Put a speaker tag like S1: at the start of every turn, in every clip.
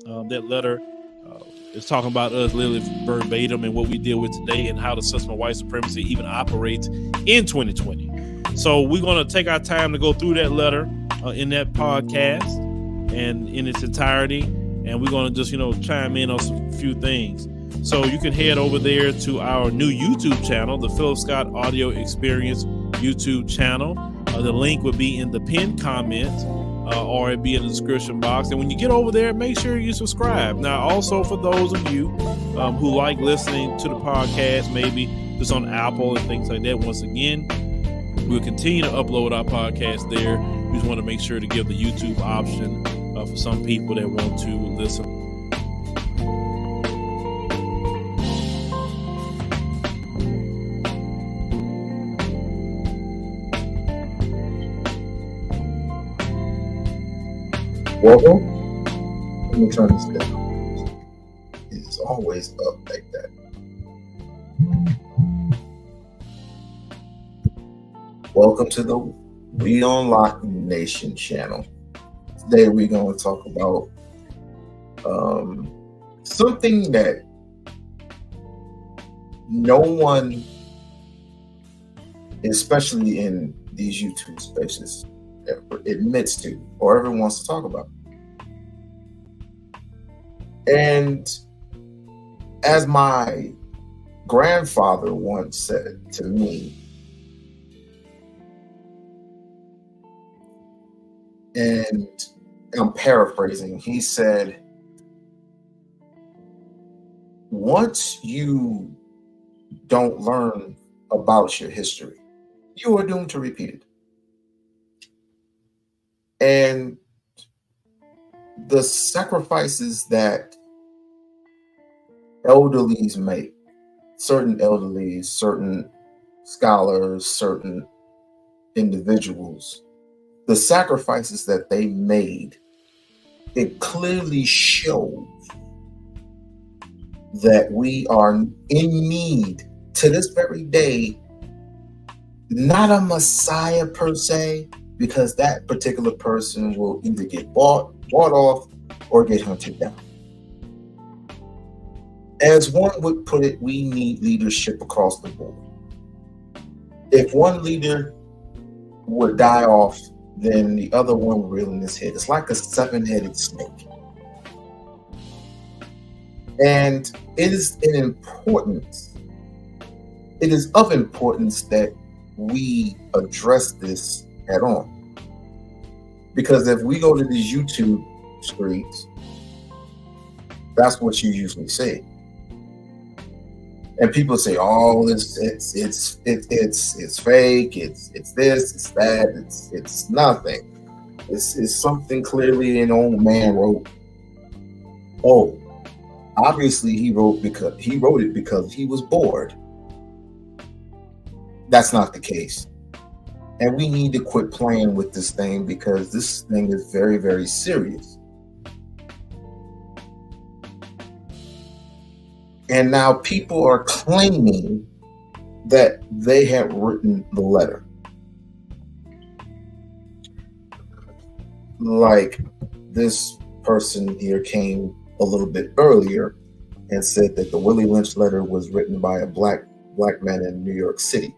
S1: That letter is talking about us literally verbatim and what we deal with today and how the system of white supremacy even operates in 2020. So we're going to take our time to go through that letter in that podcast and in its entirety. And we're going to just, chime in on some few things. So you can head over there to our new YouTube channel, the Philip Scott Audio Experience YouTube channel. The link would be in the pinned comment or it'd be in the description box. And when you get over there, make sure you subscribe. Now, also for those of you who like listening to the podcast, maybe just on Apple and things like that, once again, we'll continue to upload our podcast there. We just want to make sure to give the YouTube option for some people that want to listen.
S2: Welcome. Let me turn this down. It's always up like that. Welcome to the We-On-Loc Nation channel. Today we're going to talk about something that no one, especially in these YouTube spaces, admits to or ever wants to talk about. And as my grandfather once said to me, and I'm paraphrasing, he said, once you don't learn about your history, you are doomed to repeat it. And the sacrifices that elderlies make, certain elderlies, certain scholars, certain individuals, the sacrifices that they made, it clearly shows that we are in need to this very day, not a Messiah per se, because that particular person will either get bought off or get hunted down. As one would put it, we need leadership across the board. If one leader would die off, then the other one will reel in his head. It's like a seven-headed snake. And it is of importance that we address this head on. Because if we go to these YouTube streets, that's what you usually see. And people say, "Oh, it's fake. It's this. It's that. It's nothing. It's something clearly an old man wrote." Oh, obviously he wrote it because he was bored. That's not the case, and we need to quit playing with this thing because this thing is very, very serious. And now people are claiming that they have written the letter. Like this person here came a little bit earlier and said that the Willie Lynch letter was written by a black man in New York City.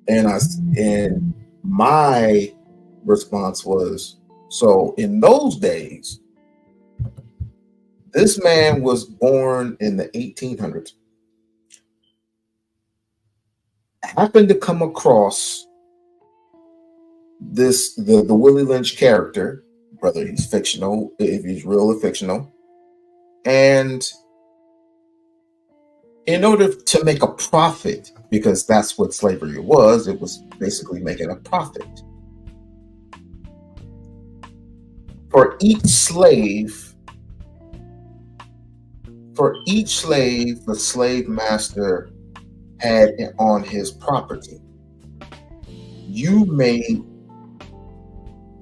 S2: And my response was, so in those days, this man was born in the 1800s. Happened to come across the Willie Lynch character, whether he's fictional, if he's real or fictional, and in order to make a profit, because that's what slavery was, it was basically making a profit. For each slave, the slave master had on his property, you made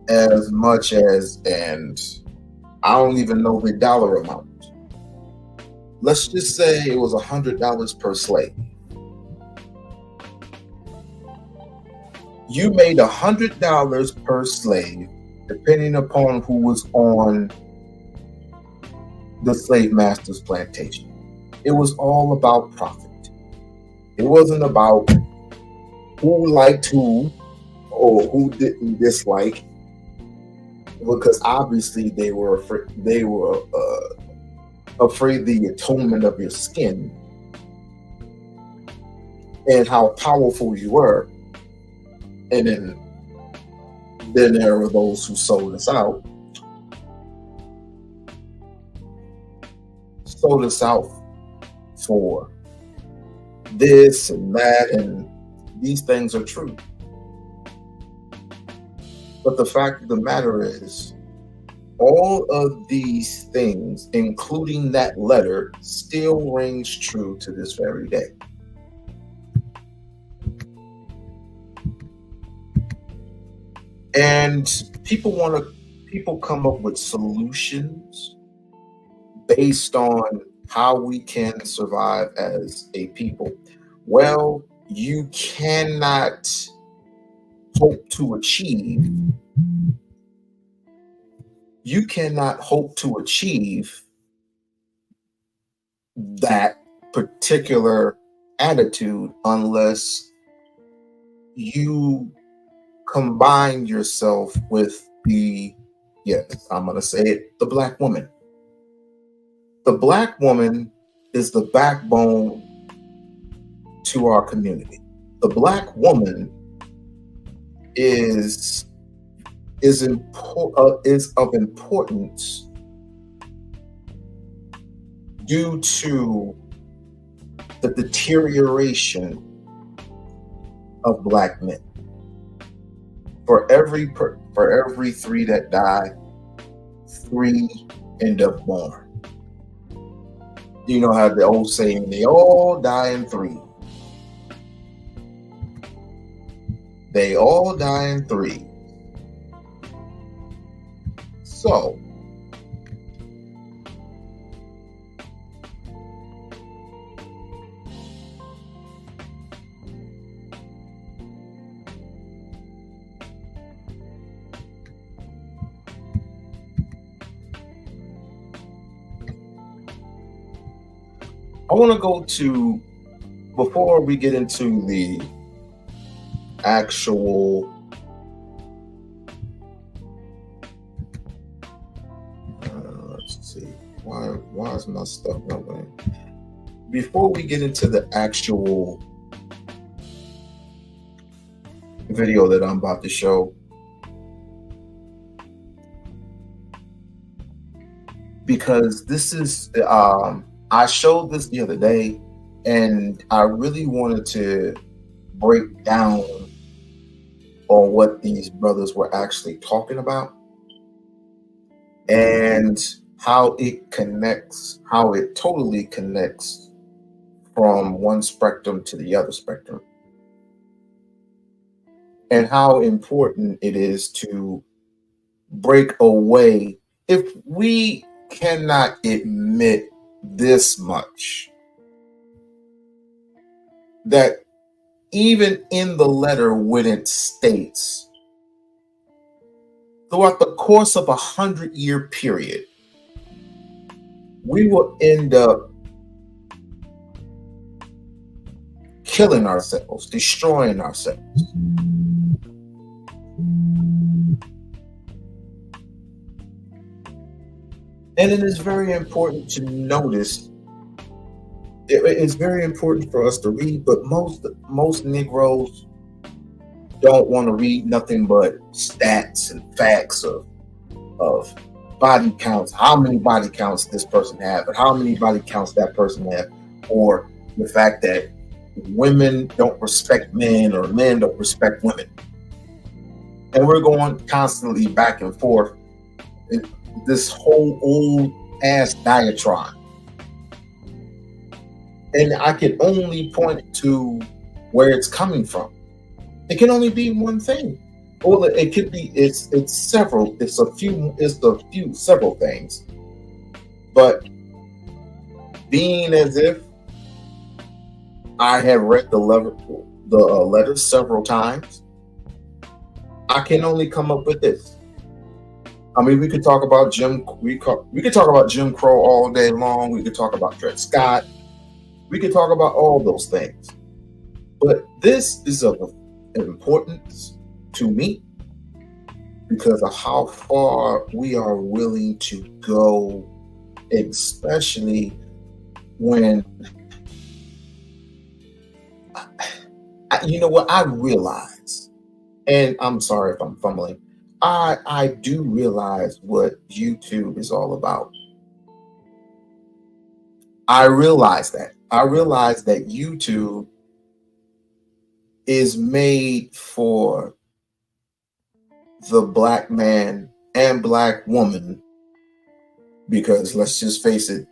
S2: as much as, and I don't even know the dollar amount. Let's just say it was $100 per slave. You made $100 per slave depending upon who was on the slave master's plantation. It was all about profit. It wasn't about who liked who or who didn't dislike, because obviously they were afraid, afraid the atonement of your skin and how powerful you were. And then there were those who sold us out for this and that, and these things are true. But the fact of the matter is, all of these things, including that letter, still rings true to this very day. And people come up with solutions based on how we can survive as a people. Well, you cannot hope to achieve that particular attitude unless you combine yourself with the black woman. The black woman is the backbone to our community. The black woman is of importance due to the deterioration of black men. For every 3 that die, 3 end up born. You know how the old saying, they all die in 3. They all die in 3. So, I want to go to, before we get into the actual let's see, why is my stuff not going? Before we get into the actual video that I'm about to show, because this is I showed this the other day, and I really wanted to break down on what these brothers were actually talking about and how it totally connects from one spectrum to the other spectrum, and how important it is to break away. If we cannot admit this much, that even in the letter when it states, throughout the course of 100-year period, we will end up killing ourselves, destroying ourselves. And it is very important to notice, it's very important for us to read, but most Negroes don't want to read nothing but stats and facts of body counts, how many body counts this person have, and how many body counts that person have, or the fact that women don't respect men or men don't respect women. And we're going constantly back and forth. This whole old ass diatribe, and I can only point to where it's coming from. It can only be one thing, or it could be it's several things. But being as if I have read the letter several times, I can only come up with this. I mean, we could talk about we could talk about Jim Crow all day long. We could talk about Dred Scott. We could talk about all those things. But this is of importance to me because of how far we are willing to go, especially when, you know what, I realize, and I'm sorry if I'm fumbling, I do realize what YouTube is all about. I realize that. I realize that YouTube is made for the black man and black woman because let's just face it,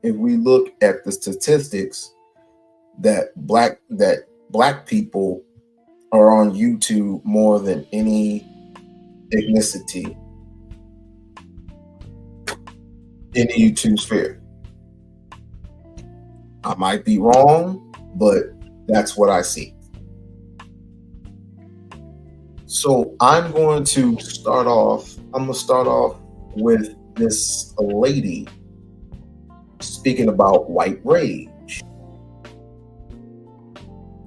S2: if we look at the statistics that black people are on YouTube more than any ethnicity in the YouTube sphere. I might be wrong, but that's what I see. So I'm going to start off with this lady speaking about white rage.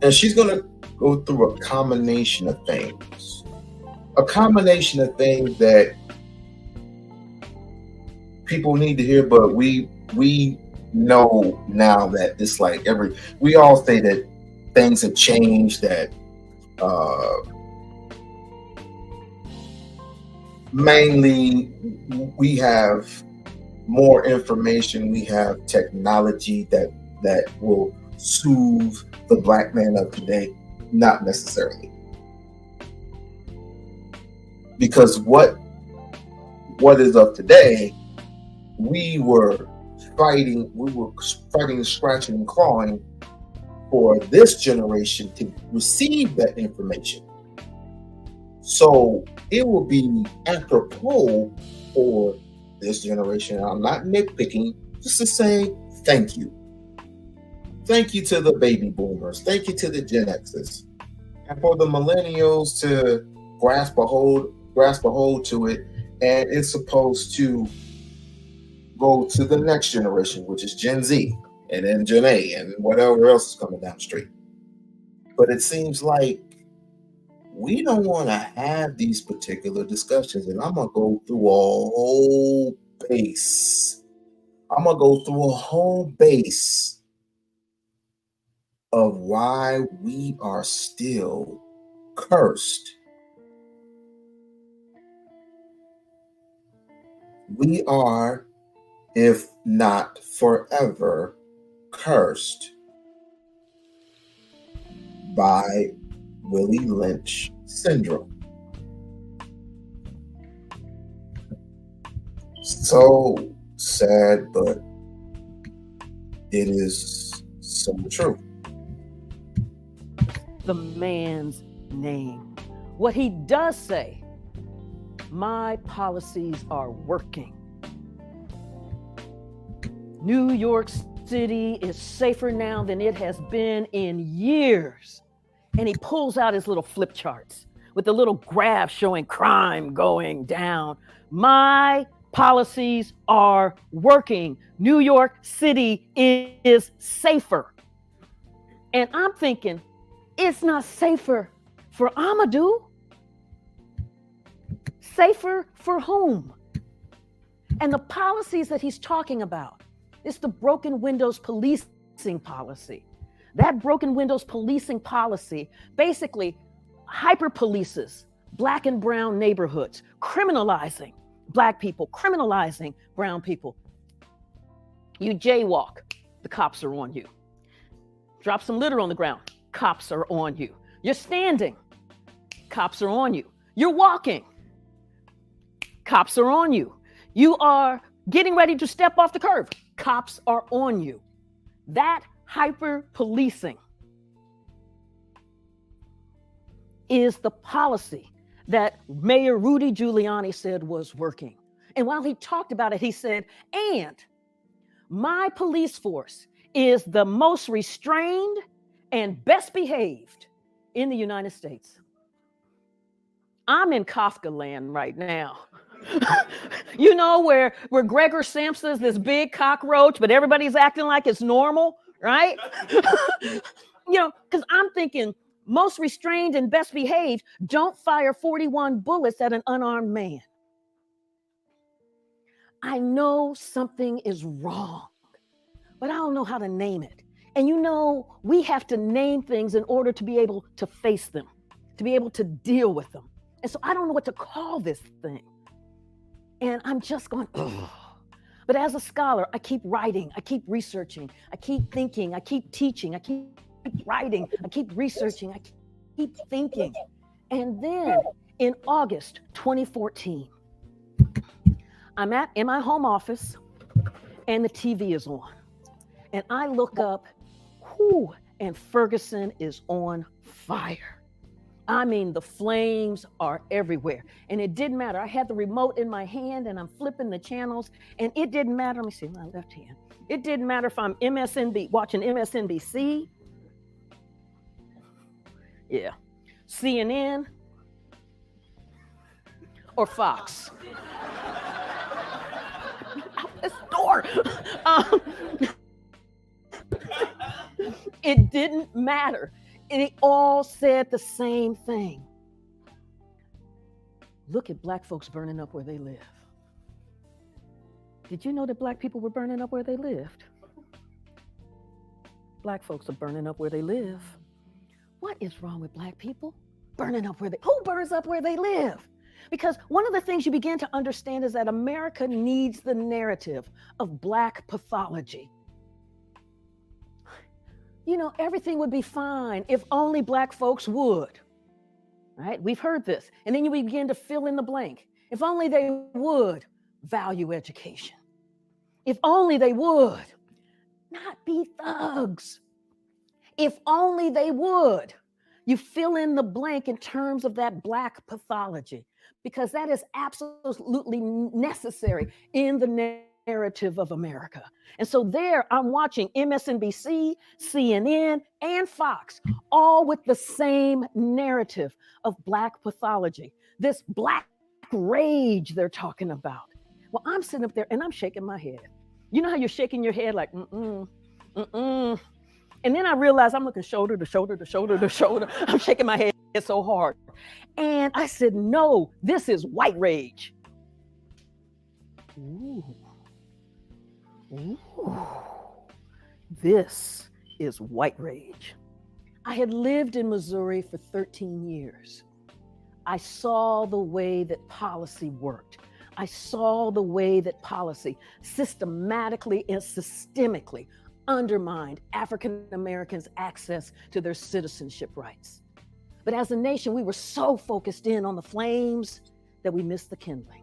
S2: And she's going to go through a combination of things. A combination of things that people need to hear, but we know now that it's like we all say that things have changed, that mainly we have more information, we have technology that will soothe the black man of today. Not necessarily, because what is of today, we were fighting, scratching and clawing for this generation to receive that information. So it will be apropos for this generation. I'm not nitpicking, just to say thank you. Thank you to the baby boomers. Thank you to the Gen X's. And for the millennials to grasp a hold to it. And it's supposed to go to the next generation, which is Gen Z, and then Gen A, and whatever else is coming down the street. But it seems like we don't want to have these particular discussions. And I'm going to go through a whole base. Of why we are still cursed. We are, if not forever, cursed by Willie Lynch syndrome. So sad, but it is so true.
S3: The man's name. What he does say, my policies are working. New York City is safer now than it has been in years. And he pulls out his little flip charts with the little graph showing crime going down. My policies are working. New York City is safer. And I'm thinking, it's not safer for Amadou. Safer for whom? And the policies that he's talking about, it's the broken windows policing policy. That broken windows policing policy basically hyper polices black and brown neighborhoods, criminalizing black people, criminalizing brown people. You jaywalk, the cops are on you. Drop some litter on the ground, cops are on you. You're standing, cops are on you. You're walking, cops are on you. You are getting ready to step off the curb, cops are on you. That hyper policing is the policy that Mayor Rudy Giuliani said was working. And while he talked about it, he said, and my police force is the most restrained and best behaved in the United States. I'm in Kafka land right now. You know, where Gregor Samsa is this big cockroach, but everybody's acting like it's normal, right? You know, because I'm thinking most restrained and best behaved don't fire 41 bullets at an unarmed man. I know something is wrong, but I don't know how to name it. And you know, we have to name things in order to be able to face them, to be able to deal with them. And so I don't know what to call this thing. And I'm just going, ugh. But as a scholar, I keep writing, I keep researching, I keep thinking, I keep teaching, I keep writing, I keep researching, I keep thinking. And then in August 2014, I'm in my home office and the TV is on. And I look up, and Ferguson is on fire. I mean, the flames are everywhere. And it didn't matter. I had the remote in my hand and I'm flipping the channels. And it didn't matter. Let me see my left hand. It didn't matter if I'm watching MSNBC. Yeah. CNN or Fox. Out this door. It didn't matter. And it all said the same thing. Look at Black folks burning up where they live. Did you know that Black people were burning up where they lived? Black folks are burning up where they live. What is wrong with Black people? Burning up who burns up where they live? Because one of the things you begin to understand is that America needs the narrative of Black pathology. You know, everything would be fine if only Black folks would, right? We've heard this. And then you begin to fill in the blank. If only they would value education. If only they would not be thugs. If only they would. You fill in the blank in terms of that Black pathology, because that is absolutely necessary in the narrative of America. And so there I'm watching MSNBC, CNN, and Fox, all with the same narrative of Black pathology, this Black rage they're talking about. Well, I'm sitting up there and I'm shaking my head. You know how you're shaking your head like, mm-mm. And then I realized I'm looking shoulder to shoulder to shoulder to shoulder. I'm shaking my head so hard. And I said, no, this is white rage. Ooh. This is white rage. I had lived in Missouri for 13 years. I saw the way that policy worked. I saw the way that policy systematically and systemically undermined African Americans' access to their citizenship rights. But as a nation, we were so focused in on the flames that we missed the kindling.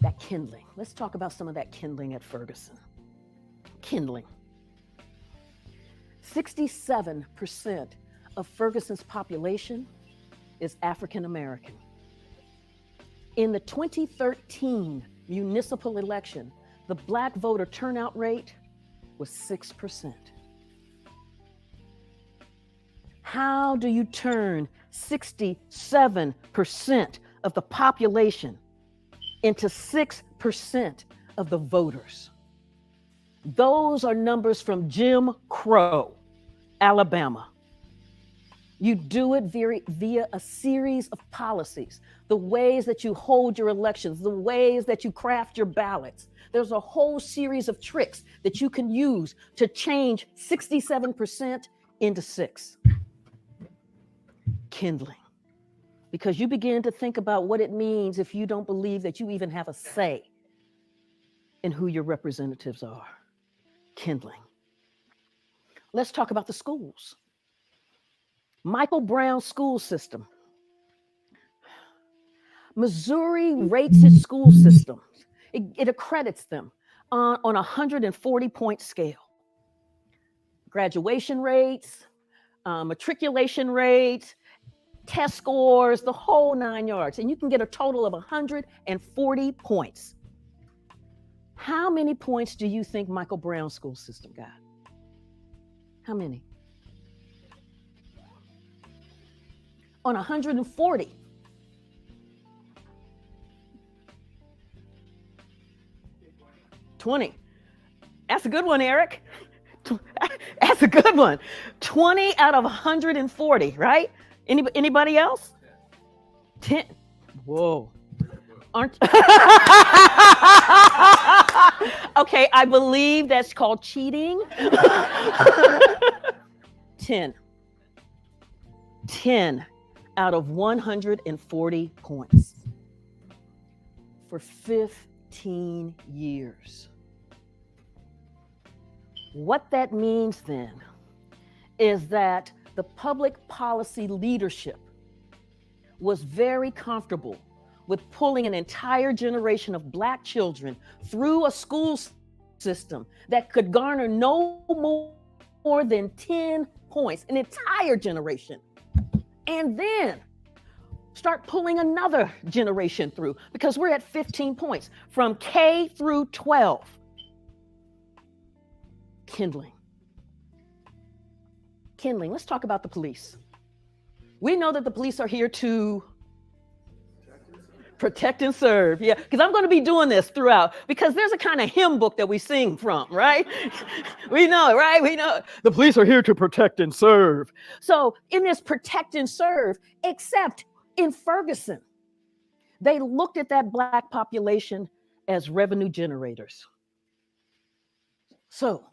S3: That kindling. Let's talk about some of that kindling at Ferguson. Kindling. 67% of Ferguson's population is African American. In the 2013 municipal election, the Black voter turnout rate was 6%. How do you turn 67% of the population into 6% of the voters? Those are numbers from Jim Crow, Alabama. You do it via a series of policies, the ways that you hold your elections, the ways that you craft your ballots. There's a whole series of tricks that you can use to change 67% into 6%. Kindling. Because you begin to think about what it means if you don't believe that you even have a say in who your representatives are. Kindling. Let's talk about the schools. Michael Brown school system. Missouri rates its school systems. It accredits them on a 140-point scale. Graduation rates, matriculation rates, test scores, the whole 9 yards. And you can get a total of 140 points. How many points do you think Michael Brown's school system got? How many? on 140. $20. That's a good one, Eric. That's a good one. 20 out of 140, right? Anybody else? 10. Whoa. Aren't okay, I believe that's called cheating. 10 out of 140 points for 15 years. What that means then is that the public policy leadership was very comfortable with pulling an entire generation of Black children through a school system that could garner no more than 10 points, an entire generation. And then start pulling another generation through, because we're at 15 points from K through 12. Kindling. Let's talk about the police. We know that the police are here to protect and serve. Yeah, because I'm going to be doing this throughout, because there's a kind of hymn book that we sing from, right? We know it, right? We know it. The police are here to protect and serve. So in this protect and serve, except in Ferguson, they looked at that Black population as revenue generators. So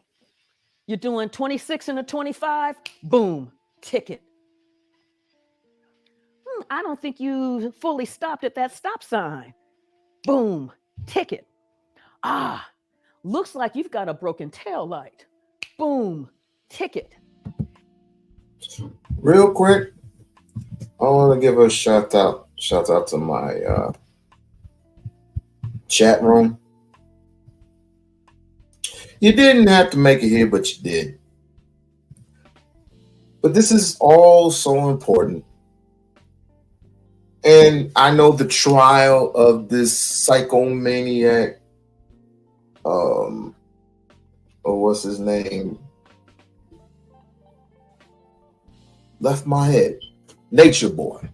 S3: you're doing 26 and a 25, boom, ticket. I don't think you fully stopped at that stop sign. Boom, ticket. Looks like you've got a broken tail light. Boom, ticket.
S2: Real quick, I want to give a shout out to my chat room. You didn't have to make it here, but you did. But this is all so important. And I know the trial of this psychomaniac, or what's his name, left my head. Nature Boy.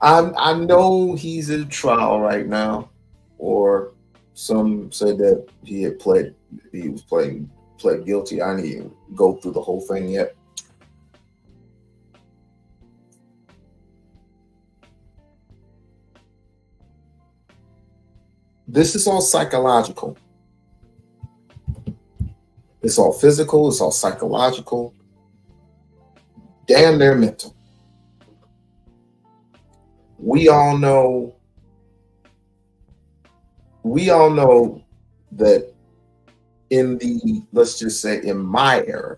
S2: I know he's in trial right now, or some said that he pled guilty. I didn't even go through the whole thing yet. This is all psychological. It's all physical. It's all psychological. Damn near mental. We all know that in the, let's just say in my era,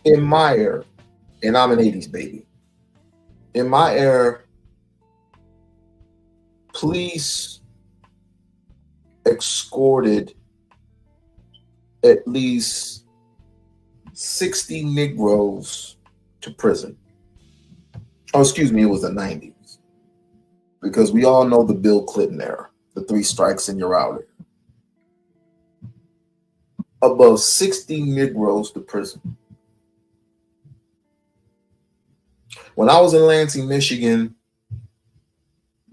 S2: and I'm an 80s baby. In my era, police escorted at least 60 Negroes to prison. Oh, excuse me, it was the 90s. Because we all know the Bill Clinton era, the 3 strikes and you're out. Above 60 Negroes to prison. When I was in Lansing, Michigan,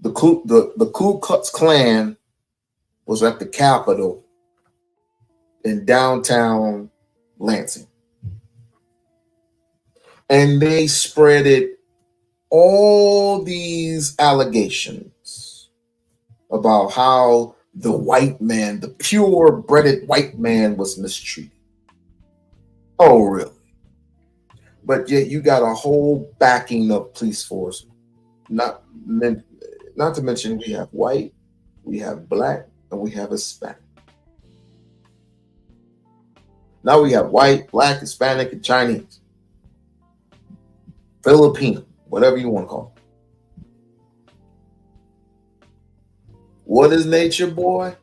S2: the Ku Klux Klan was at the Capitol in downtown Lansing. And they spreaded all these allegations about how the white man, the pure-blooded white man, was mistreated. Oh, really? But yet you got a whole backing of police force. Not to mention we have white, we have Black, and we have Hispanic. Now we have white, Black, Hispanic, and Chinese. Filipino, whatever you want to call it. What is Nature Boy?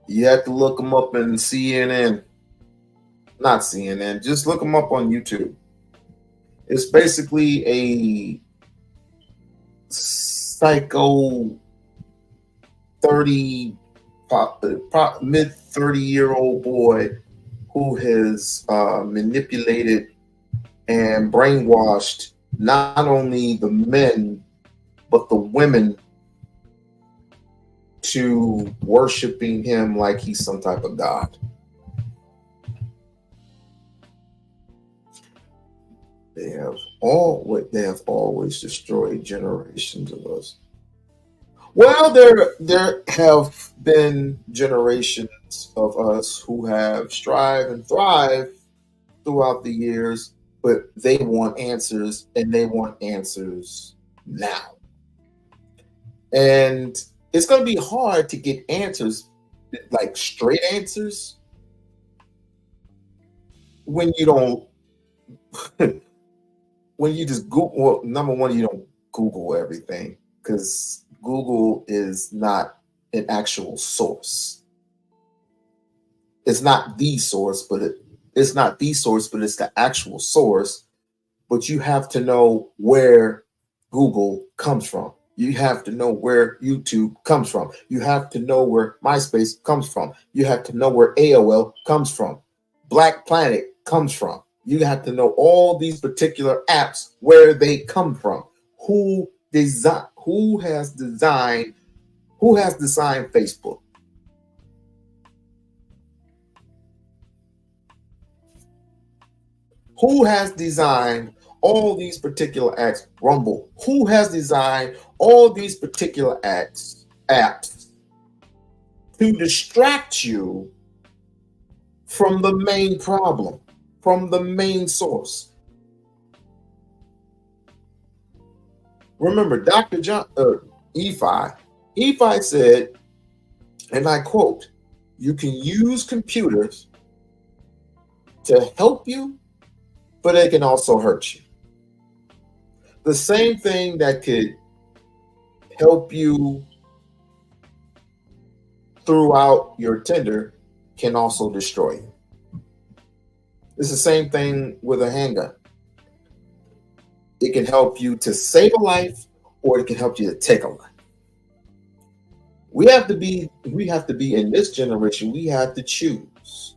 S2: You have to look him up in CNN. Not CNN, just look him up on YouTube. It's basically a psycho mid 30-year-old boy who has manipulated and brainwashed not only the men, but the women to worshiping him like he's some type of god. They have always destroyed generations of us. Well, there have been generations of us who have strived and thrived throughout the years, but they want answers, and they want answers now. And it's going to be hard to get answers, like straight answers, when you don't, when you just Google. Well, number one, you don't Google everything, because Google is not an actual source. It's not the source, but it's not the source, but it's the actual source. But you have to know where Google comes from. You have to know where YouTube comes from. You have to know where MySpace comes from. You have to know where AOL comes from. Black Planet comes from. You have to know all these particular apps, where they come from. Who has designed Facebook? Who has designed all these particular apps? Rumble. Who has designed all these particular apps to distract you from the main problem, from the main source? Remember, Dr. Ephi said, and I quote, "You can use computers to help you, but it can also hurt you." The same thing that could help you throughout your Tinder can also destroy you. It's the same thing with a handgun. It can help you to save a life, or it can help you to take a life. We have to be in this generation, we have to choose.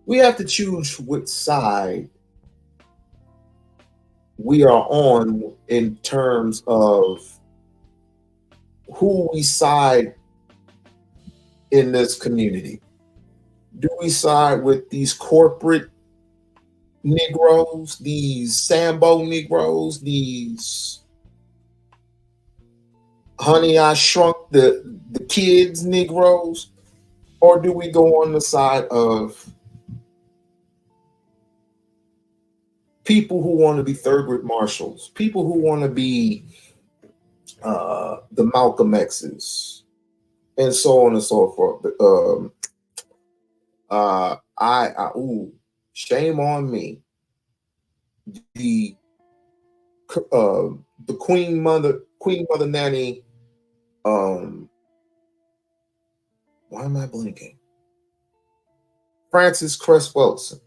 S2: We have to choose which side we are on in terms of who we side in this community. Do we side with these corporate Negroes, these Sambo Negroes, these Honey I Shrunk the Kids Negroes, or do we go on the side of people who want to be third-rate marshals, people who want to be the Malcolm X's, and so on and so forth? Shame on me. The Queen Mother Nanny. Why am I blinking? Frances Cress Wilson.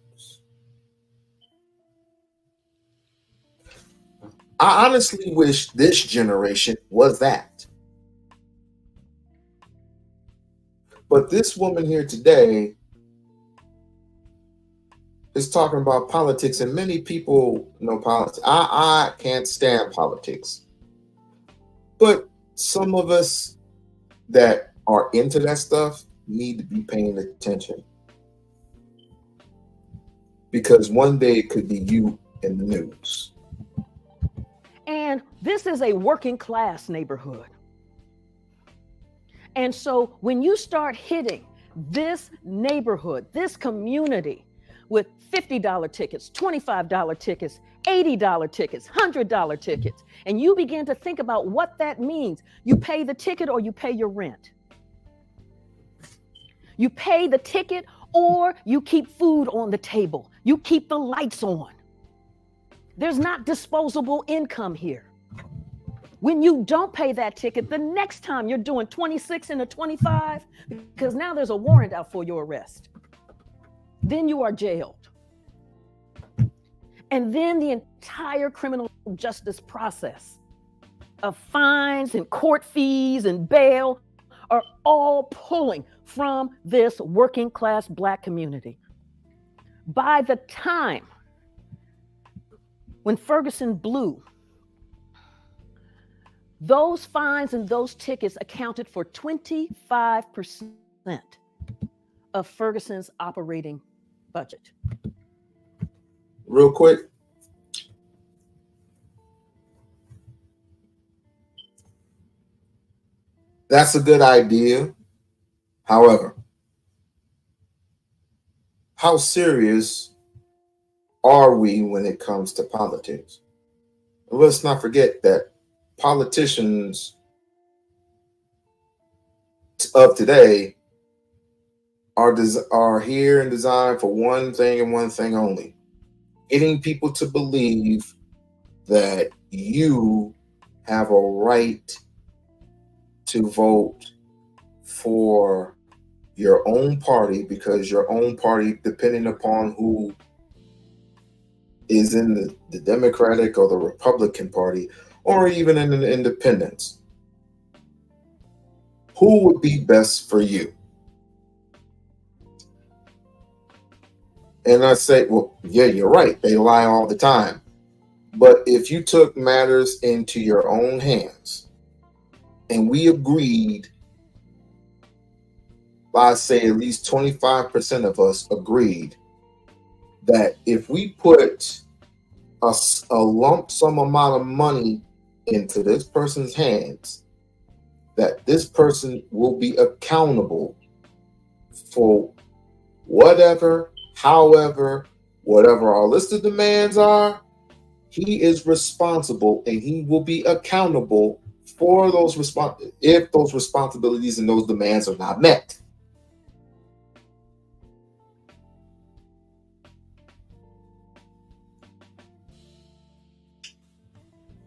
S2: I honestly wish this generation was that. But this woman here today is talking about politics, and many people know politics. I can't stand politics. But some of us that are into that stuff need to be paying attention. Because one day it could be you in the news.
S3: And this is a working class neighborhood. And so when you start hitting this neighborhood, this community with $50 tickets, $25 tickets, $80 tickets, $100 tickets, and you begin to think about what that means, you pay the ticket or you pay your rent. You pay the ticket or you keep food on the table. You keep the lights on. There's not disposable income here. When you don't pay that ticket, the next time you're doing 26 and a 25, because now there's a warrant out for your arrest. Then you are jailed. And then the entire criminal justice process of fines and court fees and bail are all pulling from this working class Black community. By the time when Ferguson blew Those fines and those tickets accounted for 25% of Ferguson's operating budget.
S2: Real quick. That's a good idea. However, how serious are we when it comes to politics? Let's not forget that politicians of today are here and designed for one thing and one thing only: getting people to believe that you have a right to vote for your own party, because your own party, depending upon who is in the Democratic or the Republican Party, or even in the independents, who would be best for you? And I say, well, yeah, you're right. They lie all the time. But if you took matters into your own hands and we agreed, I say at least 25% of us agreed that if we put a lump sum amount of money into this person's hands, that this person will be accountable for whatever, however, whatever our list of demands are, he is responsible and he will be accountable for those if those responsibilities and those demands are not met.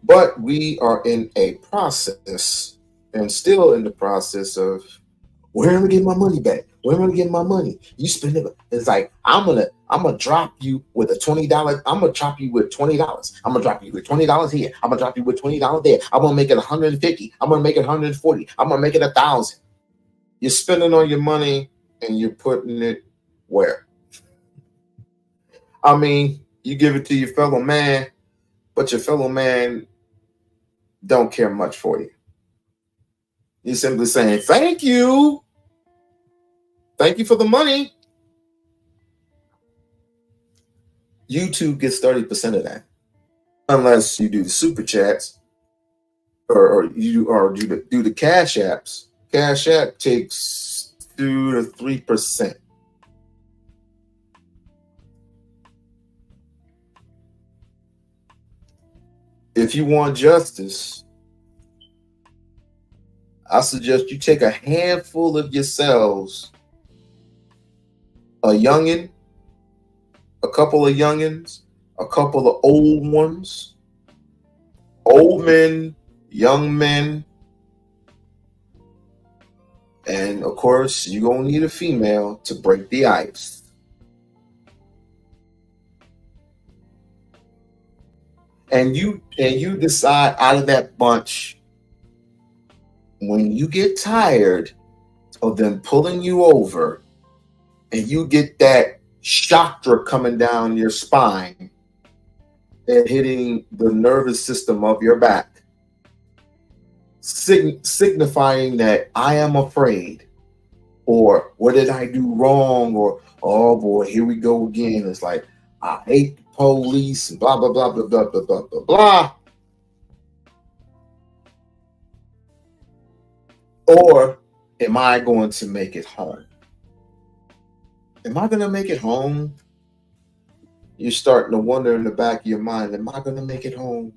S2: But we are in a process, and still in the process of, where am I getting my money back? Where am I getting my money? You spend it. It's like, I'm gonna drop you with a $20. I'm gonna drop you with $20. I'm gonna drop you with $20 here. I'm gonna drop you with $20 there. I'm gonna make it 150. I'm gonna make it 140. I'm gonna make it 1,000. You're spending all your money and you're putting it where? I mean, you give it to your fellow man, but your fellow man don't care much for you. You're simply saying, thank you. Thank you for the money. YouTube gets 30% of that. Unless you do the super chats or do the cash apps. Cash app takes 2 to 3%. If you want justice, I suggest you take a handful of yourselves, a youngin', a couple of youngins, a couple of old ones, old men, young men, and of course, you're going to need a female to break the ice. And you decide out of that bunch, when you get tired of them pulling you over and you get that chakra coming down your spine and hitting the nervous system of your back, signifying that I am afraid, or what did I do wrong, or oh boy, here we go again. It's like, I hate the police and blah, blah, blah, blah, blah, blah, blah, blah, blah. Or am I going to make it home? Am I going to make it home? You're starting to wonder in the back of your mind, am I going to make it home?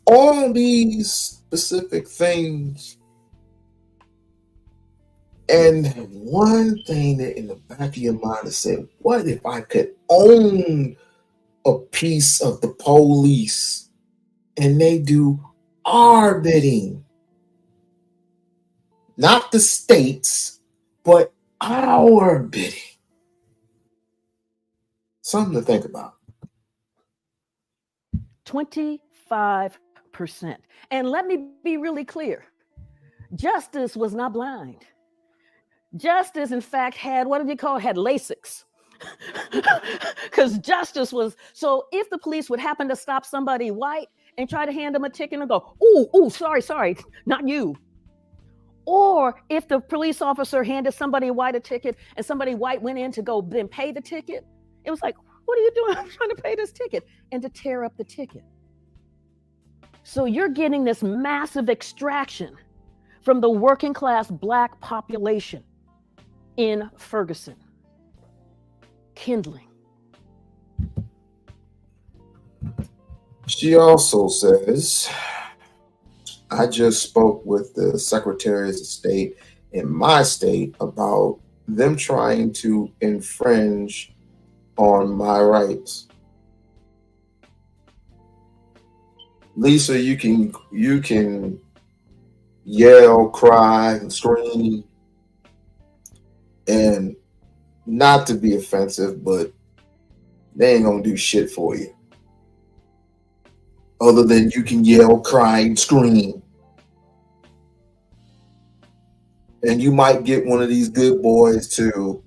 S2: All these specific things. And one thing that in the back of your mind is saying, what if I could own a piece of the police and they do our bidding? Not the state's, but our bidding. Something to think about.
S3: 25%. And let me be really clear. Justice was not blind. Justice, in fact, had, what did you call it? Had LASIX. Because justice was, so if the police would happen to stop somebody white and try to hand them a ticket and go, ooh, sorry, not you. Or if the police officer handed somebody white a ticket and somebody white went in to go then pay the ticket, it was like, what are you doing? I'm trying to pay this ticket, and to tear up the ticket. So you're getting this massive extraction from the working class Black population in Ferguson. Kindling.
S2: She also says, I just spoke with the secretaries of state in my state about them trying to infringe on my rights. Lisa, you can yell, cry, and scream, and not to be offensive, but they ain't gonna do shit for you. Other than you can yell, cry, and scream. And you might get one of these good boys to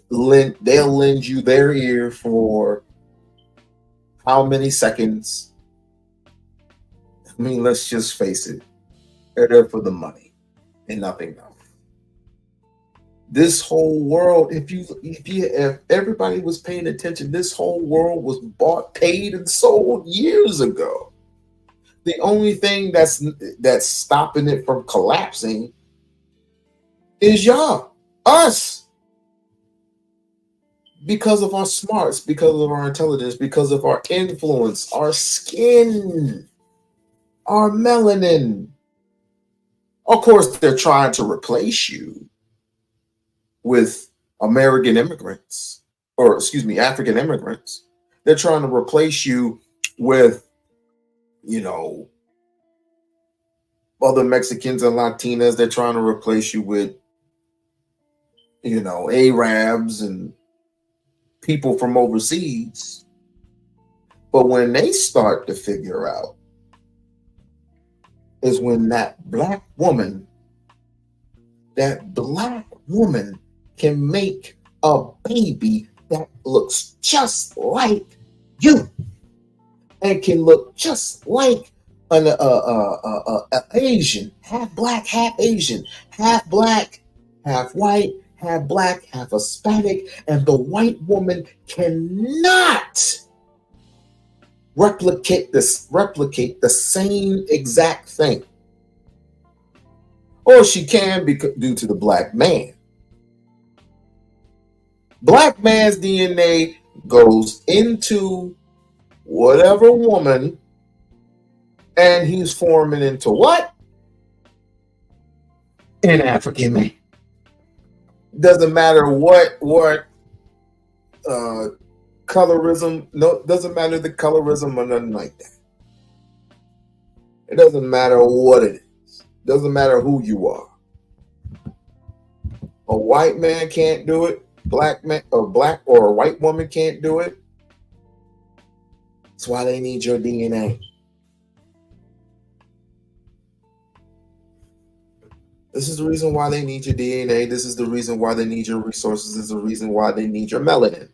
S2: they'll lend you their ear for how many seconds? I mean, let's just face it. They're there for the money and nothing else. This whole world, if everybody was paying attention, this whole world was bought, paid, and sold years ago. The only thing that's stopping it from collapsing is y'all, us. Because of our smarts, because of our intelligence, because of our influence, our skin, our melanin. Of course, they're trying to replace you with African immigrants. They're trying to replace you with, other Mexicans and Latinas. They're trying to replace you with, Arabs and people from overseas. But when they start to figure out is when that black woman can make a baby that looks just like you and can look just like an Asian, half black, half Asian, half black, half white, half black, half Hispanic, and the white woman cannot replicate the same exact thing. Or she can due to the black man. Black man's DNA goes into whatever woman, and he's forming into what? An African man. Doesn't matter what colorism, no, doesn't matter the colorism or nothing like that. It doesn't matter what it is. Doesn't matter who you are. A white man can't do it. Black or a white woman can't do it. That's why they need your DNA. This is the reason why they need your DNA. This is the reason why they need your resources. This is the reason why they need your melanin.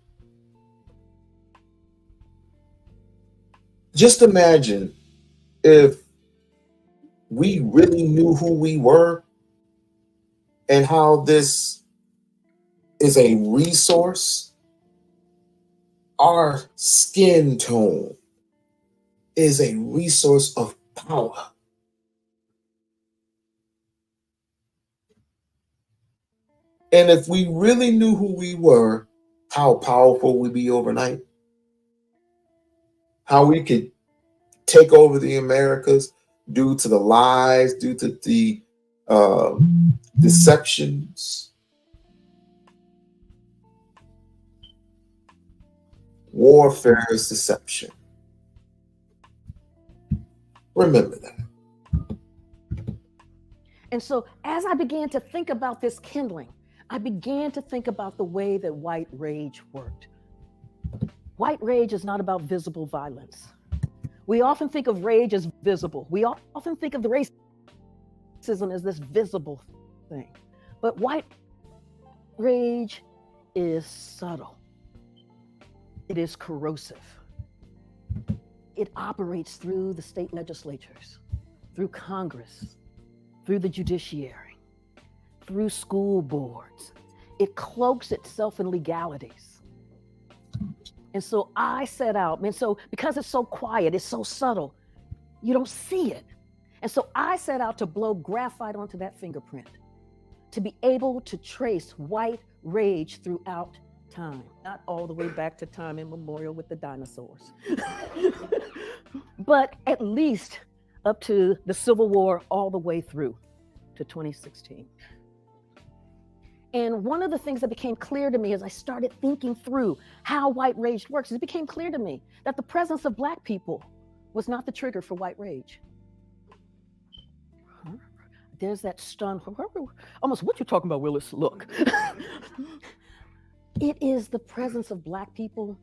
S2: Just imagine if we really knew who we were and how this is a resource. Our skin tone is a resource of power. And if we really knew who we were, how powerful we'd be overnight. How we could take over the Americas due to the lies, due to the deceptions. Warfare is deception. Remember that.
S3: And so as I began to think about this kindling, I began to think about the way that white rage worked. White rage is not about visible violence. We often think of rage as visible. We often think of the racism as this visible thing. But white rage is subtle. It is corrosive. It operates through the state legislatures, through Congress, through the judiciary, through school boards. It cloaks itself in legalities. And so I set out, and so because it's so quiet, it's so subtle, you don't see it. And so I set out to blow graphite onto that fingerprint, to be able to trace white rage throughout time, not all the way back to time immemorial with the dinosaurs, but at least up to the Civil War, all the way through to 2016. And one of the things that became clear to me as I started thinking through how white rage works, it became clear to me that the presence of Black people was not the trigger for white rage. There's that stun, almost, what you talking about, Willis? Look. It is the presence of Black people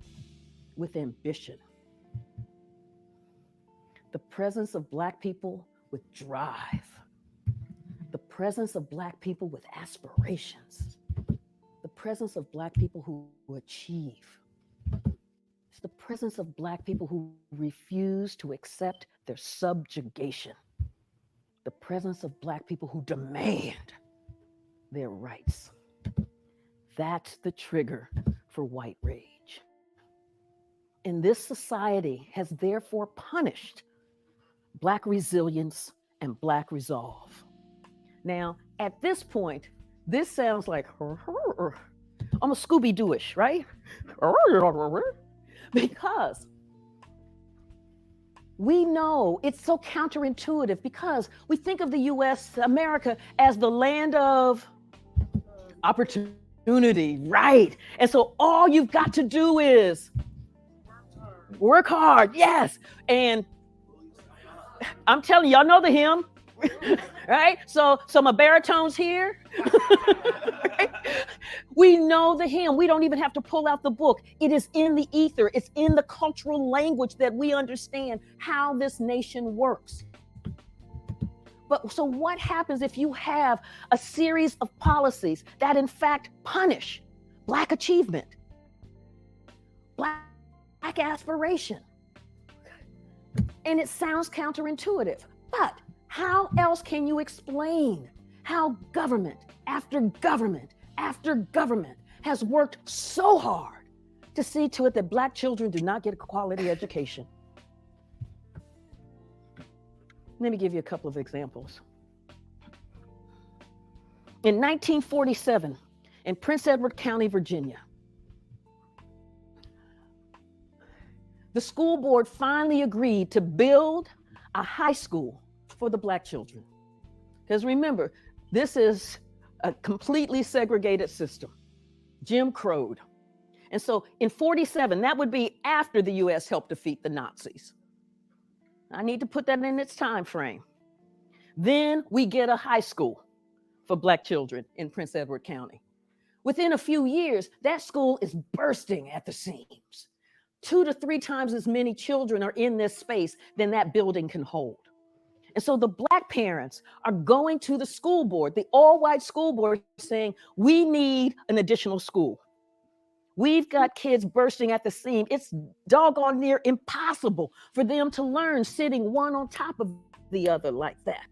S3: with ambition. The presence of Black people with drive. The presence of Black people with aspirations. The presence of Black people who achieve. It's the presence of Black people who refuse to accept their subjugation. The presence of Black people who demand their rights. That's the trigger for white rage. And this society has therefore punished Black resilience and Black resolve. Now, at this point, this sounds like almost Scooby-Doo-ish, right? Because we know it's so counterintuitive, because we think of the US, America, as the land of opportunity, right? And so all you've got to do is work hard, yes. And I'm telling you, y'all know the hymn, right? So my baritones here. Right? We know the hymn. We don't even have to pull out the book. It is in the ether. It's in the cultural language that we understand how this nation works. But so what happens if you have a series of policies that in fact punish Black achievement, Black aspiration? And it sounds counterintuitive, but how else can you explain how government after government after government has worked so hard to see to it that Black children do not get a quality education? Let me give you a couple of examples. In 1947, in Prince Edward County, Virginia, the school board finally agreed to build a high school for the Black children. Because remember, this is a completely segregated system, Jim Crowed. And so in 47, that would be after the US helped defeat the Nazis. I need to put that in its time frame. Then we get a high school for Black children in Prince Edward County. Within a few years, that school is bursting at the seams. 2 to 3 times as many children are in this space than that building can hold. And so the Black parents are going to the school board, the all-white school board, saying, we need an additional school. We've got kids bursting at the seam. It's doggone near impossible for them to learn sitting one on top of the other like that.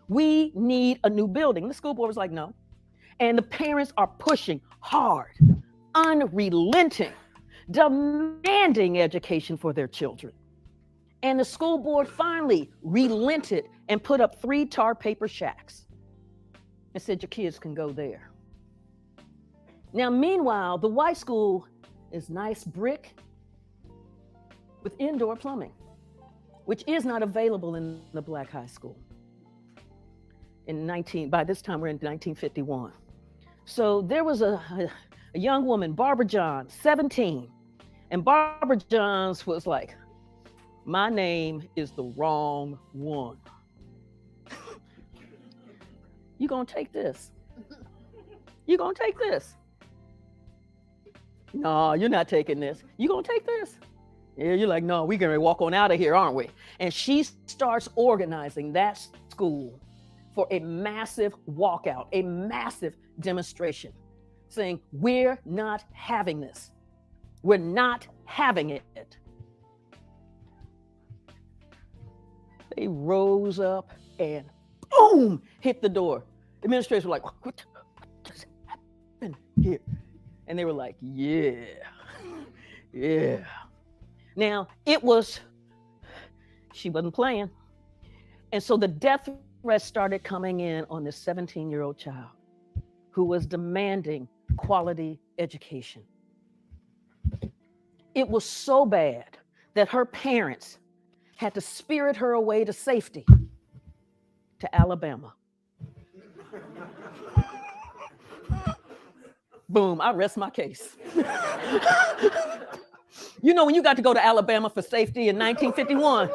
S3: We need a new building. The school board was like, no. And the parents are pushing hard, unrelenting, demanding education for their children. And the school board finally relented and put up 3 tar paper shacks and said, your kids can go there. Now, meanwhile, the white school is nice brick with indoor plumbing, which is not available in the Black high school. By this time, we're in 1951. So there was a young woman, Barbara Johns, 17. And Barbara Johns was like, my name is the wrong one. You gonna take this? You gonna take this? No, you're not taking this. You gonna take this? Yeah, you're like, no, we're gonna walk on out of here, aren't we? And she starts organizing that school for a massive walkout, a massive demonstration, saying, we're not having this. We're not having it. They rose up and boom, hit the door. Administrators were like, what just happened here? And they were like, yeah. Now, she wasn't playing. And so the death threats started coming in on this 17-year-old child who was demanding quality education. It was so bad that her parents had to spirit her away to safety to Alabama. Boom, I rest my case. You know, when you got to go to Alabama for safety in 1951.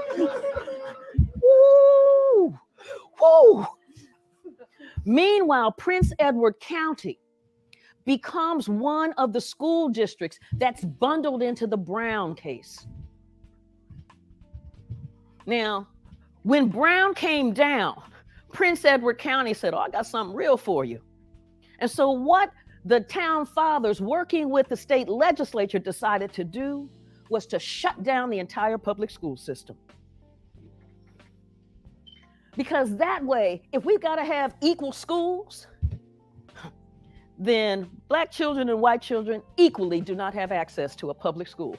S3: Woo! Woo! Meanwhile, Prince Edward County becomes one of the school districts that's bundled into the Brown case. Now, when Brown came down, Prince Edward County said, oh, I got something real for you. And so what the town fathers working with the state legislature decided to do was to shut down the entire public school system. Because that way, if we've got to have equal schools, then Black children and white children equally do not have access to a public school.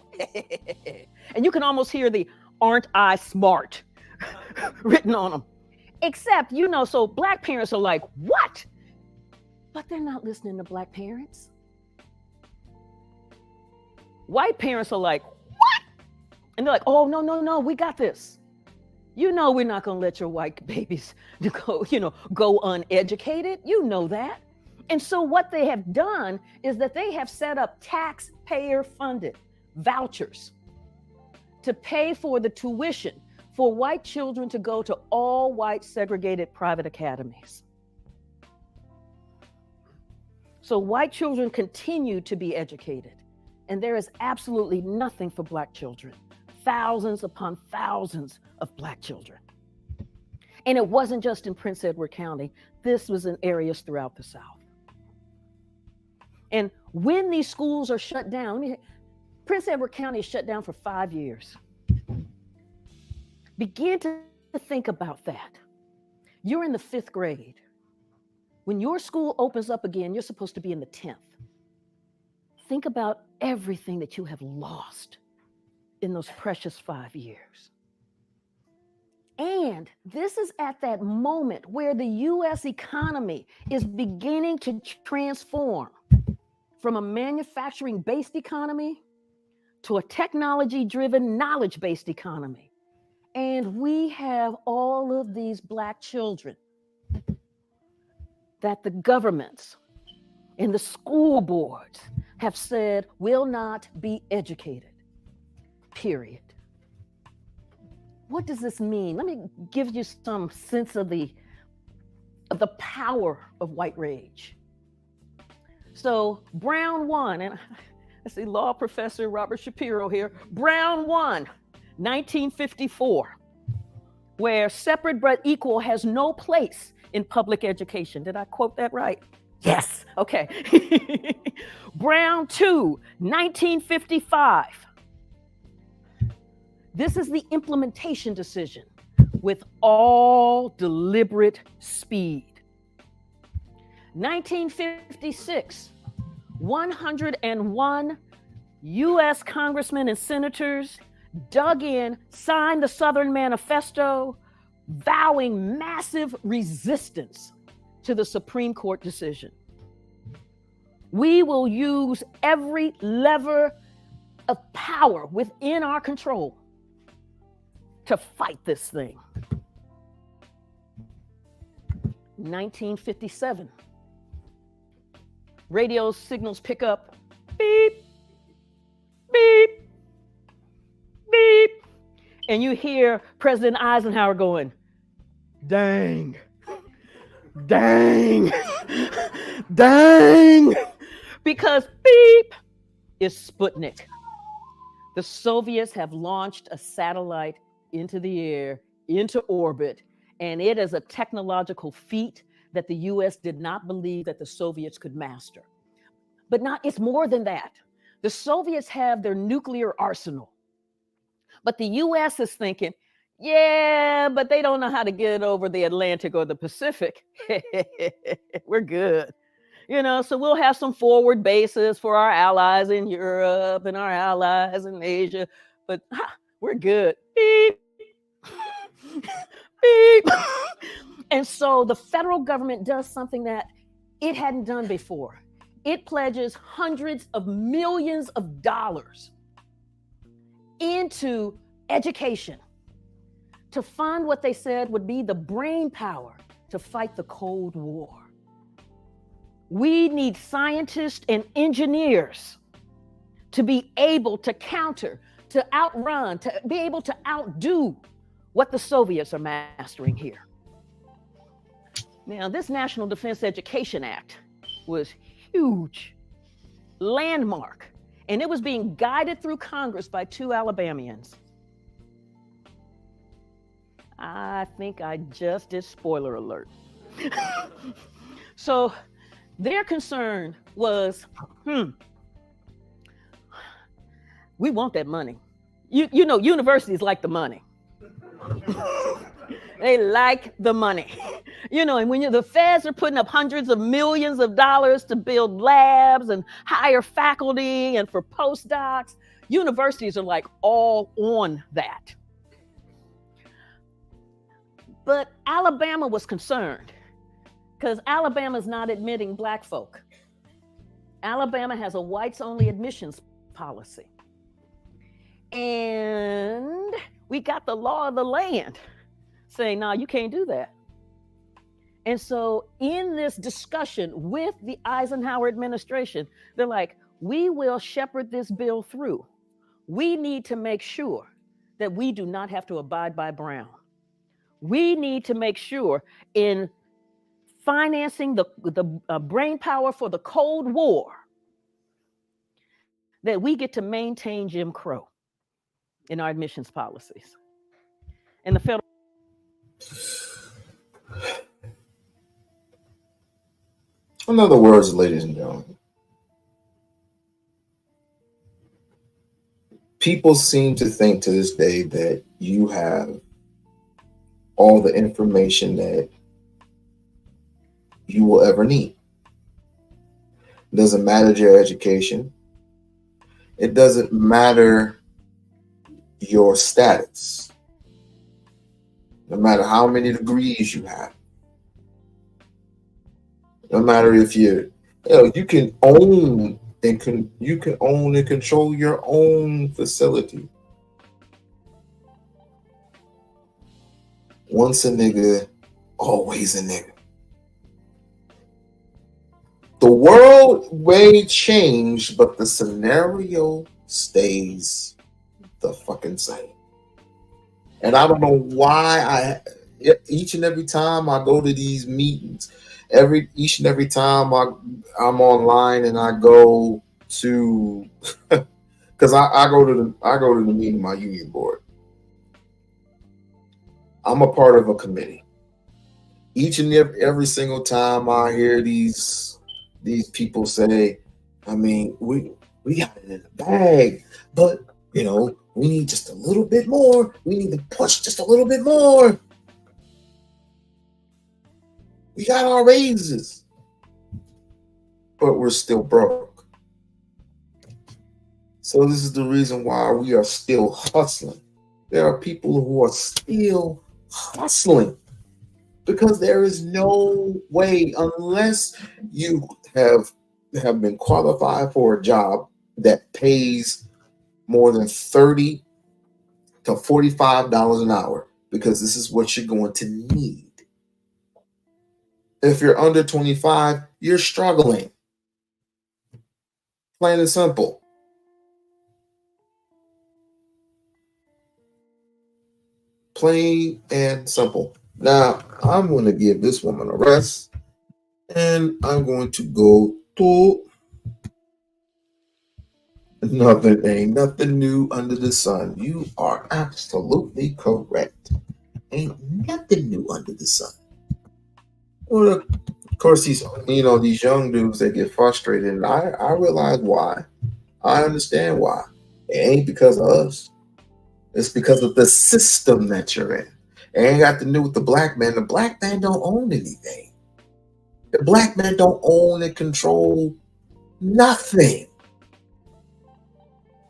S3: And you can almost hear the "aren't I smart" written on them. Except, you know, so Black parents are like, what? But they're not listening to Black parents. White parents are like, what? And they're like, oh, no, we got this. You know, we're not going to let your white babies go uneducated. You know that. And so what they have done is that they have set up taxpayer-funded vouchers to pay for the tuition for white children to go to all white segregated private academies. So white children continue to be educated, and there is absolutely nothing for Black children. Thousands upon thousands of Black children. And it wasn't just in Prince Edward County. This was in areas throughout the South. And when these schools are shut down, Prince Edward County is shut down for 5 years. Begin to think about that. You're in the 5th grade. When your school opens up again, you're supposed to be in the 10th. Think about everything that you have lost in those precious 5 years. And this is at that moment where the US economy is beginning to transform from a manufacturing-based economy to a technology-driven, knowledge-based economy. And we have all of these Black children that the governments and the school boards have said will not be educated, period. What does this mean? Let me give you some sense of the power of white rage. So Brown won, and I see law professor Robert Shapiro here. Brown won, 1954, where separate but equal has no place in public education. Did I quote that right? Yes, okay. Brown 2, 1955. This is the implementation decision with all deliberate speed. 1956, 101 US congressmen and senators dug in, signed the Southern Manifesto, vowing massive resistance to the Supreme Court decision. We will use every lever of power within our control to fight this thing. 1957. Radio signals pick up, beep, beep, beep. And you hear President Eisenhower going, dang, dang, dang. Because beep is Sputnik. The Soviets have launched a satellite into the air, into orbit, and it is a technological feat that the US did not believe that the Soviets could master. But it's more than that. The Soviets have their nuclear arsenal, but the US is thinking, Yeah, but they don't know how to get over the Atlantic or the Pacific. We're good. So we'll have some forward bases for our allies in Europe and our allies in Asia, but we're good. Beep. Beep. And so the federal government does something that it hadn't done before. It pledges hundreds of millions of dollars into education to fund what they said would be the brain power to fight the Cold War. We need scientists and engineers to be able to counter, to outrun, to be able to outdo what the Soviets are mastering here. Now, this National Defense Education Act was huge, landmark, and it was being guided through Congress by two Alabamians. I think I just did spoiler alert. So their concern was, we want that money. You know, universities like the money. They like the money. And when the feds are putting up hundreds of millions of dollars to build labs and hire faculty and for postdocs, universities are like all on that. But Alabama was concerned because Alabama's not admitting Black folk. Alabama has a whites-only admissions policy. And we got the law of the land saying, no, you can't do that. And so in this discussion with the Eisenhower administration, they're like, we will shepherd this bill through. We need to make sure that we do not have to abide by Brown. We need to make sure in financing the brain power for the Cold War that we get to maintain Jim Crow in our admissions policies. And the federal.
S2: In other words, ladies and gentlemen, people seem to think to this day that you have all the information that you will ever need. It doesn't matter your education. It doesn't matter your status. No matter how many degrees you have. No matter if you can own and control your own facility. Once a nigga, always a nigga. The world may change, but the scenario stays the fucking same. And I don't know why each and every time I go to these meetings, each and every time I'm online and I go to, because I go to the meeting of my union board. I'm a part of a committee. Each and every single time I hear these people say, I mean, we got it in the bag, but we need just a little bit more. We need to push just a little bit more. We got our raises, but we're still broke. So this is the reason why we are still hustling. There are people who are still hustling because there is no way, unless you have been qualified for a job that pays more than $30 to $45 an hour, because this is what you're going to need. If you're under 25, you're struggling. Plain and simple. Plain and simple. Now, I'm going to give this woman a rest, and I'm going to go to ain't nothing new under the sun. You are absolutely correct. Ain't nothing new under the sun. Well, of course, these young dudes, they get frustrated, and I realize why. I understand why. It ain't because of us. It's because of the system that you're in. It ain't got to do with the black man. The black man don't own anything. The black man don't own and control nothing.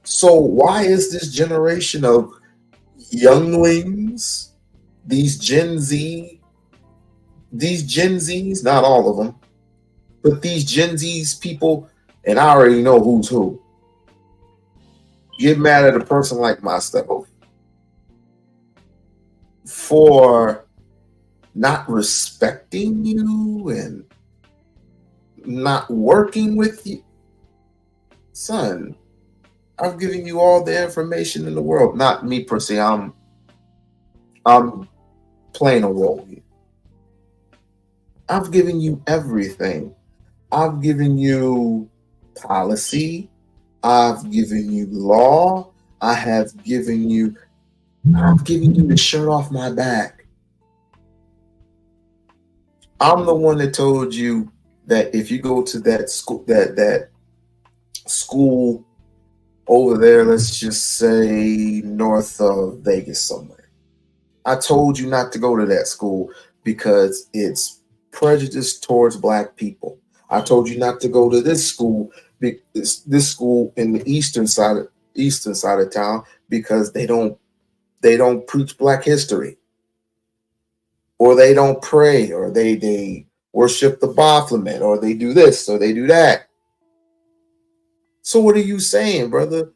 S2: So why is this generation of younglings, these Gen Zs, not all of them, but these Gen Zs people, and I already know who's who, get mad at a person like myself for not respecting you and not working with you? Son, I've given you all the information in the world. Not me per se. I'm playing a role here. I've given you everything. I've given you policy. I've given you law. I've given you the shirt off my back. I'm the one that told you that if you go to that school over there, let's just say north of Vegas somewhere, I told you not to go to that school because it's prejudiced towards black people. I told you not to go to this school, this school in the eastern side of town, because they don't preach black history, or they don't pray, or they worship the Baphomet, or they do this, or they do that. So what are you saying, brother?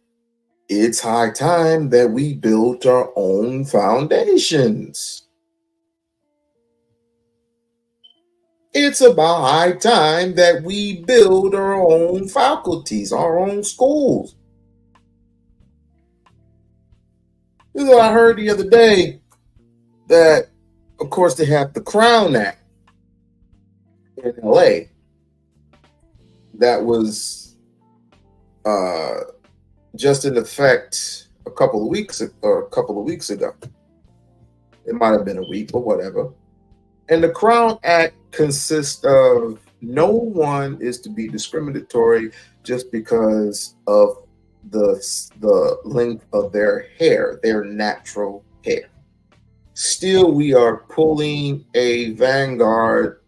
S2: It's high time that we built our own foundations. It's about high time that we build our own faculties, our own schools. This is what I heard the other day, that, of course, they have the Crown Act in LA that was just in effect a couple of weeks ago. It might have been a week, but whatever. And the Crown Act consists of no one is to be discriminatory just because of the length of their hair, their natural hair. Still, we are pulling a vanguard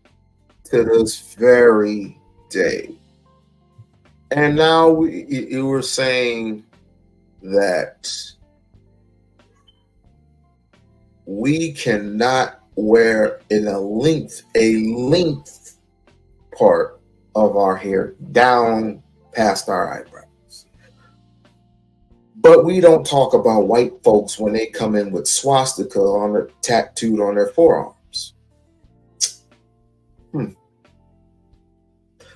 S2: to this very day. And now we were saying that we cannot wear in a length part of our hair down past our eyebrows. But we don't talk about white folks when they come in with swastika tattooed on their forearms.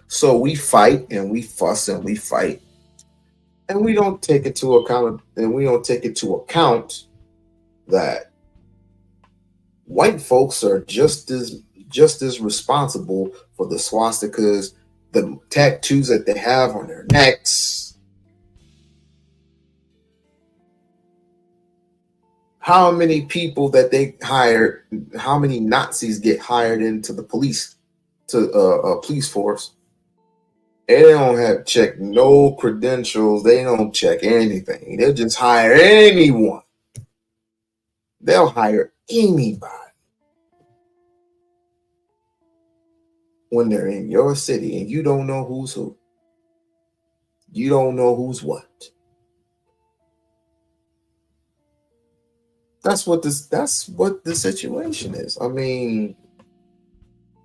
S2: So we fight and we fuss and we fight, and we don't take into account that white folks are just as responsible for the swastikas, the tattoos that they have on their necks. How many people that they hired, how many Nazis get hired into the police, to police force? They don't have check no credentials. They don't check anything. They'll just hire anyone. They'll hire anybody when they're in your city and you don't know who's who. You don't know who's what. That's what the situation is. I mean,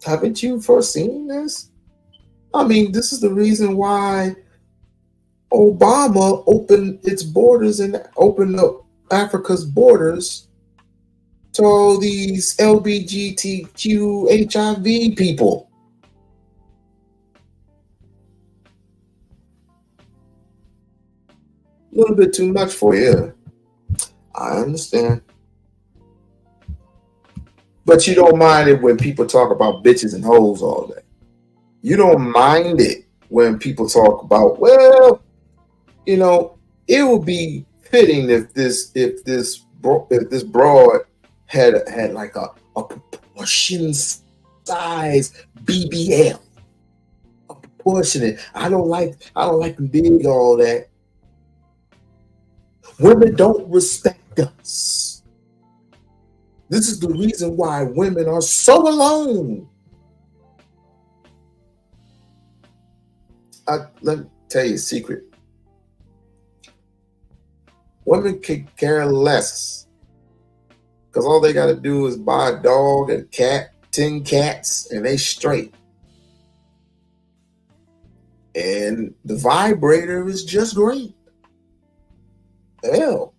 S2: haven't you foreseen this? I mean, this is the reason why Obama opened its borders and opened up Africa's borders to all these LGBTQ HIV people. A little bit too much for you. I understand. But you don't mind it when people talk about bitches and hoes all day. You don't mind it when people talk about, well, you know, it would be fitting if this broad had like a proportion size BBL, a proportionate. I don't like big all that. Women don't respect us. This is the reason why women are so alone. Let me tell you a secret. Women could care less because all they got to do is buy a dog and cat, 10 cats, and they straight. And the vibrator is just great. Hell,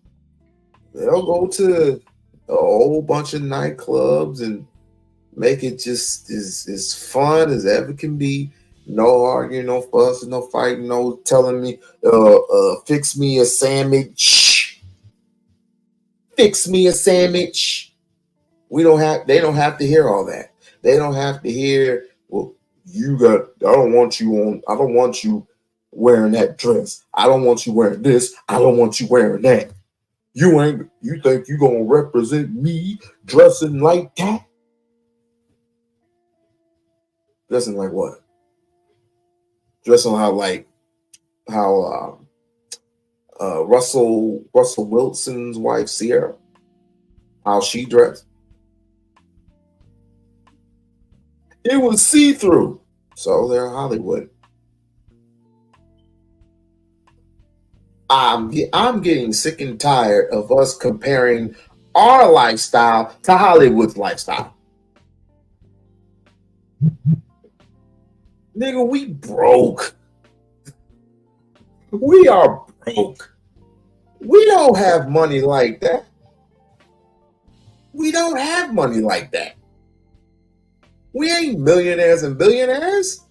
S2: they'll go to a whole bunch of nightclubs and make it just as fun as ever can be. No arguing, no fussing, no fighting, no telling me, fix me a sandwich. Fix me a sandwich. They don't have to hear all that. They don't have to hear, well, I don't want you wearing that dress. I don't want you wearing this. I don't want you wearing that. You think you gonna represent me dressing like that? Dressing like what? Dressing how Russell Wilson's wife Sierra, how she dressed. It was see-through. So they're Hollywood. I'm getting sick and tired of us comparing our lifestyle to Hollywood's lifestyle. Nigga, we broke. We are broke. We don't have money like that. We don't have money like that. We ain't millionaires and billionaires.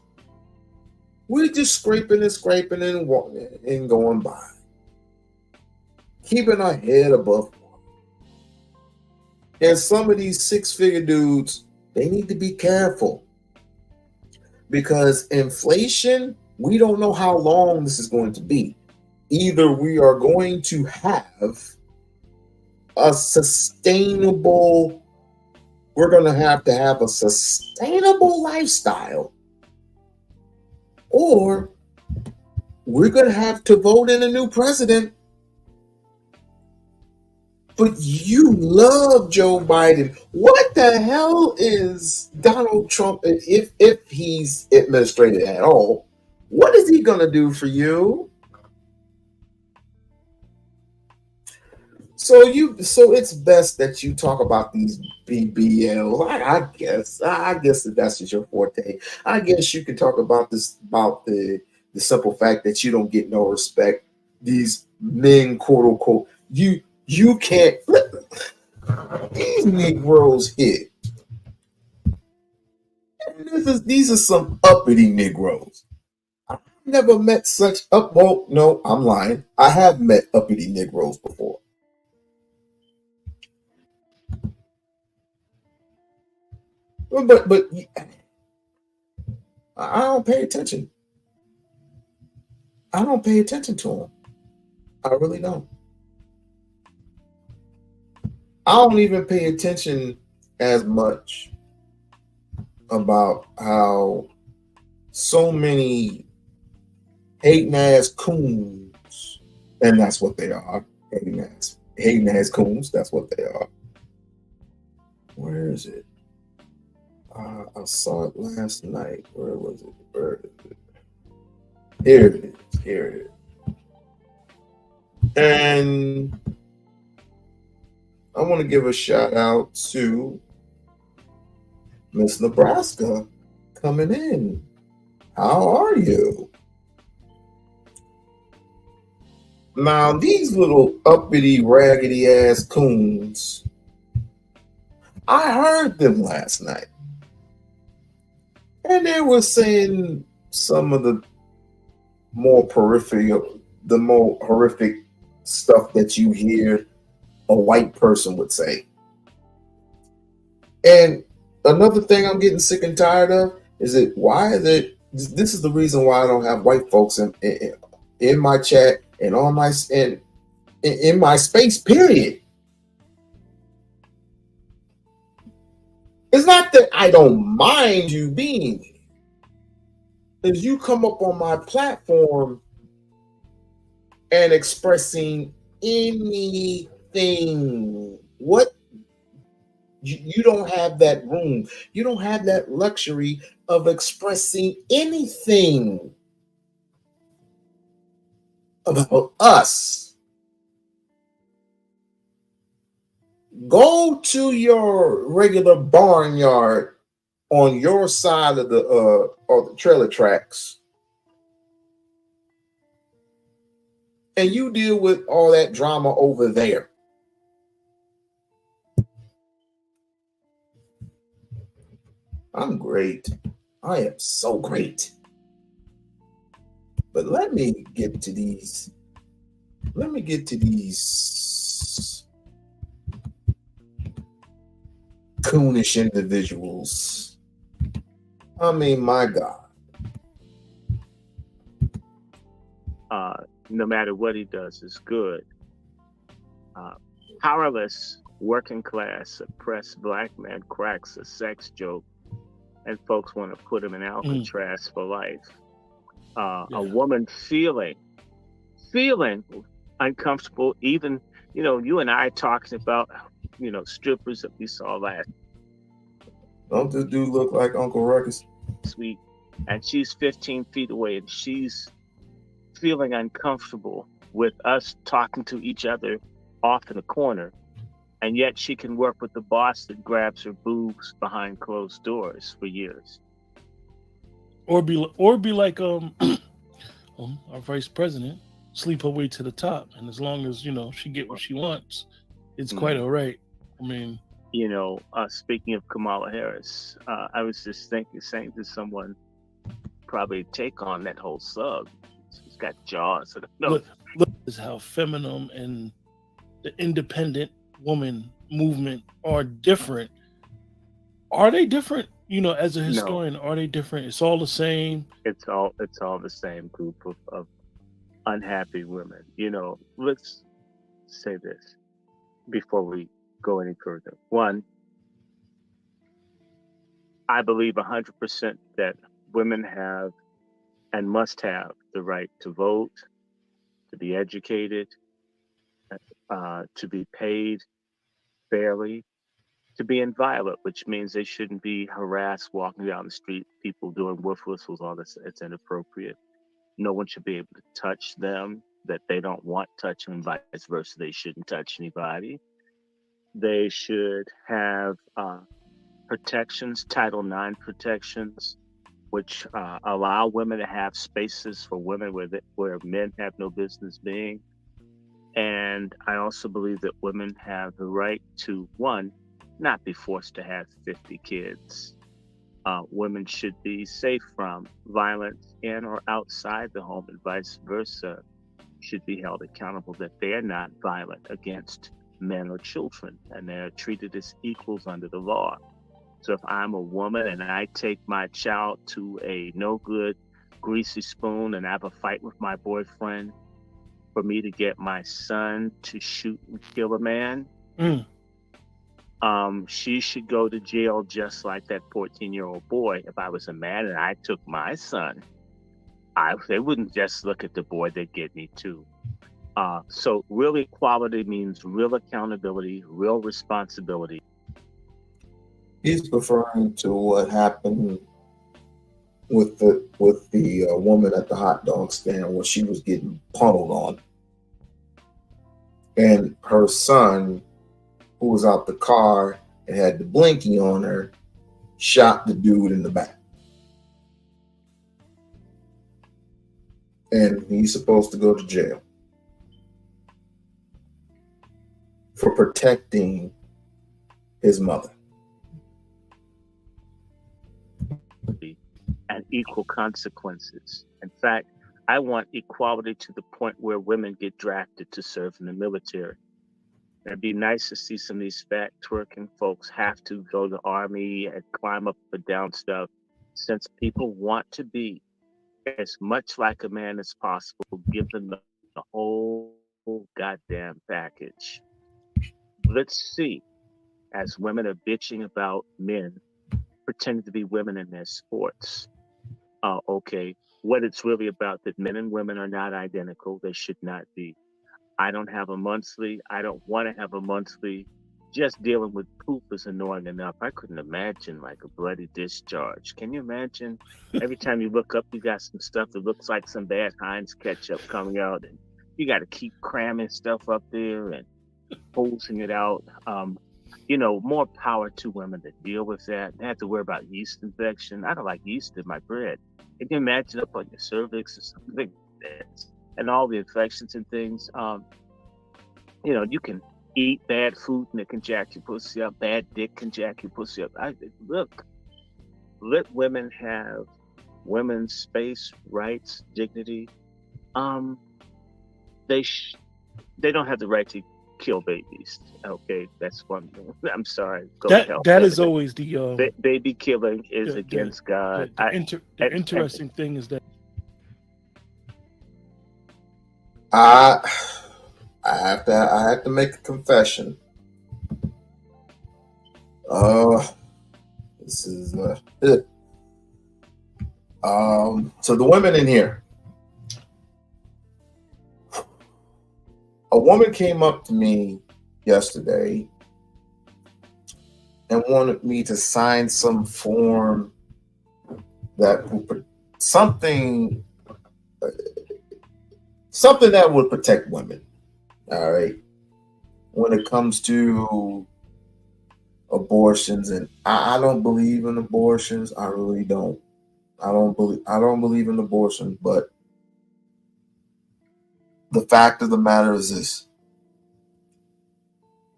S2: We're just scraping and going by. Keeping our head above water. And some of these six-figure dudes, they need to be careful. Because inflation, we don't know how long this is going to be. Either we are going to have a sustainable, we're going to have a sustainable lifestyle, or we're going to have to vote in a new president. But you love Joe Biden. What the hell is Donald Trump, if he's administrated at all, what is he going to do for you? So it's best that you talk about these BBLs. I guess that's just your forte. I guess you can talk about the simple fact that you don't get no respect. These men, quote unquote, you can't. These Negroes hit. And these are some uppity Negroes. I've never met such well, no, I'm lying. I have met uppity Negroes before. But I don't pay attention. I don't pay attention to them. I really don't. I don't even pay attention as much about how so many hating ass coons, and that's what they are, hating ass coons, that's what they are. Where is it? I saw it last night. Where was it? Here it is. And I want to give a shout out to Miss Nebraska coming in. How are you? Now, these little uppity, raggedy ass coons, I heard them last night. And they were saying some of the more horrific stuff that you hear a white person would say. And another thing I'm getting sick and tired of is that this is the reason why I don't have white folks in my chat and on my in my space, period. It's not that I don't mind you being here. If you come up on my platform and expressing any anything. What you don't have that room. You don't have that luxury of expressing anything about us. Go to your regular barnyard on your side of the trailer tracks, and you deal with all that drama over there. I'm great. I am so great. But let me get to these. Let me get to these coonish individuals. I mean, my God.
S4: No matter what he does is good. Powerless, working class, oppressed black man cracks a sex joke, and folks want to put him in Alcatraz for life. A woman feeling uncomfortable, even, you and I talking about, strippers that we saw last
S2: Don't this dude look like Uncle Ruckus?
S4: week, and she's 15 feet away, and she's feeling uncomfortable with us talking to each other off in the corner, and yet she can work with the boss that grabs her boobs behind closed doors for years.
S1: Or be like our vice president, sleep her way to the top, and as long as she get what she wants, it's quite all right. I mean,
S4: speaking of Kamala Harris, I was just saying to someone, probably take on that whole sub. She's got jaws.
S1: Look is how feminine and the independent woman movement are different. Are they different? As a historian, are they different? It's all the same.
S4: It's all the same group of unhappy women. Let's say this before we go any further. One, I believe 100% that women have and must have the right to vote, to be educated, to be paid fairly, to be inviolate, which means they shouldn't be harassed walking down the street, people doing wolf whistles, all this. It's inappropriate. No one should be able to touch them that they don't want touching, and vice versa. They shouldn't touch anybody. They should have protections, Title IX protections, which allow women to have spaces for women where men have no business being. And I also believe that women have the right to, one, not be forced to have 50 kids. Women should be safe from violence in or outside the home, and vice versa, should be held accountable that they are not violent against men or children, and they are treated as equals under the law. So if I'm a woman and I take my child to a no good, greasy spoon, and I have a fight with my boyfriend for me to get my son to shoot and kill a man, she should go to jail just like that 14-year-old boy. If I was a man and I took my son, they wouldn't just look at the boy, they'd get me too. So real equality means real accountability, real responsibility.
S2: He's referring to what happened with the woman at the hot dog stand where she was getting pummeled on, and her son, who was out the car and had the blinky on her, shot the dude in the back. And he's supposed to go to jail for protecting his mother.
S4: And equal consequences. In fact, I want equality to the point where women get drafted to serve in the military. It'd be nice to see some of these fat twerking folks have to go to the army and climb up and down stuff, since people want to be as much like a man as possible. Give them the whole goddamn package. Let's see, as women are bitching about men pretending to be women in their sports. Okay, what it's really about, that men and women are not identical. They should not be. I don't have a monthly. I don't want to have a monthly. Just dealing with poop is annoying enough. I couldn't imagine like a bloody discharge. Can you imagine? Every time you look up, you got some stuff that looks like some bad Heinz ketchup coming out, and you got to keep cramming stuff up there and hosing it out. More power to women that deal with that. They have to worry about yeast infection. I don't like yeast in my bread. Can you imagine up on your cervix or something like that? And all the infections and things. You can eat bad food and it can jack your pussy up. Bad dick can jack your pussy up. Look, let women have women's space, rights, dignity. They don't have the right to kill babies. Okay, that's one thing. I'm sorry.
S5: That is always the
S4: baby killing is against God.
S5: The interesting thing is that
S2: I have to make a confession. This is so the women in here. A woman came up to me yesterday and wanted me to sign some form that would something that would protect women. All right. When it comes to abortions, and I don't believe in abortions. I really don't. I don't believe in abortion, but the fact of the matter is this: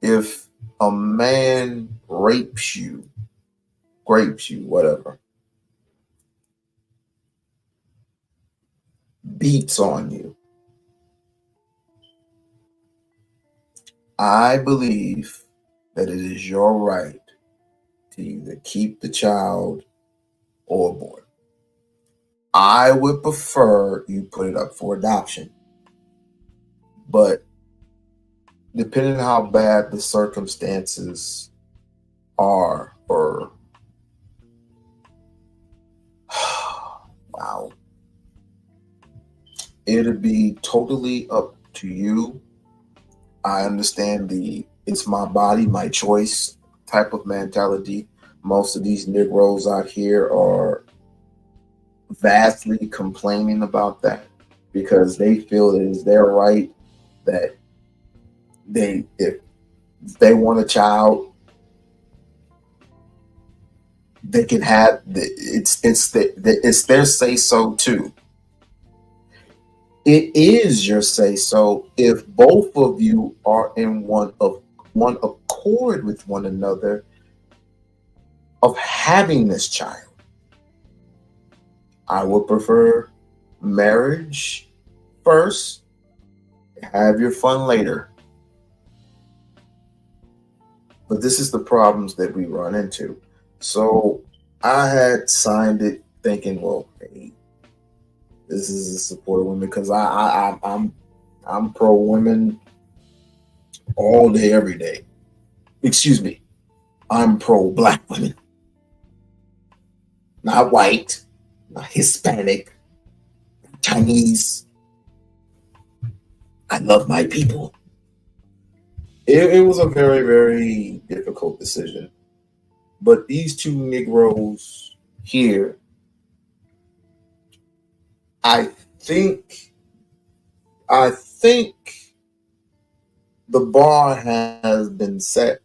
S2: if a man rapes you, whatever, beats on you, I believe that it is your right to either keep the child or abort. I would prefer you put it up for adoption. But depending on how bad the circumstances are, or wow, it'll be totally up to you. I understand it's my body, my choice type of mentality. Most of these Negroes out here are vastly complaining about that because they feel it is their right that if they want a child, they can have it's their say so too. It is your say so if both of you are in one accord with one another of having this child. I would prefer marriage first, have your fun later. But this is the problems that we run into. So I had signed it thinking, well, hey, this is a support of women because I'm pro women all day, every day. Excuse me, I'm pro black women, not white, not Hispanic, not Chinese. I love my people. It was a very, very difficult decision, but these two Negroes here, I think the bar has been set,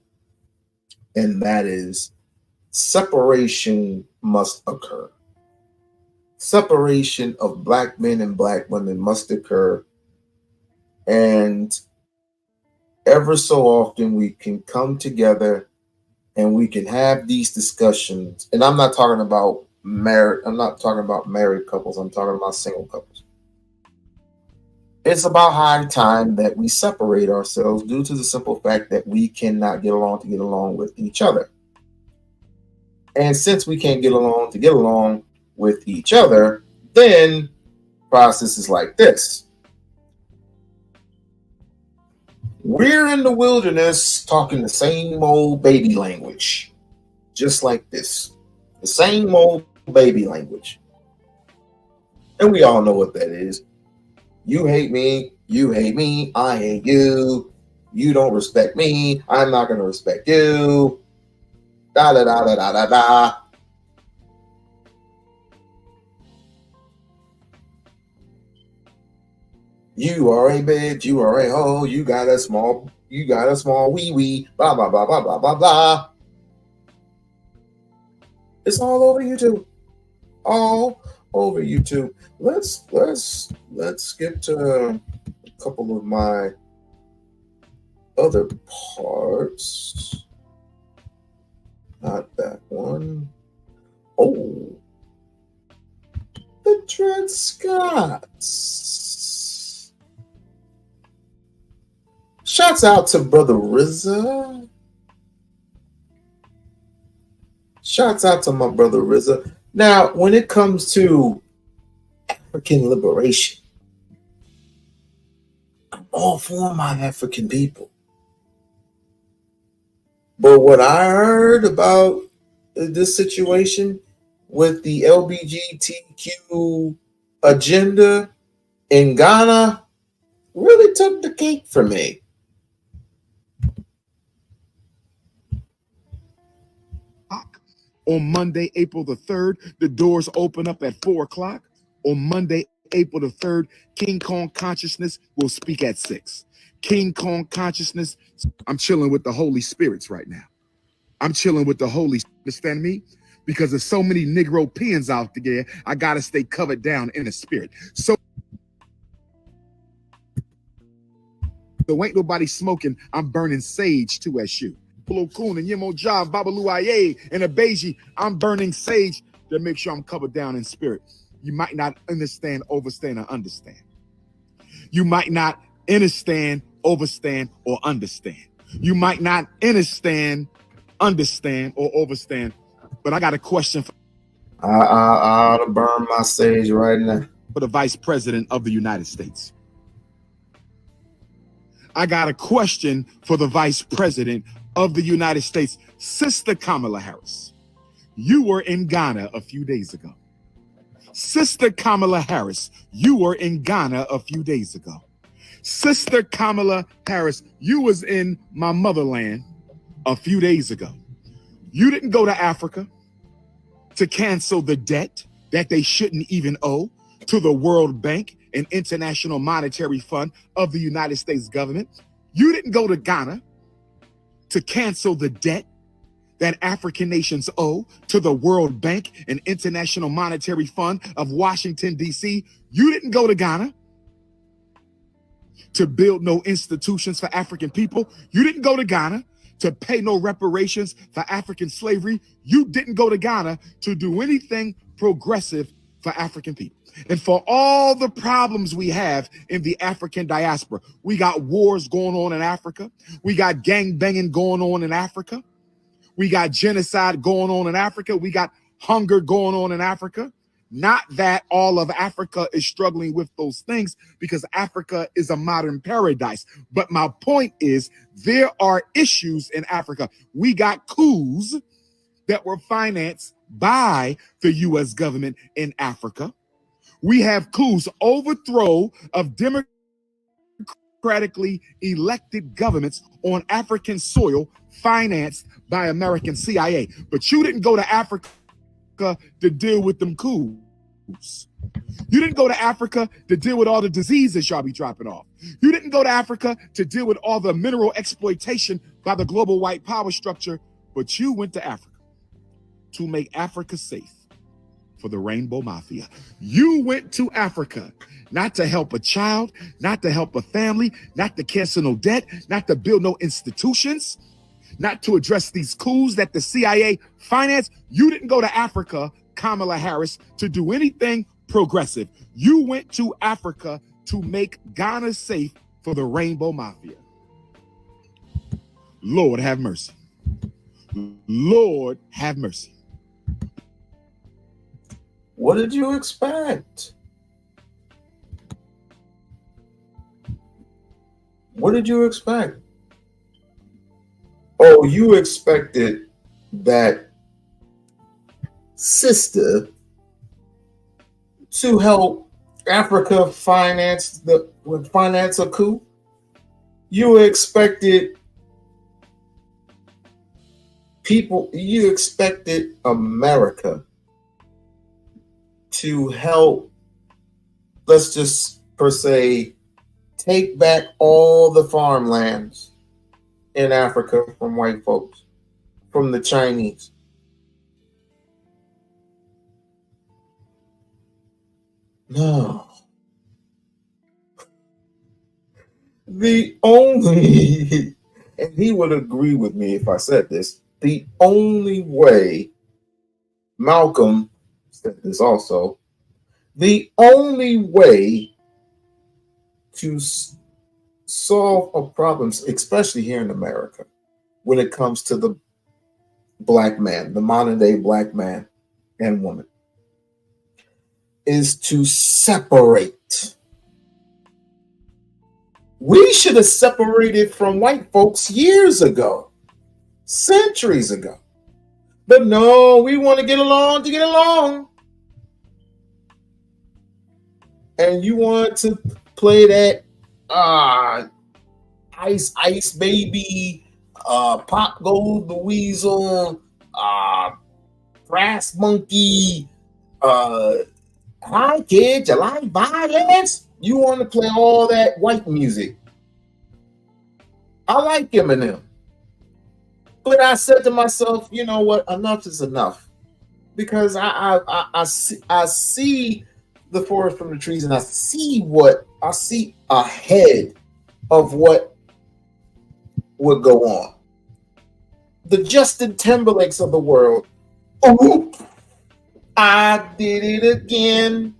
S2: and that is separation must occur. Separation of black men and black women must occur, and ever so often we can come together and we can have these discussions. And I'm not talking about married couples. I'm talking about single couples. It's about high time that we separate ourselves due to the simple fact that we cannot get along with each other. And since we can't get along with each other, then process is like this. We're in the wilderness talking the same old baby language, just like this. The same old baby language. And we all know what that is. You hate me, You hate me, I hate you. You don't respect me, I'm not going to respect you. Da da da da da da da. You are a bitch, you are a hoe, you got a small wee wee, blah blah blah blah blah blah blah. It's all over YouTube. All over YouTube. Let's skip to a couple of my other parts. Not that one. Oh, the Dred Scotts. Shouts out to Brother RZA. Shouts out to my brother RZA. Now, when it comes to African liberation, I'm all for my African people. But what I heard about this situation with the LGBTQ agenda in Ghana really took the cake for me.
S6: On Monday, April the 3rd, the doors open up at 4 o'clock. On Monday, April the 3rd, King Kong Consciousness will speak at 6. King Kong Consciousness, I'm chilling with the Holy Spirits right now. I'm chilling with the Holy, understand me? Because there's so many Negropeans out there, I gotta stay covered down in the spirit. So ain't nobody smoking, I'm burning sage too as you. Plo Koon and Yemo Jav, Babalu Aye, and Abeji, I'm burning sage to make sure I'm covered down in spirit. You might not understand, overstand, or understand. You might not understand, overstand, or understand. You might not understand, or overstand. But I got a question for
S2: I ought to burn my sage right now.
S6: the Vice President of the United States. I got a question for the Vice President of the United States, Sister Kamala Harris. You were in Ghana a few days ago. Sister Kamala Harris, you were in Ghana a few days ago. Sister Kamala Harris, you was in my motherland a few days ago. You didn't go to Africa to cancel the debt that they shouldn't even owe to the World Bank and International Monetary Fund of the United States government. You didn't go to Ghana to cancel the debt that African nations owe to the World Bank and International Monetary Fund of Washington, D.C. You didn't go to Ghana to build no institutions for African people. You didn't go to Ghana to pay no reparations for African slavery. You didn't go to Ghana to do anything progressive for African people. And for all the problems we have in the African diaspora, we got wars going on in Africa. We got gang banging going on in Africa. We got genocide going on in Africa. We got hunger going on in Africa. Not that all of Africa is struggling with those things, because Africa is a modern paradise. But my point is, there are issues in Africa. We got coups that were financed by the U.S. government in Africa. We have coups, overthrow of democratically elected governments on African soil financed by American CIA. But you didn't go to Africa to deal with them coups. You didn't go to Africa to deal with all the diseases y'all be dropping off. You didn't go to Africa to deal with all the mineral exploitation by the global white power structure, but you went to Africa to make Africa safe for the Rainbow Mafia. You went to Africa not to help a child, not to help a family, not to cancel no debt, not to build no institutions, not to address these coups that the CIA financed. You didn't go to Africa, Kamala Harris, to do anything progressive. You went to Africa to make Ghana safe for the Rainbow Mafia. Lord have mercy. Lord have mercy.
S2: What did you expect? What did you expect? Oh, you expected that sister to help Africa would finance a coup, you expected America to help, let's just per se, take back all the farmlands in Africa from white folks, from the Chinese. No. The only, and he would agree with me if I said this, the only way, Malcolm said this also, the only way to solve a problem, especially here in America, when it comes to the black man, the modern day black man and woman, is to separate. We should have separated from white folks years ago, centuries ago. But no, we want to get along to get along. And you want to play that Ice Ice Baby, Pop Goes the Weasel, Brass Monkey, hi kids, you like violence? You want to play all that white music. I like Eminem. But I said to myself, you know what? Enough is enough. Because I see the forest from the trees, and I see ahead of what would go on. The Justin Timberlakes of the world. Oh, I did it again.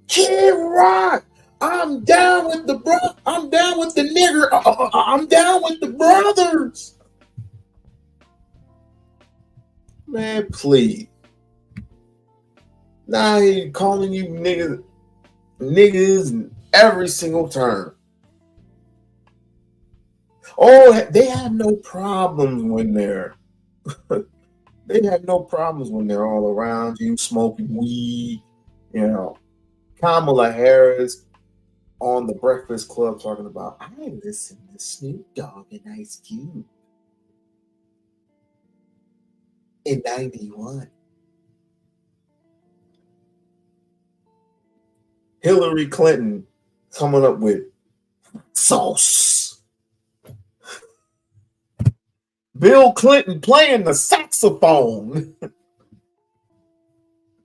S2: Kid Rock, I'm down with the I'm down with the nigger. I'm down with the brothers. Man, please. Now he calling you niggas every single term. Oh, they have no problems when they're all around you smoking weed, you know. Kamala Harris on the Breakfast Club talking about, I listen to Snoop Dogg and Ice Cube in 91. Hillary Clinton coming up with sauce. Bill Clinton playing the saxophone.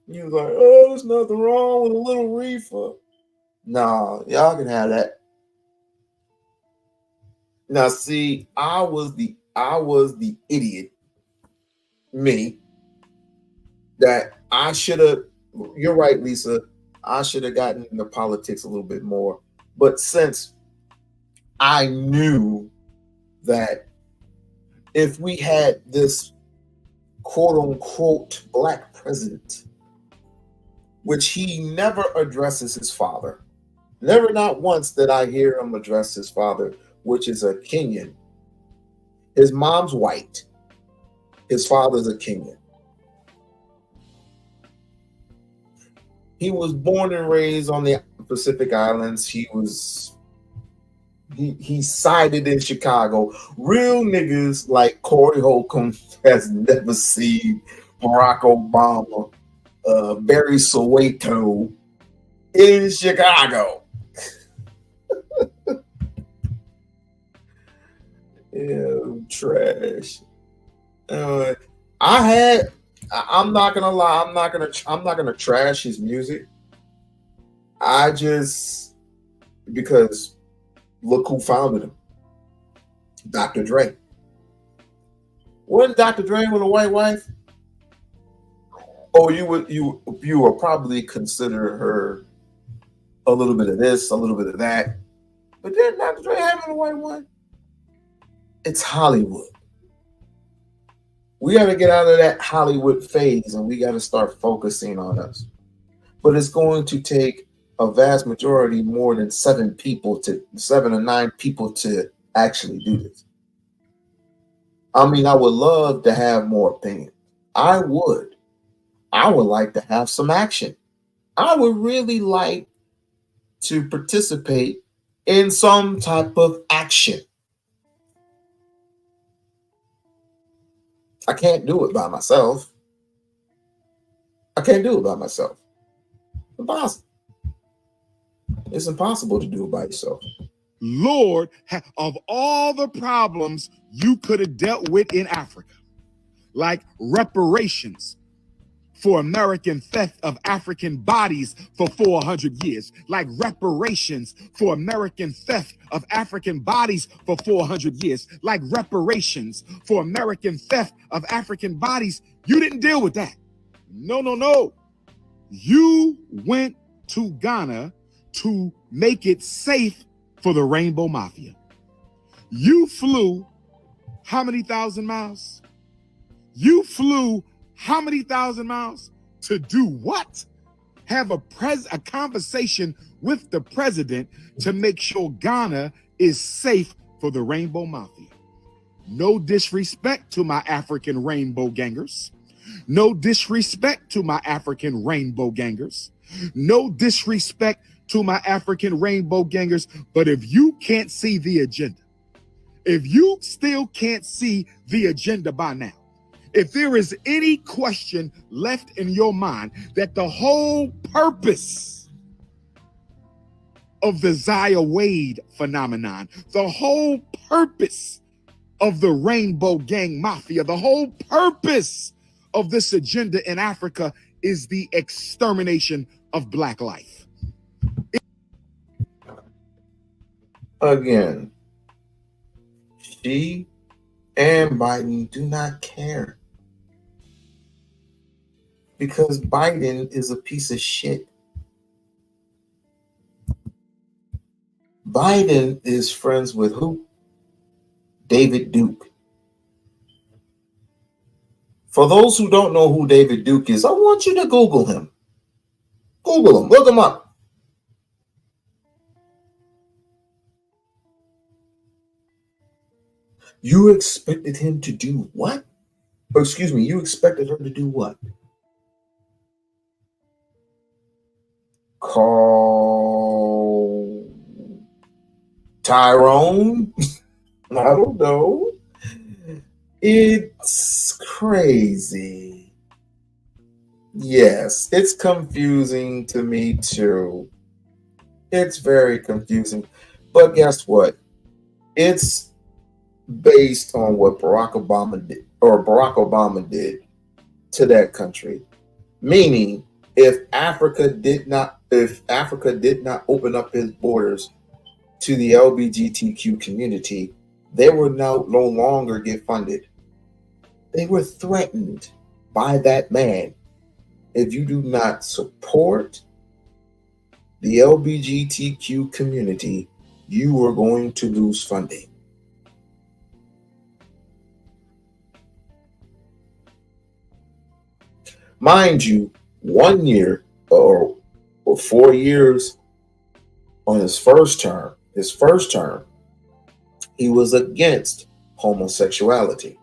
S2: He was like, oh, there's nothing wrong with a little reefer. No, y'all can have that. Now, see, I was the idiot, me, that I should have, you're right, Lisa, I should have gotten into politics a little bit more. But since I knew that if we had this quote unquote black president, which he never addresses his father. Never, not once did I hear him address his father, which is a Kenyan. His mom's white. His father's a Kenyan. He was born and raised on the Pacific Islands. He sided in Chicago. Real niggas like Corey Holcomb has never seen Barack Obama, Barry Soweto in Chicago. Yeah, trash. I'm not gonna lie. I'm not gonna trash his music. Because look who founded him, Dr. Dre. Wasn't Dr. Dre with a white wife? Oh, you would probably consider her a little bit of this, a little bit of that. But then Dr. Dre having a white wife? It's Hollywood. We got to get out of that Hollywood phase and we got to start focusing on us. But it's going to take a vast majority, more than 7 or 9 people to actually do this. I mean, I would love to have more opinions. I would. I would like to have some action. I would really like to participate in some type of action. I can't do it by myself. I can't do it by myself. Impossible. It's impossible to do it by yourself.
S6: Lord, of all the problems you could have dealt with in Africa, like reparations for American theft of African bodies for 400 years, like reparations for American theft of African bodies for 400 years, like reparations for American theft of African bodies, you didn't deal with that. No, no, no. You went to Ghana to make it safe for the Rainbow Mafia. You flew how many thousand miles? You flew how many thousand miles to do what? Have a conversation with the president to make sure Ghana is safe for the Rainbow Mafia. No disrespect to my African rainbow gangers. No disrespect to my African rainbow gangers. No disrespect to my African rainbow gangers. But if you can't see the agenda, if you still can't see the agenda by now, if there is any question left in your mind that the whole purpose of the Zaya Wade phenomenon, the whole purpose of the Rainbow Gang Mafia, the whole purpose of this agenda in Africa is the extermination of Black life.
S2: Again, she and Biden do not care. Because Biden is a piece of shit. Biden is friends with who? David Duke. For those who don't know who David Duke is, I want you to Google him. Google him. Look him up. You expected him to do what? Or excuse me, you expected her to do what? Call Tyrone? I don't know. It's crazy. Yes, it's confusing to me too. It's very confusing. But guess what? It's based on what Barack Obama did to that country. Meaning, if Africa did not open up its borders to the LGBTQ community, they would no longer get funded. They were threatened by that man. If you do not support the LGBTQ community, you are going to lose funding. Mind you, 1 year or 4 years on his first term, he was against homosexuality.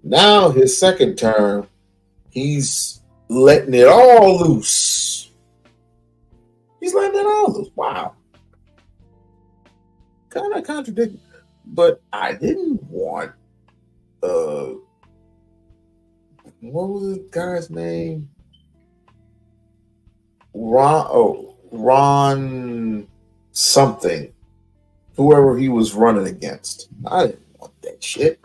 S2: Now his second term, he's letting it all loose. He's letting it all loose. Wow. Kind of contradicting. But I didn't want what was the guy's name? Ron something. Whoever he was running against. I didn't want that shit.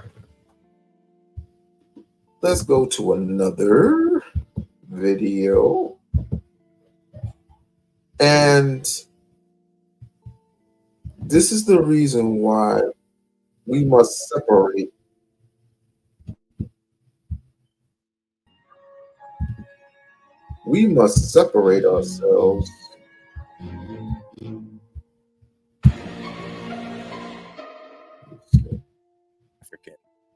S2: Let's go to another video. And this is the reason why we must separate. We must separate ourselves.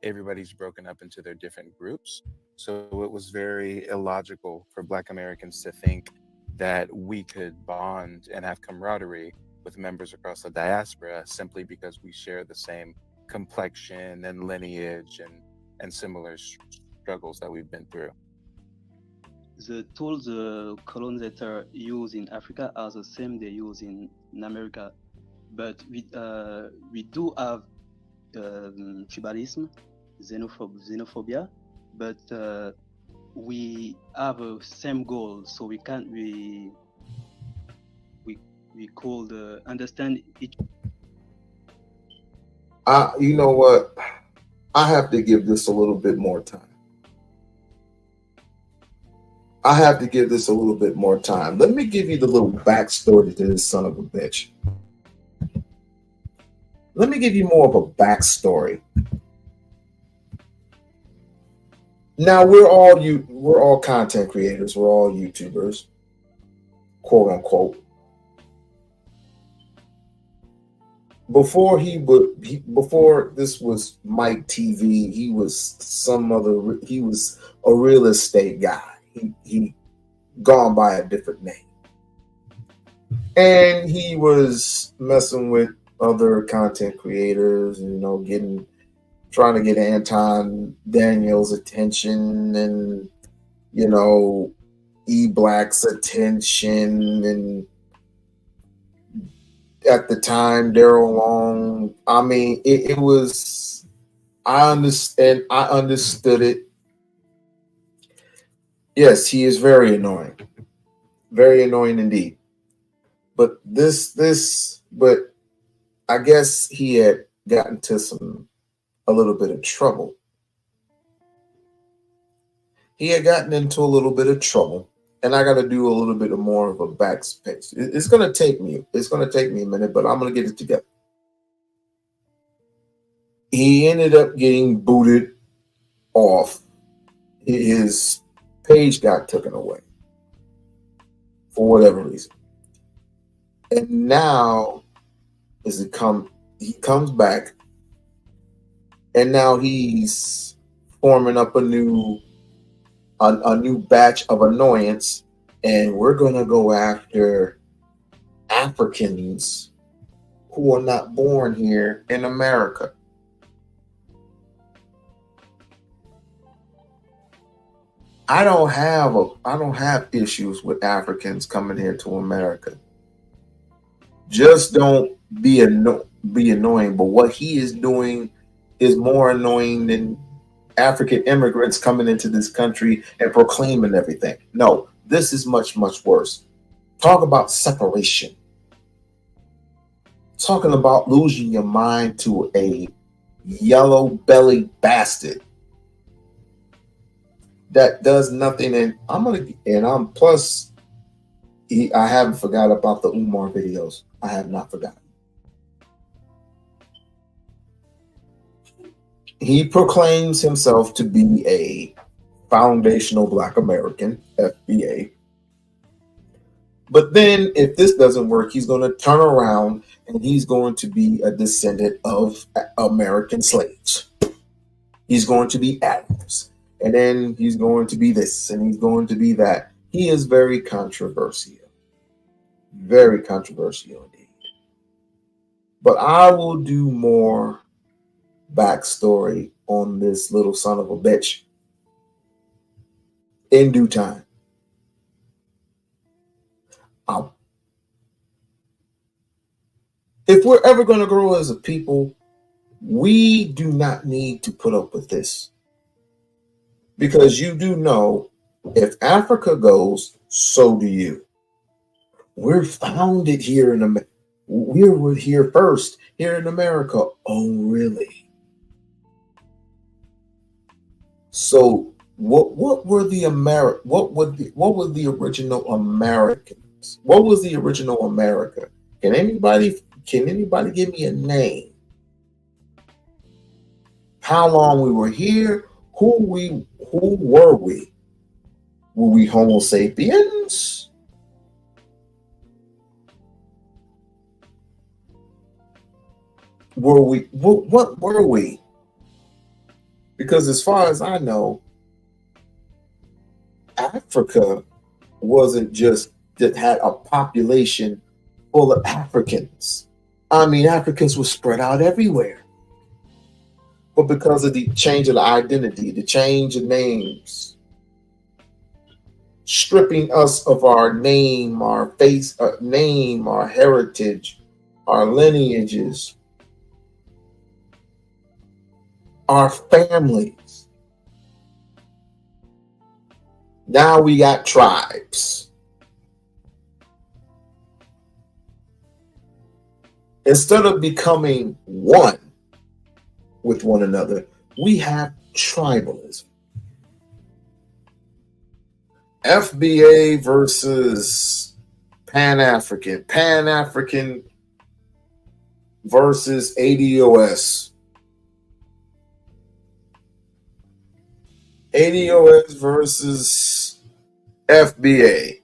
S7: Everybody's broken up into their different groups. So it was very illogical for Black Americans to think that we could bond and have camaraderie with members across the diaspora simply because we share the same complexion and lineage and similar struggles that we've been through.
S8: the tools the colonizer use in Africa are the same they use in America, but we do have tribalism, xenophobia, but we have a same goal, so we can't we could understand each.
S2: You know what? I have to give this a little bit more time. I have to give this a little bit more time. Let me give you the little backstory to this son of a bitch. Let me give you more of a backstory. Now we're all content creators. We're all YouTubers, quote unquote. Before before this was Mike TV, he was a real estate guy. He gone by a different name, and he was messing with other content creators, trying to get Anton Daniel's attention, and E-Black's attention, and at the time Daryl Long. I mean, it was. I understood it. Yes, he is very annoying indeed. But but I guess he had gotten into a little bit of trouble. He had gotten into a little bit of trouble, and I got to do a little bit more of a backspace. It's gonna take me a minute, but I'm gonna get it together. He ended up getting booted off. His page got taken away for whatever reason, and now he comes back, and now he's forming up a new batch of annoyance, and we're gonna go after Africans who are not born here in America. I don't have issues with Africans coming here to America. Just don't be annoying. But what he is doing is more annoying than African immigrants coming into this country and proclaiming everything. No, this is much, much worse. Talk about separation. Talking about losing your mind to a yellow-bellied bastard that does nothing. And I haven't forgot about the Umar videos. I have not forgotten. He proclaims himself to be a foundational Black American, FBA. But then if this doesn't work, he's going to turn around and he's going to be a descendant of American slaves. He's going to be Adams. And then he's going to be this, and he's going to be that. He is very controversial. Very controversial indeed. But I will do more backstory on this little son of a bitch in due time. If we're ever going to grow as a people, we do not need to put up with this. Because you do know, if Africa goes, so do you. We're founded here in America. We were here first, here in America. Oh, really? So, what were the original Americans? What was the original America? Can anybody give me a name? How long we were here? Who were we? Were we Homo sapiens? Were we what were we? Because as far as I know, Africa wasn't just that had a population full of Africans. I mean, Africans were spread out everywhere. But because of the change of the identity, the change of names, stripping us of our name, our face, our heritage, our lineages, our families. Now we got tribes. Instead of becoming one with one another, we have tribalism. FBA versus Pan-African. Pan-African versus ADOS. ADOS versus FBA.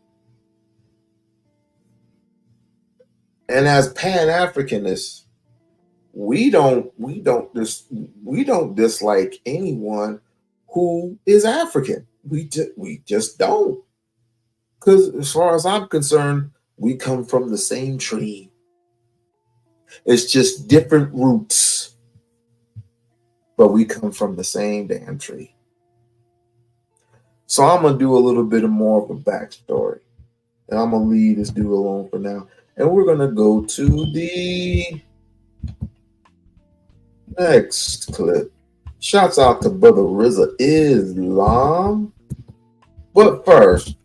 S2: And as Pan-Africanists, we don't dislike anyone who is African. We just don't. Because as far as I'm concerned, we come from the same tree. It's just different roots, but we come from the same damn tree. So I'm gonna do a little bit more of a backstory, and I'm gonna leave this dude alone for now. And we're gonna go to the next clip. Shouts out to Brother Rizza Islam. But first,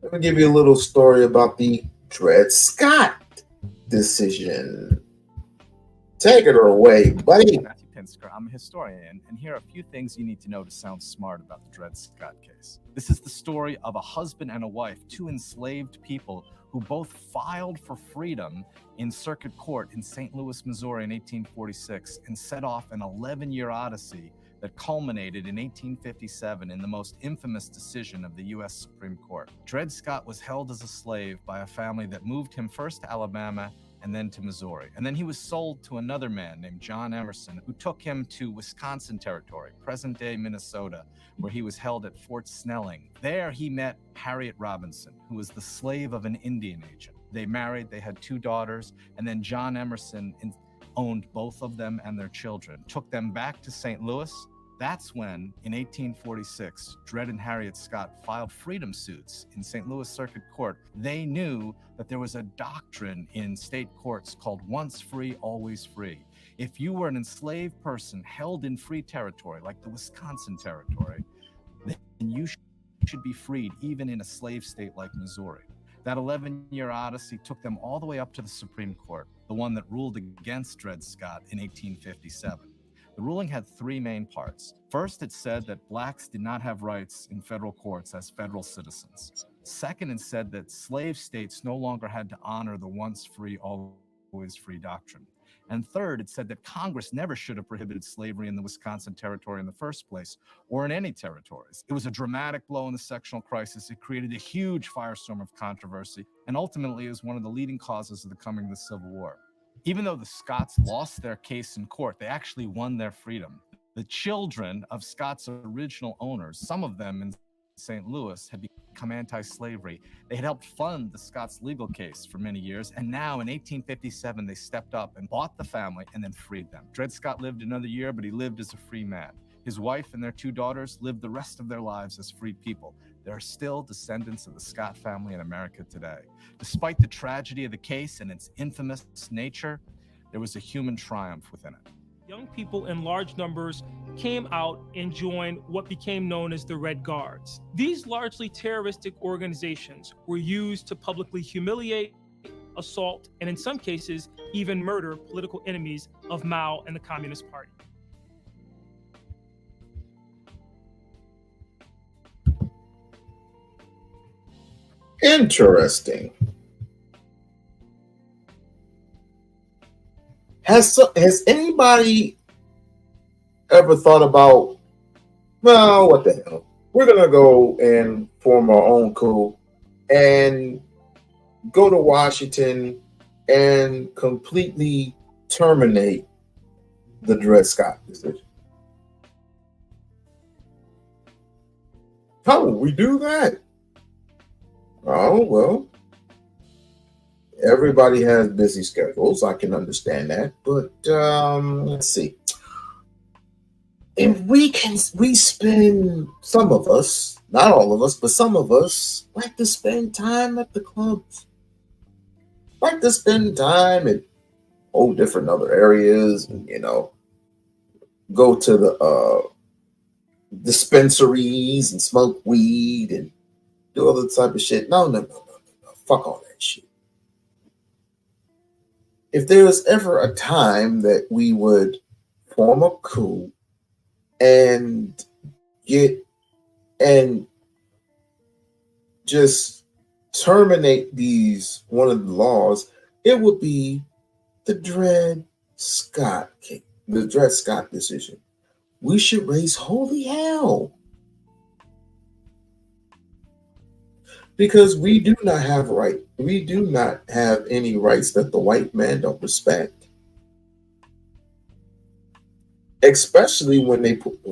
S2: let me give you a little story about the Dred Scott decision. Take it away, buddy.
S9: Matthew Pinsker. I'm a historian, and here are a few things you need to know to sound smart about the Dred Scott case. This is the story of a husband and a wife, two enslaved people who both filed for freedom in circuit court in St. Louis, Missouri in 1846 and set off an 11-year odyssey that culminated in 1857 in the most infamous decision of the U.S. Supreme Court. Dred Scott was held as a slave by a family that moved him first to Alabama and then to Missouri. And then he was sold to another man named John Emerson, who took him to Wisconsin Territory, present-day Minnesota, where he was held at Fort Snelling. There he met Harriet Robinson, who was the slave of an Indian agent. They married, they had 2 daughters, and then John Emerson owned both of them and their children, took them back to St. Louis. That's when, in 1846, Dred and Harriet Scott filed freedom suits in St. Louis Circuit Court. They knew that there was a doctrine in state courts called once free, always free. If you were an enslaved person held in free territory, like the Wisconsin Territory, then you should be freed even in a slave state like Missouri. That 11-year odyssey took them all the way up to the Supreme Court, the one that ruled against Dred Scott in 1857. The ruling had 3 main parts. First, it said that blacks did not have rights in federal courts as federal citizens. Second, it said that slave states no longer had to honor the once free, always free doctrine. And third, it said that Congress never should have prohibited slavery in the Wisconsin Territory in the first place, or in any territories. It was a dramatic blow in the sectional crisis. It created a huge firestorm of controversy, and ultimately is one of the leading causes of the coming of the Civil War. Even though the Scotts lost their case in court, they actually won their freedom. The children of Scott's original owners, some of them in St. Louis, had become anti-slavery. They had helped fund the Scotts' legal case for many years, and now in 1857, they stepped up and bought the family and then freed them. Dred Scott lived another year, but he lived as a free man. His wife and their 2 daughters lived the rest of their lives as free people. There are still descendants of the Scott family in America today. Despite the tragedy of the case and its infamous nature, there was a human triumph within it.
S5: Young people in large numbers came out and joined what became known as the Red Guards. These largely terroristic organizations were used to publicly humiliate, assault, and in some cases, even murder political enemies of Mao and the Communist Party.
S2: Interesting. Has anybody ever thought about, well, what the hell? We're going to go and form our own coup and go to Washington and completely terminate the Dred Scott decision. How will we do that? Oh, well, everybody has busy schedules. I can understand that. But let's see. if we spend, some of us, not all of us, but some of us like to spend time at the clubs, like to spend time in whole different other areas, and go to the dispensaries and smoke weed and do other type of shit. No. Fuck all that shit. If there was ever a time that we would form a coup and just terminate one of the laws, it would be the Dred Scott case, the Dred Scott decision. We should raise holy hell, because we do not have any rights that the white man don't respect. Especially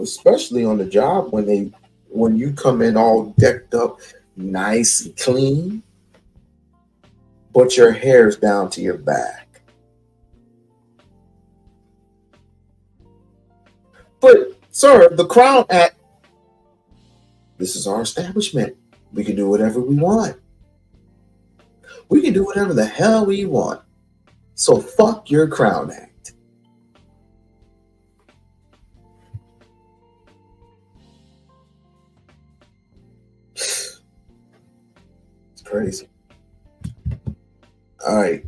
S2: especially on the job, when you come in all decked up, nice and clean, but your hair's down to your back. But sir, the Crown Act, this is our establishment. We can do whatever we want. We can do whatever the hell we want. So fuck your Crown Act. It's crazy. All right.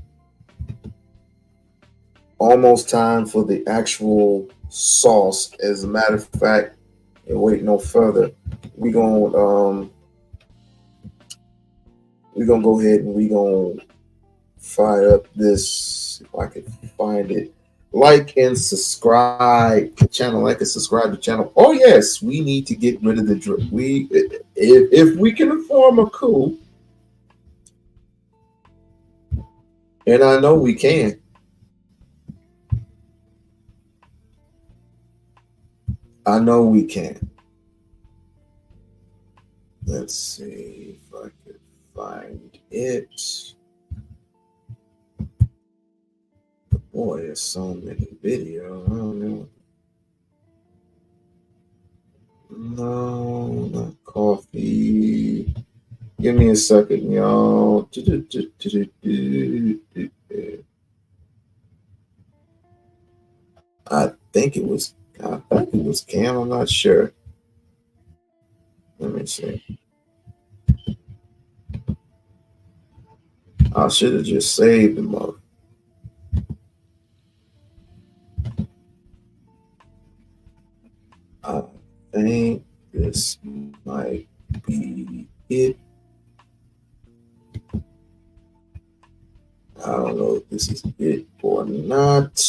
S2: Almost time for the actual sauce. As a matter of fact, and wait no further, we're gonna go ahead and we're gonna fire up this, if I can find it. Like and subscribe to the channel. Like and subscribe to the channel. Oh yes, we need to get rid of the drip. If we can form a coup, and I know we can. I know we can. Let's see if I can find it. Boy, there's so many videos. I don't know. No, not coffee. Give me a second, y'all. I think it was Cam. I'm not sure. Let me see. I should have just saved them up. I think this might be it. I don't know if this is it or not.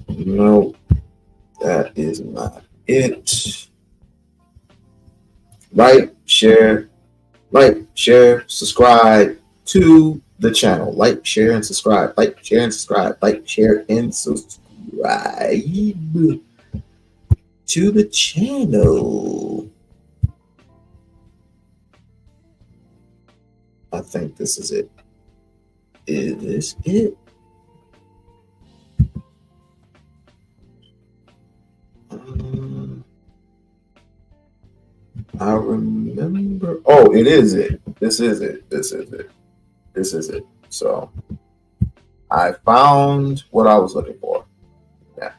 S2: No, that is not it. Like, share, subscribe to the channel. Like, share, and subscribe. Like, share, and subscribe. Like, share, and subscribe to the channel. I think this is it. Is this it? I remember. Oh, it is it. This is it. This is it. This is it. So I found what I was looking for. Yeah.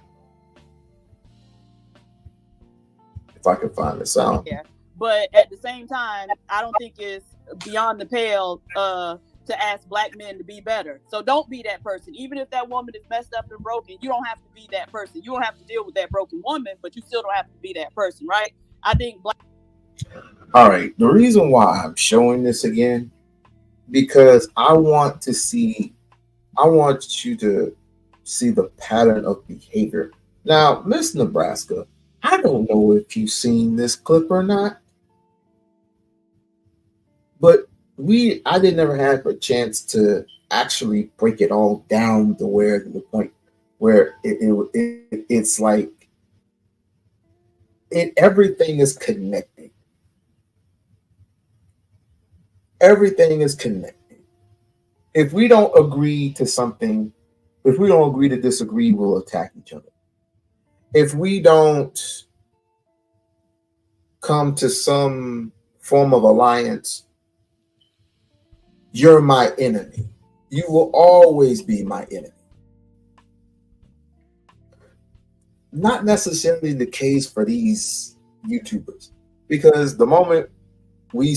S2: If I can find the sound.
S10: Yeah. But at the same time, I don't think it's beyond the pale to ask black men to be better. So don't be that person. Even if that woman is messed up and broken, you don't have to be that person. You don't have to deal with that broken woman, but you still don't have to be that person, right? I think
S2: All right. The reason why I'm showing this again, because I want you to see the pattern of behavior. Now, Miss Nebraska, I don't know if you've seen this clip or not, but I didn't ever have a chance to actually break it all down to the point where it's like everything is connected. Everything is connected. If we don't agree to something, if we don't agree to disagree, we'll attack each other. if we don't come to some form of alliance, you're my enemy. You will always be my enemy. Not necessarily the case for these YouTubers, because the moment we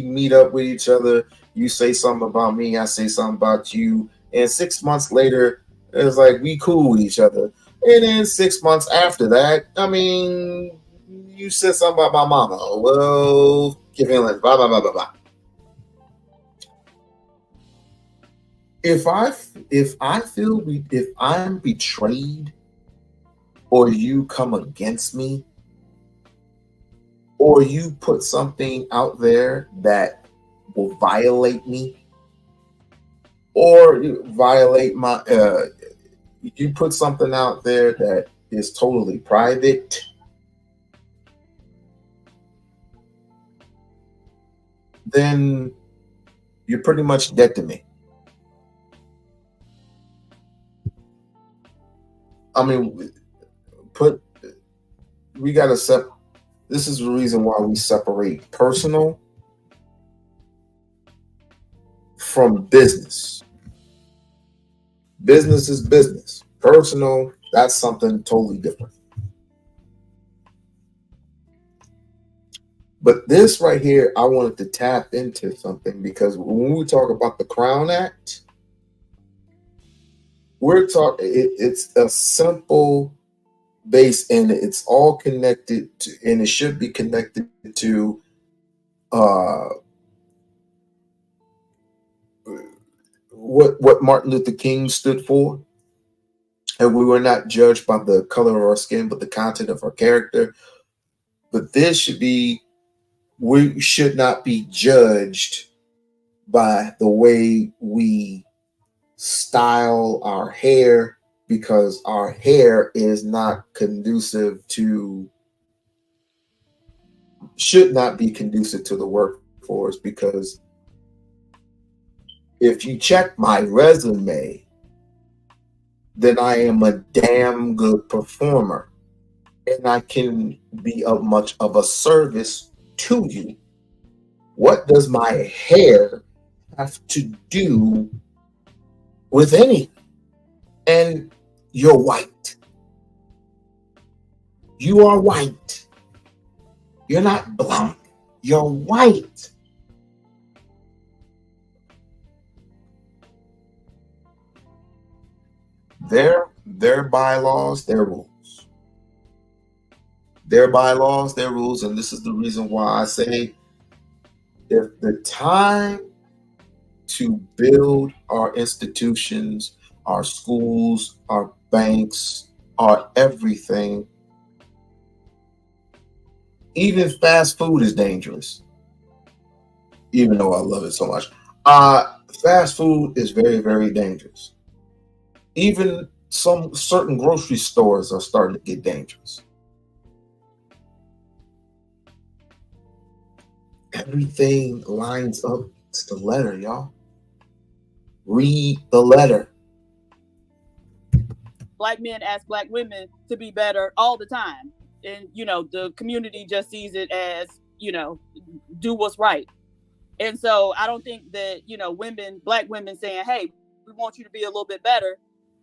S2: meet up with each other, you say something about me, I say something about you, and 6 months later, it's like we cool with each other. And then 6 months after that, you said something about my mama. Well, give him like blah blah blah blah blah. If I'm betrayed, or you come against me, or you put something out there that will violate me, or violate my you put something out there that is totally private, then you're pretty much dead to me. We gotta this is the reason why we separate personal from business. Business is business. Personal, that's something totally different. But this right here, I wanted to tap into something, because when we talk about the Crown Act, we're talking, it's a simple base, and it's all connected to, and it should be connected to what Martin Luther King stood for. And we were not judged by the color of our skin, but the content of our character. But we should not be judged by the way we style our hair, because our hair is not conducive to, should not be conducive to the workforce. Because if you check my resume, then I am a damn good performer, and I can be of much of a service to you. What does my hair have to do with anything? And you're white. You are white. You're not black. You're white. Their bylaws, their rules. Their bylaws, their rules. And this is the reason why I say, if the time to build our institutions, our schools, our banks, our everything, even fast food is dangerous, even though I love it so much. Fast food is very, very dangerous. Even some certain grocery stores are starting to get dangerous. Everything lines up to the letter, y'all. Read the letter.
S10: Black men ask black women to be better all the time. And, the community just sees it as, do what's right. And so I don't think that, black women saying, hey, we want you to be a little bit better.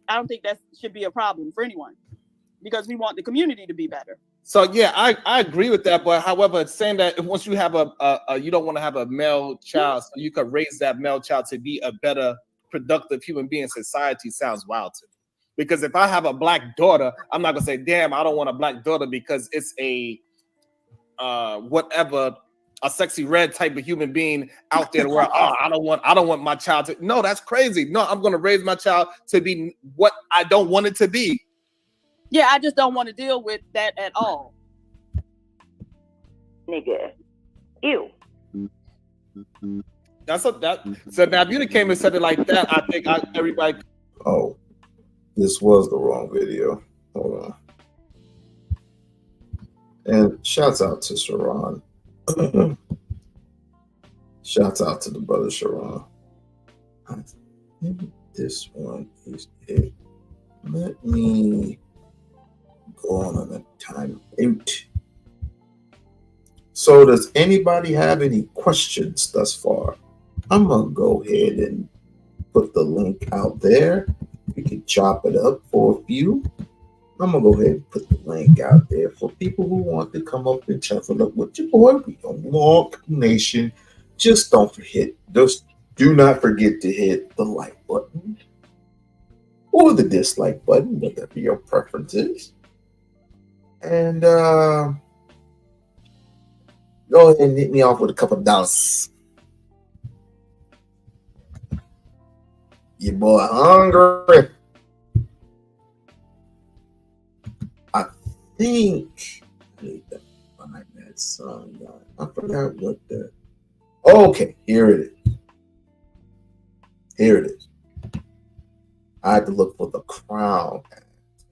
S10: I don't think that should be a problem for anyone, because we want the community to be better.
S11: So yeah, I agree with that. But however, it's saying that once you have you don't want to have a male child, so you could raise that male child to be a better, productive human being in society, sounds wild to me. Because if I have a black daughter, I'm not gonna say, damn, I don't want a black daughter because it's a whatever, a sexy red type of human being out there where I don't want my child to. No, that's crazy. No, I'm gonna raise my child to be what I don't want it to be.
S10: Yeah, I just don't want to deal with that at all.
S12: Nigga. Ew.
S11: So now if you came and said it like that, I think everybody.
S2: Oh, this was the wrong video. Hold on. And shouts out to Sharon. Shouts out to the brother Sharon. Maybe this one is it. Let me go on a time out. So does anybody have any questions thus far? I'm gonna go ahead and put the link out there. We can chop it up for a few. I'm gonna go ahead and put the link out there for people who want to come up and chop it up with your boy. We On-Loc Nation. Just don't forget, just do not forget to hit the like button or the dislike button, whatever your preference is. And go ahead and hit me off with a couple of dollars. Your boy hungry. I think I need to find that song. I forgot what the. Okay, here it is. Here it is. I had to look for the crown.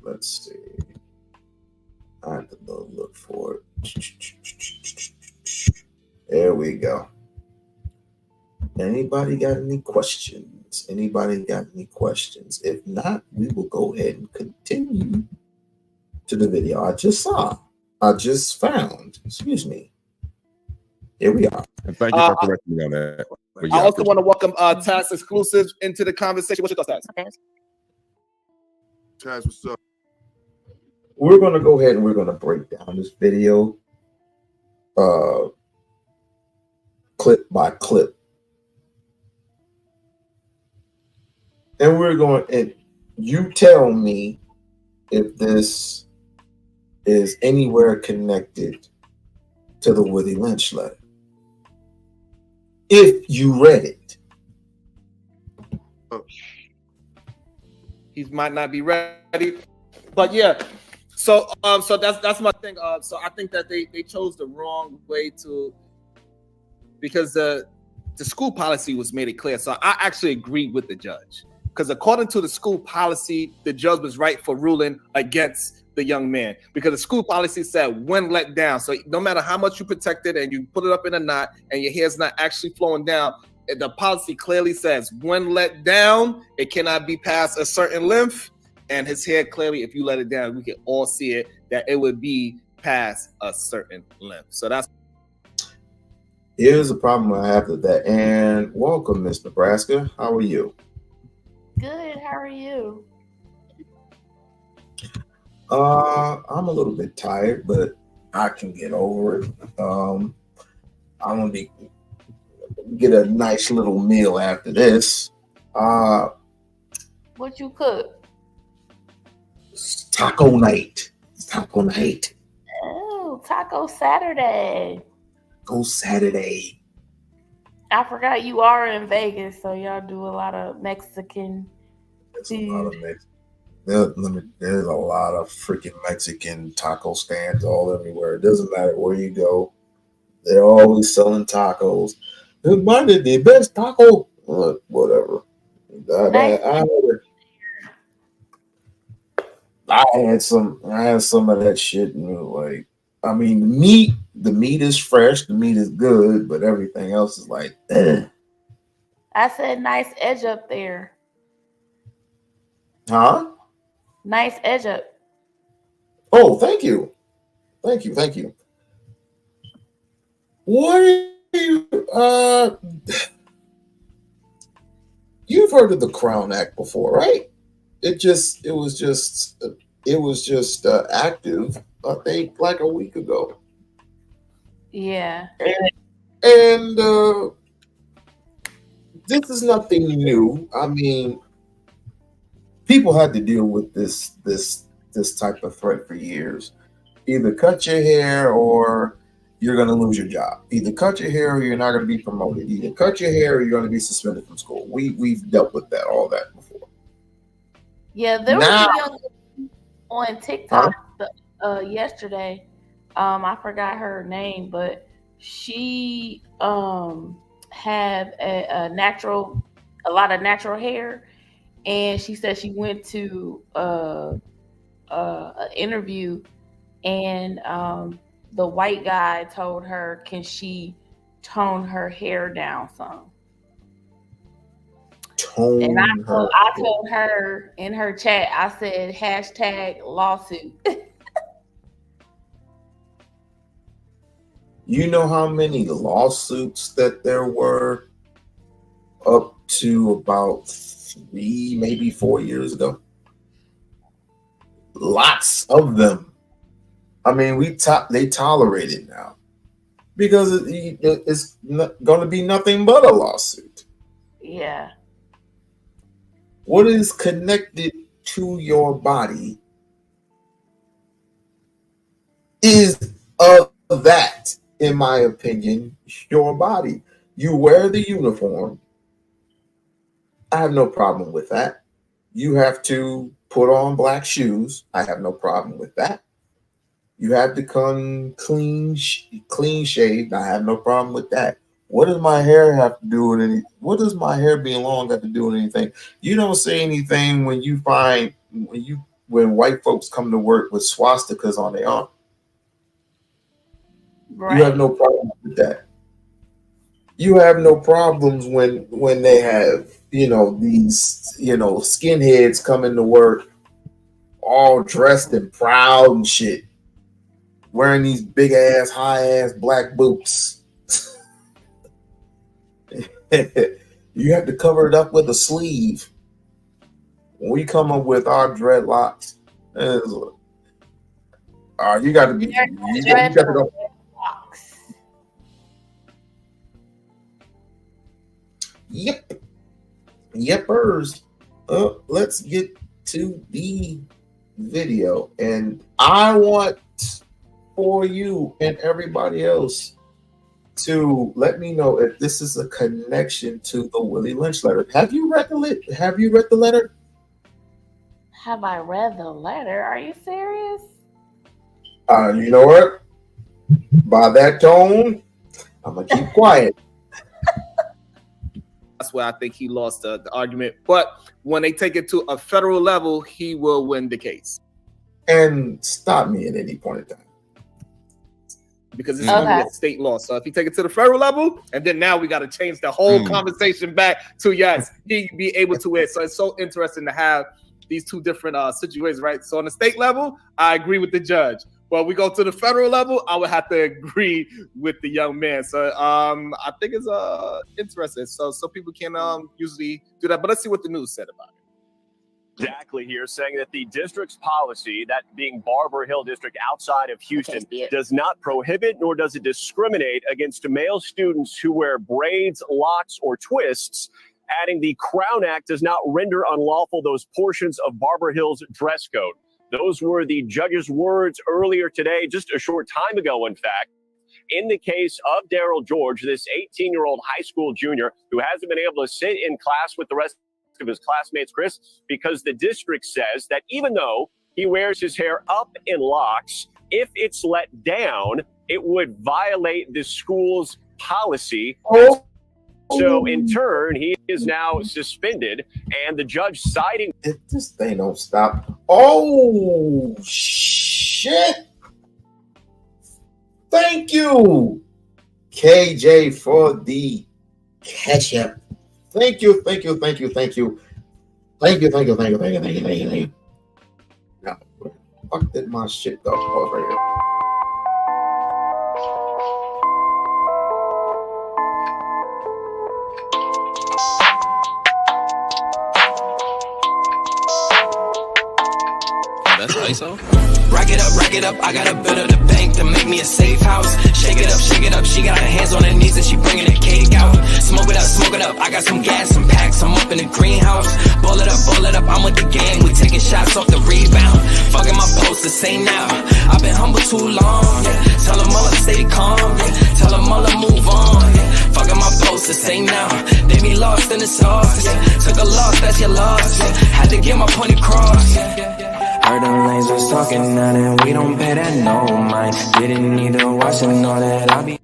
S2: Let's see. I have to look for it. There we go. Anybody got any questions? Anybody got any questions? If not, we will go ahead and continue to the video I just found. Excuse me. Here we are.
S13: And thank you for correcting me on that. But
S11: I also want to welcome Taz Exclusives into the conversation. What's your thoughts, Taz?
S6: Taz, what's up?
S2: We're going to go ahead and we're going to break down this video clip by clip. And we're going, and you tell me if this is anywhere connected to the Willie Lynch letter. If you read it.
S11: He might not be ready, but yeah. So that's my thing. So I think that they chose the wrong way to, because the school policy was made it clear. So I actually agree with the judge, because according to the school policy, the judge was right for ruling against the young man, because the school policy said when let down. So no matter how much you protect it and you put it up in a knot and your hair's not actually flowing down, the policy clearly says when let down, it cannot be past a certain length. And his hair clearly, if you let it down, we can all see it, that it would be past a certain length. So that's.
S2: Here's the problem I have with that. And welcome, Miss Nebraska. How are you?
S14: Good. How are you?
S2: I'm a little bit tired, but I can get over it. I'm gonna get a nice little meal after this.
S14: What you cook?
S2: Taco night. Taco night.
S14: Oh, Taco Saturday.
S2: Go Saturday.
S14: I forgot you are in Vegas, so y'all do a lot of Mexican food.
S2: There's a lot of freaking Mexican taco stands all everywhere. It doesn't matter where you go. They're always selling tacos. They're the best taco. Whatever. I had some of that shit, and like, I mean, the meat is fresh, the meat is good, but everything else is like,
S14: I said nice edge up there.
S2: Huh?
S14: Nice edge up.
S2: Oh, thank you. Thank you. What are you, you've heard of the Crown Act before, right? It was just active, I think, like a week ago.
S14: Yeah.
S2: And this is nothing new. I mean, people had to deal with this type of threat for years. Either cut your hair or you're going to lose your job. Either cut your hair or you're not going to be promoted. Either cut your hair or you're going to be suspended from school. We've dealt with all that before.
S14: Yeah, there was a young lady on TikTok yesterday. I forgot her name, but she had a lot of natural hair, and she said she went to an interview, and the white guy told her, can she tone her hair down some? And I told her in her chat, I said, hashtag lawsuit.
S2: You know how many lawsuits that there were up to about 3, maybe 4 years ago? Lots of them. I mean, they tolerate it now because it's going to be nothing but a lawsuit.
S14: Yeah.
S2: What is connected to your body is of that, in my opinion, your body. You wear the uniform. I have no problem with that. You have to put on black shoes. I have no problem with that. You have to come clean shaved. I have no problem with that. What does my hair have to do with any? What does my hair being long have to do with anything? You don't say anything when you find when white folks come to work with swastikas on their arm.
S14: Right.
S2: You have no problem with that. You have no problems when they have, these, skinheads coming to work all dressed and proud and shit, wearing these big ass, high ass black boots. You have to cover it up with a sleeve. When we come up with our dreadlocks, you got to be. You got to go. Yepers. Let's get to the video, and I want for you and everybody else to let me know if this is a connection to the Willie Lynch letter. Have you read the letter? Have you read the letter?
S14: Have I read the letter? Are you serious?
S2: You know what? By that tone, I'm gonna keep quiet.
S11: That's where I think he lost the argument. But when they take it to a federal level, he will win the case.
S2: And stop me at any point in time.
S11: Because it's only a state law. So if you take it to the federal level, and then now we got to change the whole conversation back to, yes, he be able to win. So it's so interesting to have these two different situations, right? So on the state level, I agree with the judge. Well, we go to the federal level, I would have to agree with the young man. So I think it's interesting. So people can usually do that. But let's see what the news said about it.
S15: Exactly here, saying that the district's policy, that being Barber Hill District outside of Houston, does not prohibit nor does it discriminate against male students who wear braids, locks, or twists, adding the Crown Act does not render unlawful those portions of Barber Hill's dress code. Those were the judge's words earlier today, just a short time ago, in fact, in the case of Daryl George, this 18-year-old high school junior who hasn't been able to sit in class with the rest of his classmates, Chris, because the district says that even though he wears his hair up in locks, if it's let down, it would violate the school's policy. So in turn, he is now suspended, and the judge citing...
S2: If this thing don't stop. Oh, shit. Thank you, KJ, for the catch-up. Thank you. Now, where the fuck did my shit go? Oh, right here.
S16: That's ISO. Rack it up, I got a bit of the bank to make me a safe house. Shake it up, she got her hands on her knees and she bringing the cake out. Smoke it up, I got some gas, some packs, I'm up in the greenhouse. Ball it up, I'm with the gang, we taking shots off the rebound. Fucking my post the same now, I've been humble too long, yeah. Tell them all to stay calm, yeah. Tell them all to move on, yeah. Fucking my post the same now, they be lost in the sauce, yeah. Took a loss, that's your loss, yeah. Had to get my point across, yeah. Heard them lanes was talking now, and we don't pay that no mind. Didn't need to watch and know that I'll be.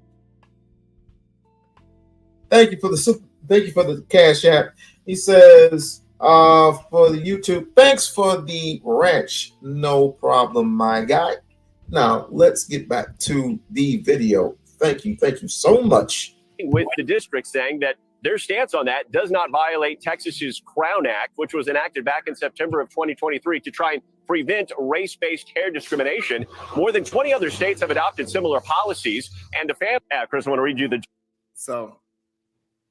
S2: Thank you for the cash app. He says for the YouTube, thanks for the ranch. No problem, my guy. Now let's get back to the video. Thank you so much.
S15: With the district saying that their stance on that does not violate Texas's Crown Act, which was enacted back in September of 2023 to try and prevent race-based hair discrimination. More than 20 other states have adopted similar policies. And the family, Chris, I want to read you the.
S11: So,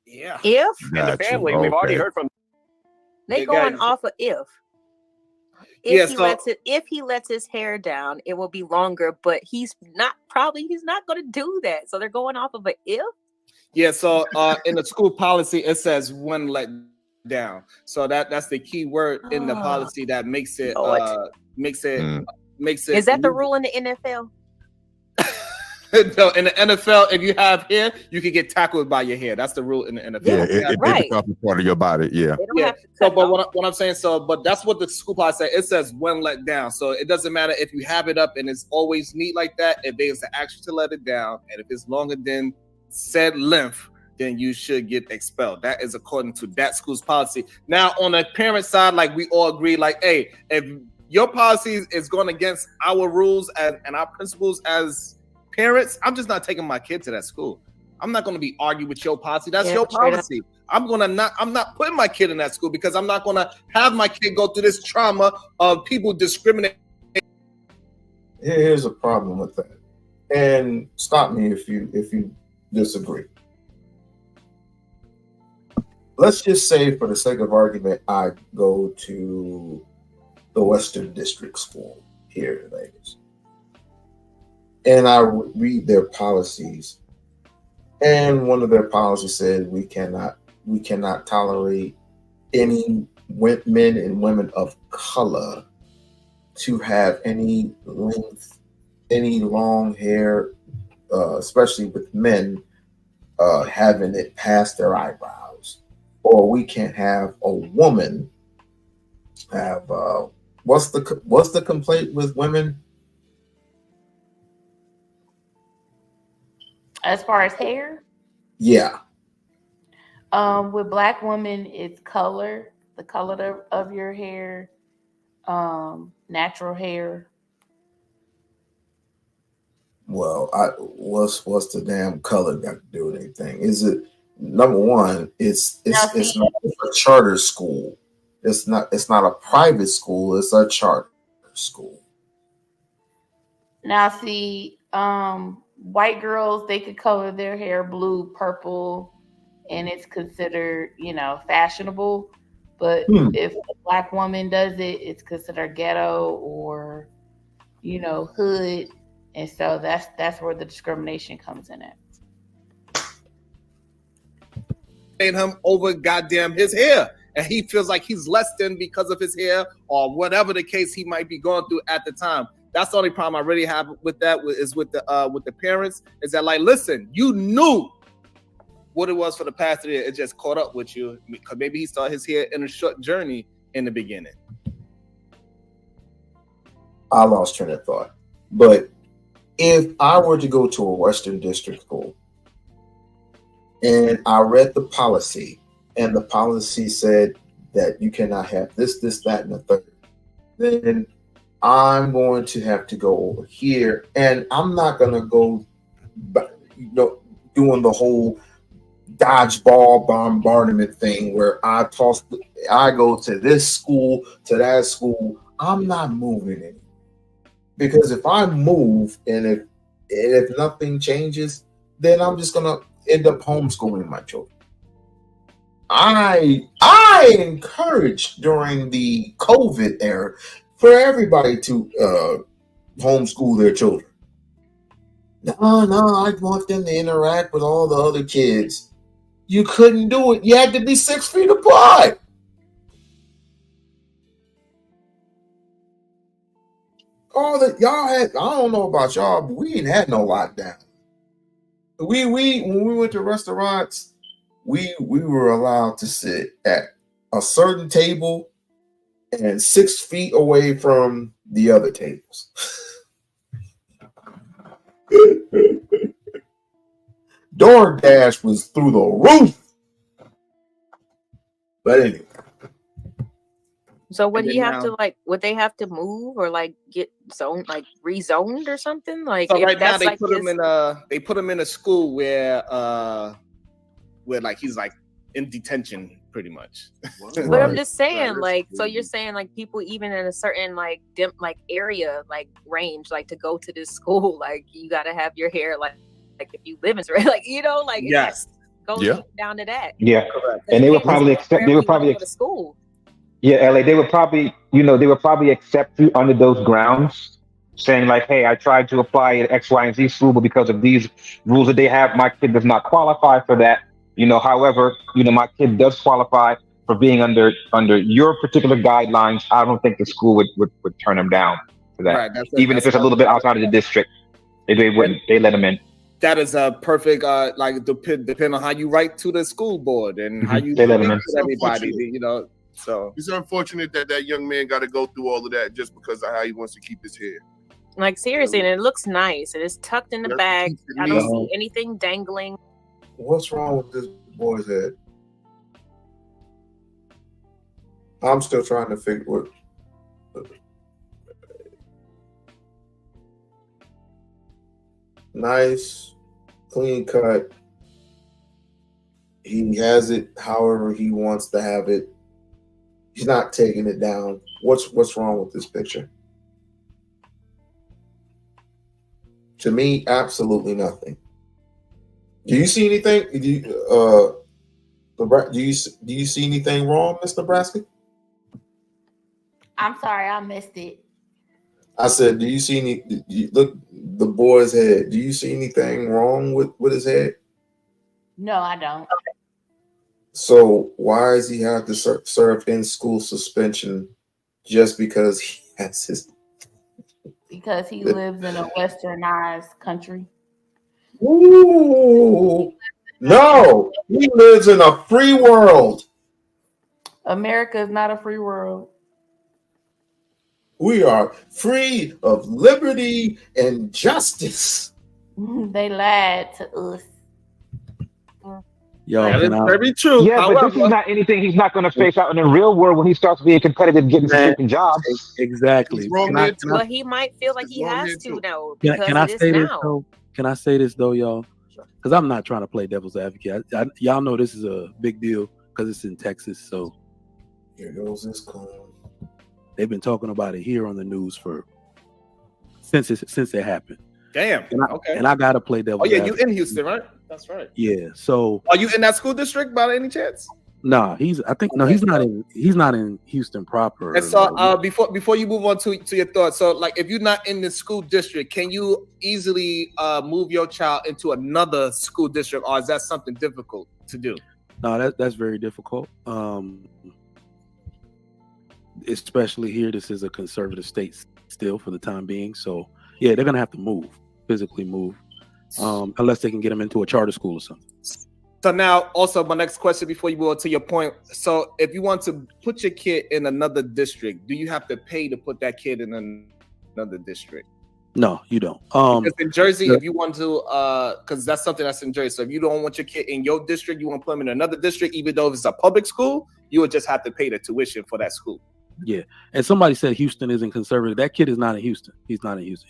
S11: yeah.
S17: If
S15: And the family, we've already heard from.
S17: they going off of if
S11: Yeah,
S17: if he lets his hair down, it will be longer, but he's not going to do that. So they're going off of an if.
S11: Yeah, so in the school policy, it says when let down. So that's the key word in the policy that makes it makes it.
S17: Is that the rule in the NFL?
S11: No, in the NFL, if you have hair, you can get tackled by your hair. That's the rule in the NFL.
S13: Yeah, it becomes part of your body. Yeah.
S11: So, but what I'm saying, but that's what the school policy says. It says when let down. So it doesn't matter if you have it up and it's always neat like that. If there's an action to let it down, and if it's longer than said length, then you should get expelled. That is according to that school's policy. Now, on the parent side, like we all agree, like, hey, if your policy is going against our rules and our principles as parents, I'm just not taking my kid to that school. I'm not going to be arguing with your policy. That's your policy. I'm not putting my kid in that school because I'm not going to have my kid go through this trauma of people discriminating.
S2: Here's a problem with that. And stop me if you disagree. Let's just say, for the sake of argument, I go to the Western District School here in Vegas. And I read their policies, and one of their policies said we cannot tolerate any men and women of color to have any length, any long hair, especially with men having it past their eyebrows, or we can't have a woman have what's the complaint with women?
S14: As far as hair?
S2: Yeah.
S14: With Black women, it's color, the color of your hair, natural hair.
S2: Well, what's the damn color got to do with anything? Is it number one? It's not a charter school. It's not a private school. It's a charter school.
S14: Now, see, white girls, they could color their hair blue, purple, and it's considered, fashionable. But if a Black woman does it, it's considered ghetto or, hood. And so that's where the discrimination comes in at.
S11: Made him over goddamn his hair, and he feels like he's less than because of his hair or whatever the case he might be going through at the time. That's the only problem I really have with that is with the parents, is that, like, listen, you knew what it was for the past year. It just caught up with you because maybe he started his hair in a short journey in the beginning.
S2: I lost train of thought. But if I were to go to a Western District school and I read the policy, and the policy said that you cannot have this, that, and the third, then I'm going to have to go over here, and I'm not going to go, doing the whole dodgeball bombardment thing where I go to this school, to that school. I'm not moving it. Because if I move and if nothing changes, then I'm just going to end up homeschooling my children. I encouraged during the COVID era for everybody to homeschool their children. No, I want them to interact with all the other kids. You couldn't do it. You had to be 6 feet apart. All that y'all had, I don't know about y'all, but we ain't had no lockdown. We when we went to restaurants, we were allowed to sit at a certain table and 6 feet away from the other tables. DoorDash was through the roof. But anyway.
S17: So would he have to would they have to move or get zoned, rezoned or something?
S11: So right now they put him in a school where he's in detention pretty much.
S17: But I'm just saying, like, so you're saying like people even in a certain like area, like range, like to go to this school, like you got to have your hair like if you live in like like
S11: yes,
S17: goes down to that.
S18: Yeah, and they would probably accept. They would probably
S17: go to school.
S18: Yeah, LA. They would probably, they would probably accept you under those grounds, saying like, "Hey, I tried to apply at X, Y, and Z school, but because of these rules that they have, my kid does not qualify for that. However, my kid does qualify for being under your particular guidelines. I don't think the school would turn him down for that,
S11: Right,
S18: even if it's a little bit outside of the district. They wouldn't. They let him in.
S11: That is a perfect, like depend on how you write to the school board and how you
S18: They let him
S11: speak
S18: in.
S11: to everybody. So
S19: it's unfortunate that young man got to go through all of that just because of how he wants to keep his hair.
S17: Like seriously, and it looks nice. And it's tucked in the bag. I don't see anything dangling.
S2: What's wrong with this boy's head? I'm still trying to figure what. Nice, clean cut. He has it however he wants to have it. He's not taking it down. What's wrong with this picture? To me, absolutely nothing. Do you see anything? Do you see anything wrong, Miss Nebraska?
S14: I'm sorry, I missed it.
S2: I said, do you see any? Look, the boy's head. Do you see anything wrong with his head?
S14: No, I don't.
S2: So why does he have to serve in school suspension just because he has his?
S14: Because he lives in a westernized country.
S2: Ooh, no, he lives in a free world.
S14: America is not a free world.
S2: We are free of liberty and justice.
S14: They lied to us.
S1: Yo,
S11: that is very true.
S18: Yeah,
S11: However,
S18: but this is not anything he's not going to face out in the real world when he starts being competitive, getting freaking jobs.
S1: Exactly.
S17: Well, he might feel like he has to though because
S1: can I
S17: it is
S1: say this
S17: now.
S1: though? Can I say this though, y'all? Because I'm not trying to play devil's advocate. Y'all know this is a big deal because it's in Texas. So
S2: here goes this coin.
S1: They've been talking about it here on the news since it happened.
S11: Damn. Okay.
S1: And I gotta play devil's
S11: you
S1: advocate.
S11: in Houston, right? That's right.
S1: Yeah. So
S11: are you in that school district by any chance?
S1: Nah, he's not in Houston proper.
S11: And so before you move on to your thoughts, so like if you're not in the school district, can you easily move your child into another school district, or is that something difficult to do?
S1: No, that's very difficult. Especially here, this is a conservative state still for the time being. So yeah, they're gonna have to physically move, unless they can get them into a charter school or something.
S11: So now, also my next question before you move on to your point. So if you want to put your kid in another district, do you have to pay to put that kid in another district?
S1: No, you don't.
S11: Because in Jersey, if you want to, because that's something that's in Jersey. So if you don't want your kid in your district, you want to put them in another district, even though it's a public school, you would just have to pay the tuition for that school.
S1: Yeah, and somebody said Houston isn't conservative. That kid is not in Houston. He's not in Houston.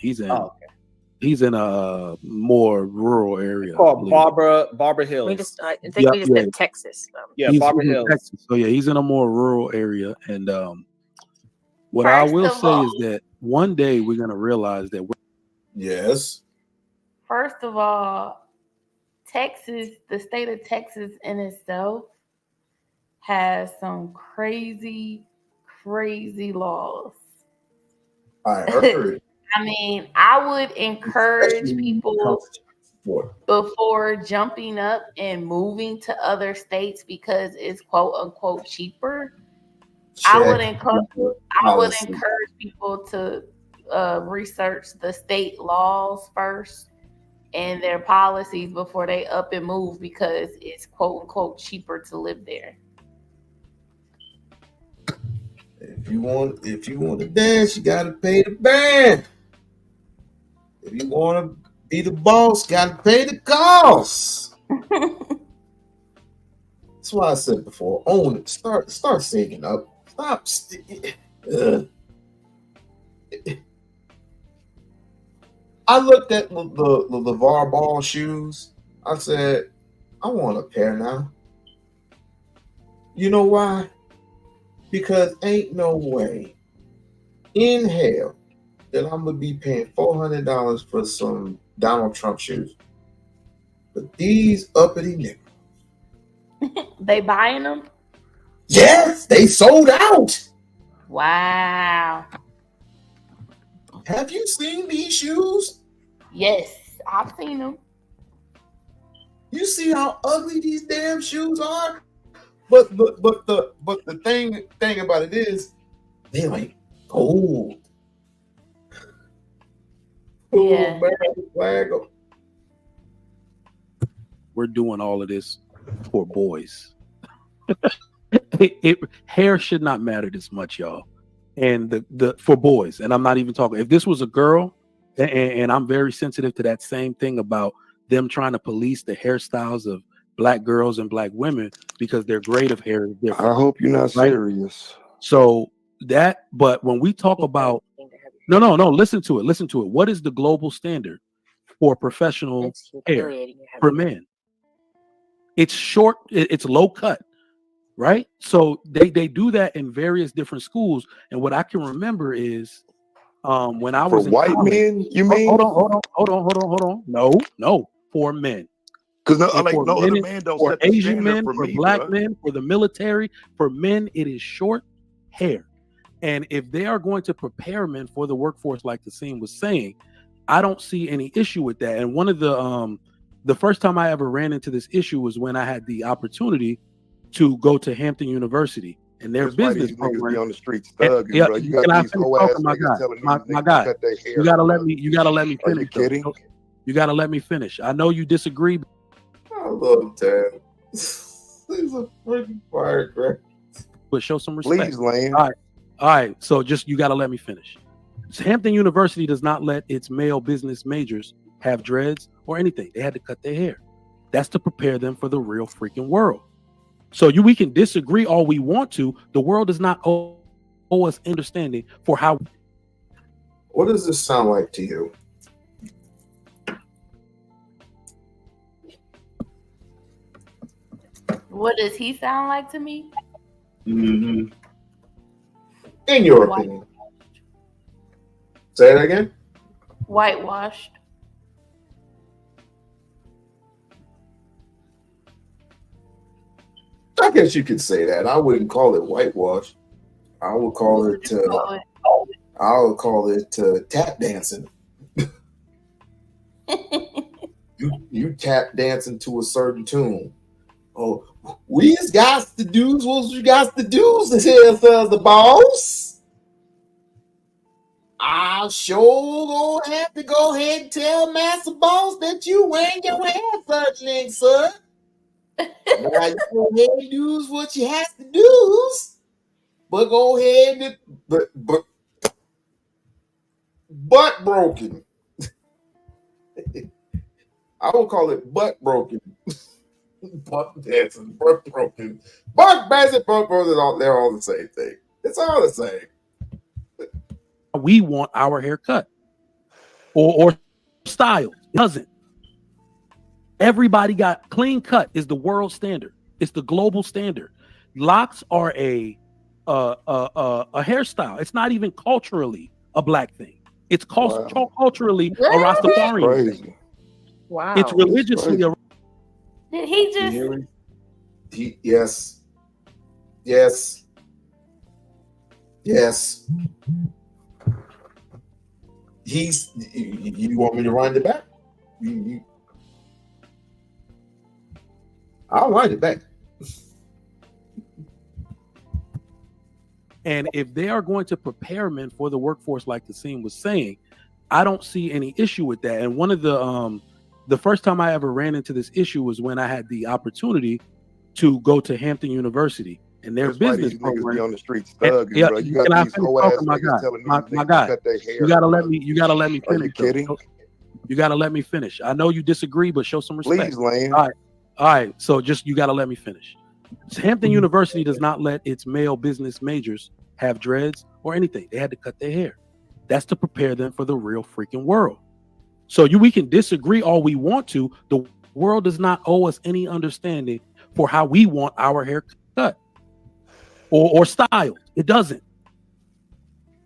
S1: He's in a more rural area.
S11: Called Barbara Hills.
S17: I think we just did Texas.
S11: Yeah, Barbara Hills.
S1: Texas. So yeah, he's in a more rural area. And what I will say is that one day we're gonna realize that
S2: yes.
S14: First of all, Texas, the state of Texas in itself has some crazy laws.
S2: I heard.
S14: I mean, I would encourage people before jumping up and moving to other states because it's quote unquote cheaper. I would encourage people to research the state laws first and their policies before they up and move because it's quote unquote cheaper to live there.
S2: If you want to dance, you gotta pay the band. If you want to be the boss, gotta pay the costs. That's why I said before. Own it. Start saving up. Stop. I looked at the LeVar Ball shoes. I said, I want a pair now. You know why? Because ain't no way in hell that I'm gonna be paying $400 for some Donald Trump shoes. But these uppity niggas,
S14: They buying them?
S2: yes, they sold out.
S14: Wow.
S2: Have you seen these shoes?
S14: Yes, I've seen them.
S2: You see how ugly these damn shoes are? But the thing about it is, they like gold.
S14: Yeah.
S2: American flag.
S20: We're doing all of this for boys. Hair should not matter this much, y'all. And the for boys, and I'm not even talking. If this was a girl, and I'm very sensitive to that same thing about them trying to police the hairstyles of black girls and black women because their grade of hair is different.
S13: I hope you're not
S20: right?
S13: serious.
S20: So that, but when we talk about no, listen to it. What is the global standard for professional hair for men? It's short, it's low cut, right? So they do that in various different schools. And what I can remember is when I was
S13: For
S20: in
S13: white
S20: college,
S13: men, you mean?
S20: hold on. No, for men.
S13: Because
S20: And
S13: like
S20: for
S13: no
S20: men,
S13: other man don't
S20: for
S13: set the
S20: Asian
S13: standard
S20: men,
S13: for
S20: for
S13: me,
S20: black
S13: bruh.
S20: men, for the military, for men, it is short hair. And if they are going to prepare men for the workforce, like Kasim was saying, I don't see any issue with that. And one of the first time I ever ran into this issue was when I had the opportunity to go to Hampton University and their
S13: That's why
S20: business
S13: these niggas be
S20: program.
S13: on the streets
S20: And-
S13: thugging,
S20: yeah,
S13: bro. You got
S20: can I
S13: these
S20: finish
S13: whole ass
S20: talking, my
S13: niggas
S20: guy?
S13: telling these
S20: My
S13: niggas
S20: guy,
S13: to cut their hair.
S20: you gotta let
S13: bro.
S20: me. You gotta let me
S13: Are you
S20: finish. though.
S13: kidding?
S20: You gotta let me finish. I know you disagree.
S2: I love that. These are freaking firecrackers.
S20: But show some respect.
S13: Please, Lane.
S20: All right. So just you got to let me finish. Hampton University does not let its male business majors have dreads or anything. They had to cut their hair. That's to prepare them for the real freaking world. So we can disagree all we want to. The world does not owe us understanding for how.
S2: What does this sound like to you?
S14: What does he sound like to me?
S2: Mm-hmm. In your opinion. Say it again.
S14: Whitewashed.
S2: I guess you could say that. I wouldn't call it whitewash. I would call it. I would call it tap dancing. you tap dancing to a certain tune. Oh, we just got to do what we got to do to hear says the boss. I sure gonna have to go ahead and tell Master Boss that you wearing your hair such sir. Now you go ahead and do what you have to do, but go ahead and but butt broken. I would call it butt broken. Butt dancing, butt broken. Butt dancing, butt broken, they're all the same thing. It's all the same.
S20: We want our hair cut or styled. It doesn't. Everybody got clean cut is the world standard. It's the global standard. Locks are a hairstyle. It's not even culturally a black thing. It's culturally a Rastafarian thing.
S17: Wow.
S20: It's religiously a.
S14: Did he just?
S2: Yes. You want me to wind it back? I'll wind it back.
S20: And if they are going to prepare men for the workforce, like Kasim was saying, I don't see any issue with that. And one of the first time I ever ran into this issue was when I had the opportunity to go to Hampton University and their
S13: That's why
S20: business
S13: these niggas
S20: program.
S13: be on the streets thugging,
S20: Yeah,
S13: bro. You
S20: can
S13: got
S20: I
S13: these
S20: finish
S13: whole ass
S20: talking, my
S13: niggas
S20: guy?
S13: telling these
S20: My
S13: niggas
S20: guy,
S13: to cut their hair.
S20: you gotta
S13: bro.
S20: let me. You gotta let me
S13: Are
S20: finish.
S13: you kidding?
S20: You gotta let me finish. I know you disagree, but show some respect.
S13: Please, Lane.
S20: All right. So just you gotta let me finish. Hampton University does not let its male business majors have dreads or anything. They had to cut their hair. That's to prepare them for the real freaking world. So we can disagree all we want to. The world does not owe us any understanding for how we want our hair cut. or styled. It doesn't.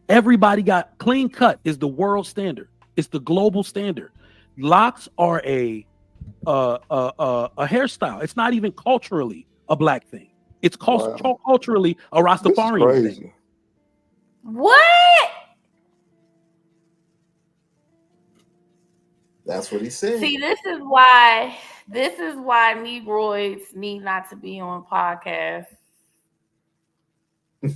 S20: Everybody got clean cut is the world standard. It's the global standard. Locks are a hairstyle. It's not even culturally a black thing. It's culturally a Rastafarian thing.
S14: What?
S2: That's what he said.
S14: See, this is why Negroids need not to be on podcasts.
S2: We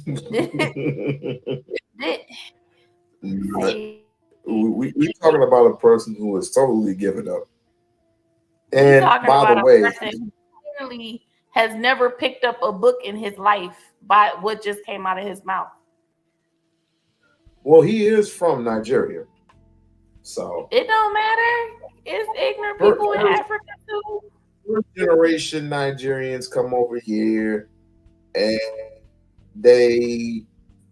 S2: talking about a person who is totally given up.
S14: We're
S2: And
S14: talking
S2: by
S14: about
S2: the
S14: a
S2: way,
S14: person who clearly has never picked up a book in his life by what just came out of his mouth.
S2: well, he is from Nigeria. So
S14: It don't matter. It's ignorant people in Africa too.
S2: first generation Nigerians come over here and they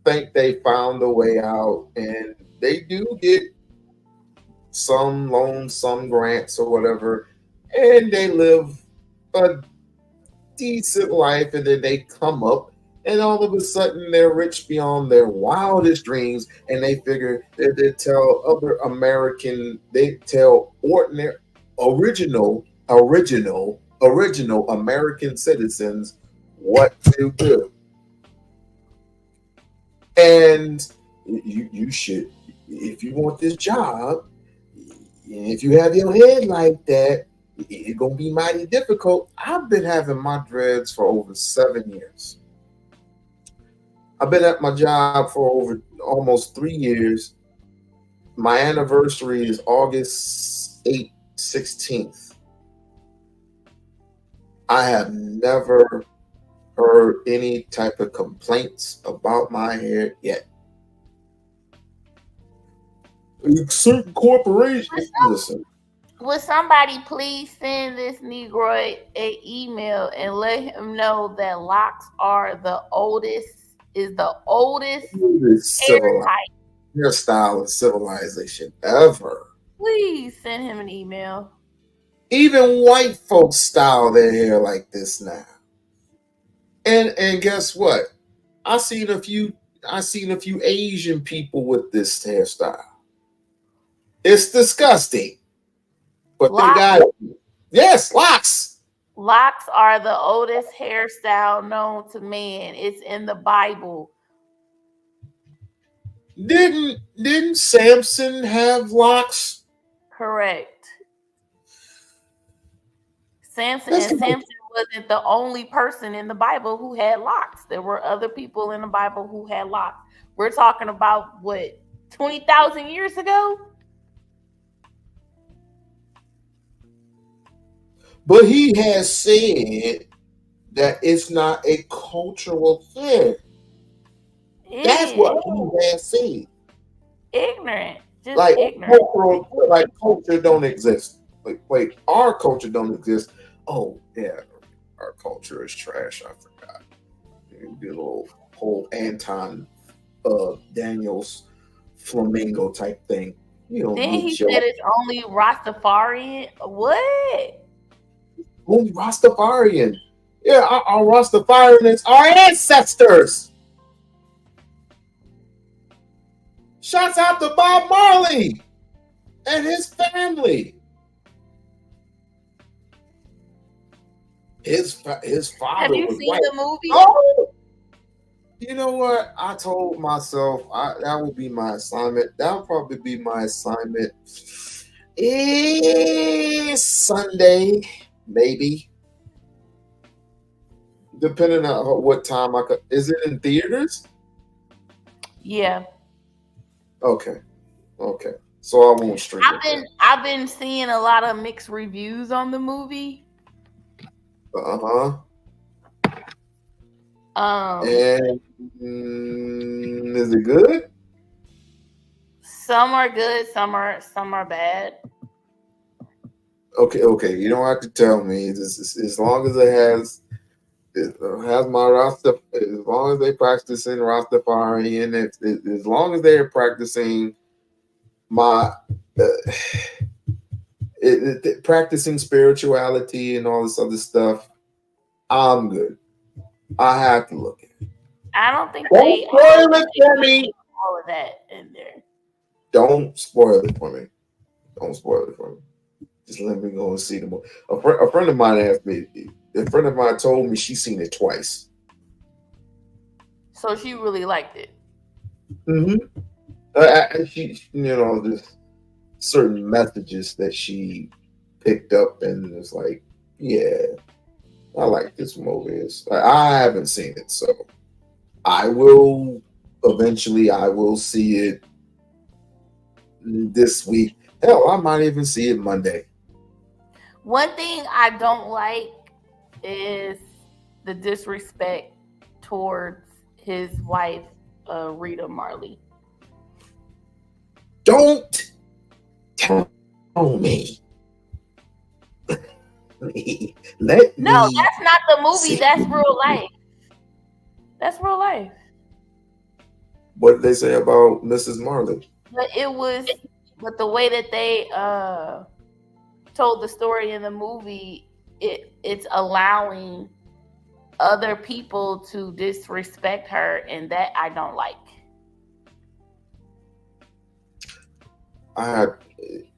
S2: think they found a way out, and they do get some loans, some grants or whatever, and they live a decent life, and then they come up and all of a sudden they're rich beyond their wildest dreams, and they figure that they tell other ordinary original American citizens what to do. And you should, if you want this job, if you have your head like that, it's gonna be mighty difficult. I've been having my dreads for over 7 years. I've been at my job for over almost 3 years. My anniversary is August 16th. I have never heard any type of complaints about my hair yet. Certain corporations, listen.
S14: Would somebody please send this Negroid an email and let him know that locks are the oldest
S2: hairstyle of civilization ever.
S14: Please send him an email.
S2: Even white folks style their hair like this now. And guess what? I seen a few Asian people with this hairstyle. It's disgusting. But
S14: Locks.
S2: they got it. Yes, locks.
S14: Locks are the oldest hairstyle known to man. It's in the Bible.
S2: Didn't Samson have locks?
S14: Correct. Samson wasn't the only person in the Bible who had locks. There were other people in the Bible who had locks. We're talking about what, 20,000 years ago?
S2: But he has said that it's not a cultural thing. That's what he has said.
S14: Ignorant. Just
S2: like
S14: ignorant.
S2: Culture don't exist. Like our culture don't exist. Oh yeah, our culture is trash. I forgot. The whole Anton Daniels flamingo type thing. You know.
S14: Then he said it's only Rastafarian. What?
S2: Only Rastafarian. Yeah, our Rastafarians, our ancestors. Shouts out to Bob Marley and his family. His father.
S14: Have you seen
S2: white.
S14: the movie?
S2: Oh, you know what? I told myself that would be my assignment. That would probably be my assignment. Sunday, maybe. Depending on what time I could. Is it in theaters?
S14: Yeah.
S2: Okay. So I won't stream it.
S14: I've been seeing a lot of mixed reviews on the movie.
S2: And is it good?
S14: Some are good, some are bad.
S2: Okay. You don't have to tell me. As long as it has my Rasta, as long as they practicing Rastafarian, as long as they're practicing my practicing spirituality and all this other stuff, I'm good. I have to look at it.
S14: I don't think
S2: Don't
S14: they
S2: spoil it for me.
S14: all of that in there.
S2: Don't spoil it for me. Don't spoil it for me. Just let me go and see the movie. A friend of mine asked me. A friend of mine told me she's seen it twice.
S14: So she really liked it.
S2: Mm-hmm. She, there's certain messages that she picked up and was like, yeah, I like this movie. I haven't seen it, so I will see it this week. Hell, I might even see it Monday.
S14: One thing I don't like is the disrespect towards his wife, Rita Marley.
S2: Don't tell me. Let
S14: No,
S2: me
S14: that's not the movie.
S2: see.
S14: That's real life. That's real life.
S2: What did they say about Mrs. Marley?
S14: But the way that they told the story in the movie, it's allowing other people to disrespect her, and that I don't like.
S2: I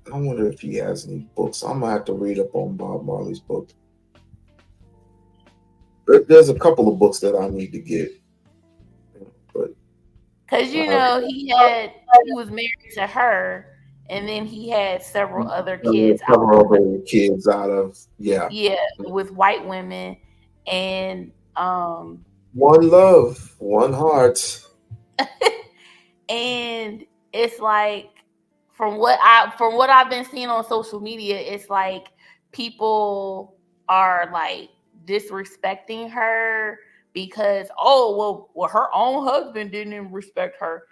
S2: wonder if he has any books. I'm gonna have to read up on Bob Marley's book. There's a couple of books that I need to get, but
S14: because he was married to her, and then he had several other kids.
S2: Kids out of
S14: with white women, and
S2: one love, one heart,
S14: and it's like from what I've been seeing on social media, it's like people are like disrespecting her because well her own husband didn't even respect her,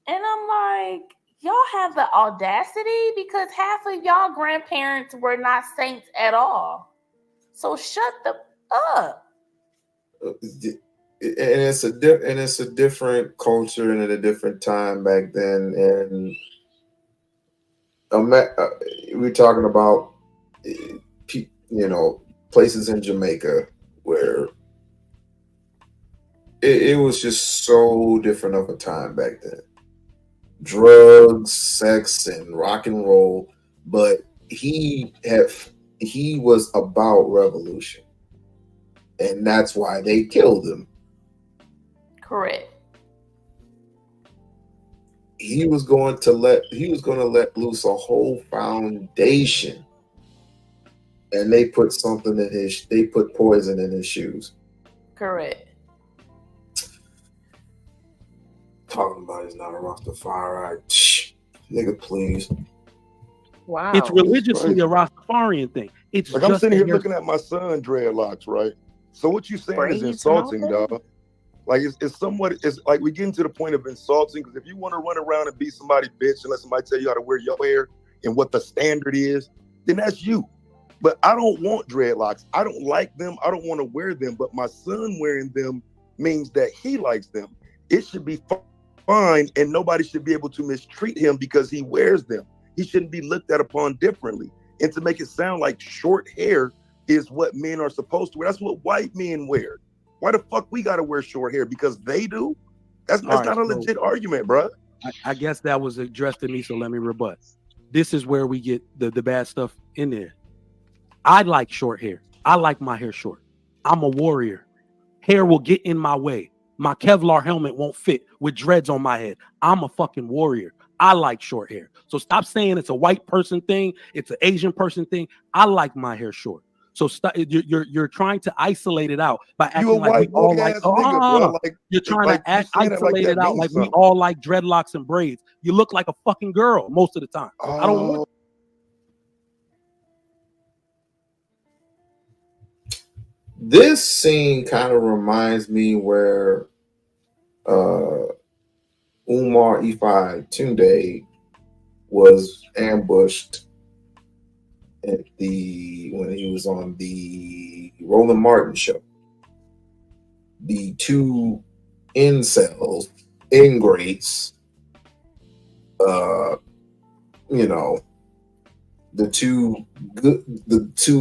S14: and I'm like, y'all have the audacity because half of y'all grandparents were not saints at all, so shut the up.
S2: And it's a different culture and a different time back then, and we're talking about places in Jamaica where it was just so different of a time back then. Drugs, sex, and rock and roll, but he was about revolution, and that's why they killed him.
S14: Correct.
S2: He was going to let loose a whole foundation, and they put poison in his shoes.
S14: Correct.
S2: Talking about he's not a Rastafari. Nigga, please.
S17: Wow.
S20: It's religiously a Rastafarian thing. It's
S13: like
S20: just
S13: I'm sitting here
S20: a
S13: looking at my son dreadlocks, right? So what you saying is insulting, dog. Like it's somewhat, it's like we getting to the point of insulting, because if you want to run around and be somebody bitch and let somebody tell you how to wear your hair and what the standard is, then that's you. But I don't want dreadlocks. I don't like them. I don't want to wear them. But my son wearing them means that he likes them. It should be fine, and nobody should be able to mistreat him because he wears them. He shouldn't be looked at upon differently. And to make it sound like short hair is what men are supposed to wear, that's what white men wear. Why the fuck we gotta wear short hair? Because they do? That's not a legit argument, bro.
S20: I guess that was addressed to me, so let me rebut. This is where we get the bad stuff in there. I like short hair. I like my hair short. I'm a warrior. Hair will get in my way. My Kevlar helmet won't fit with dreads on my head. I'm a fucking warrior. I like short hair. So stop saying it's a white person thing. It's an Asian person thing. I like my hair short. So you're trying to isolate it out by acting like we all like. You're trying to isolate it out like we all like dreadlocks and braids. You look like a fucking girl most of the time. I don't want.
S2: This scene kind of reminds me where Umar Ifai Tunde was ambushed at when he was on the Roland Martin show. The two incels, ingrates, the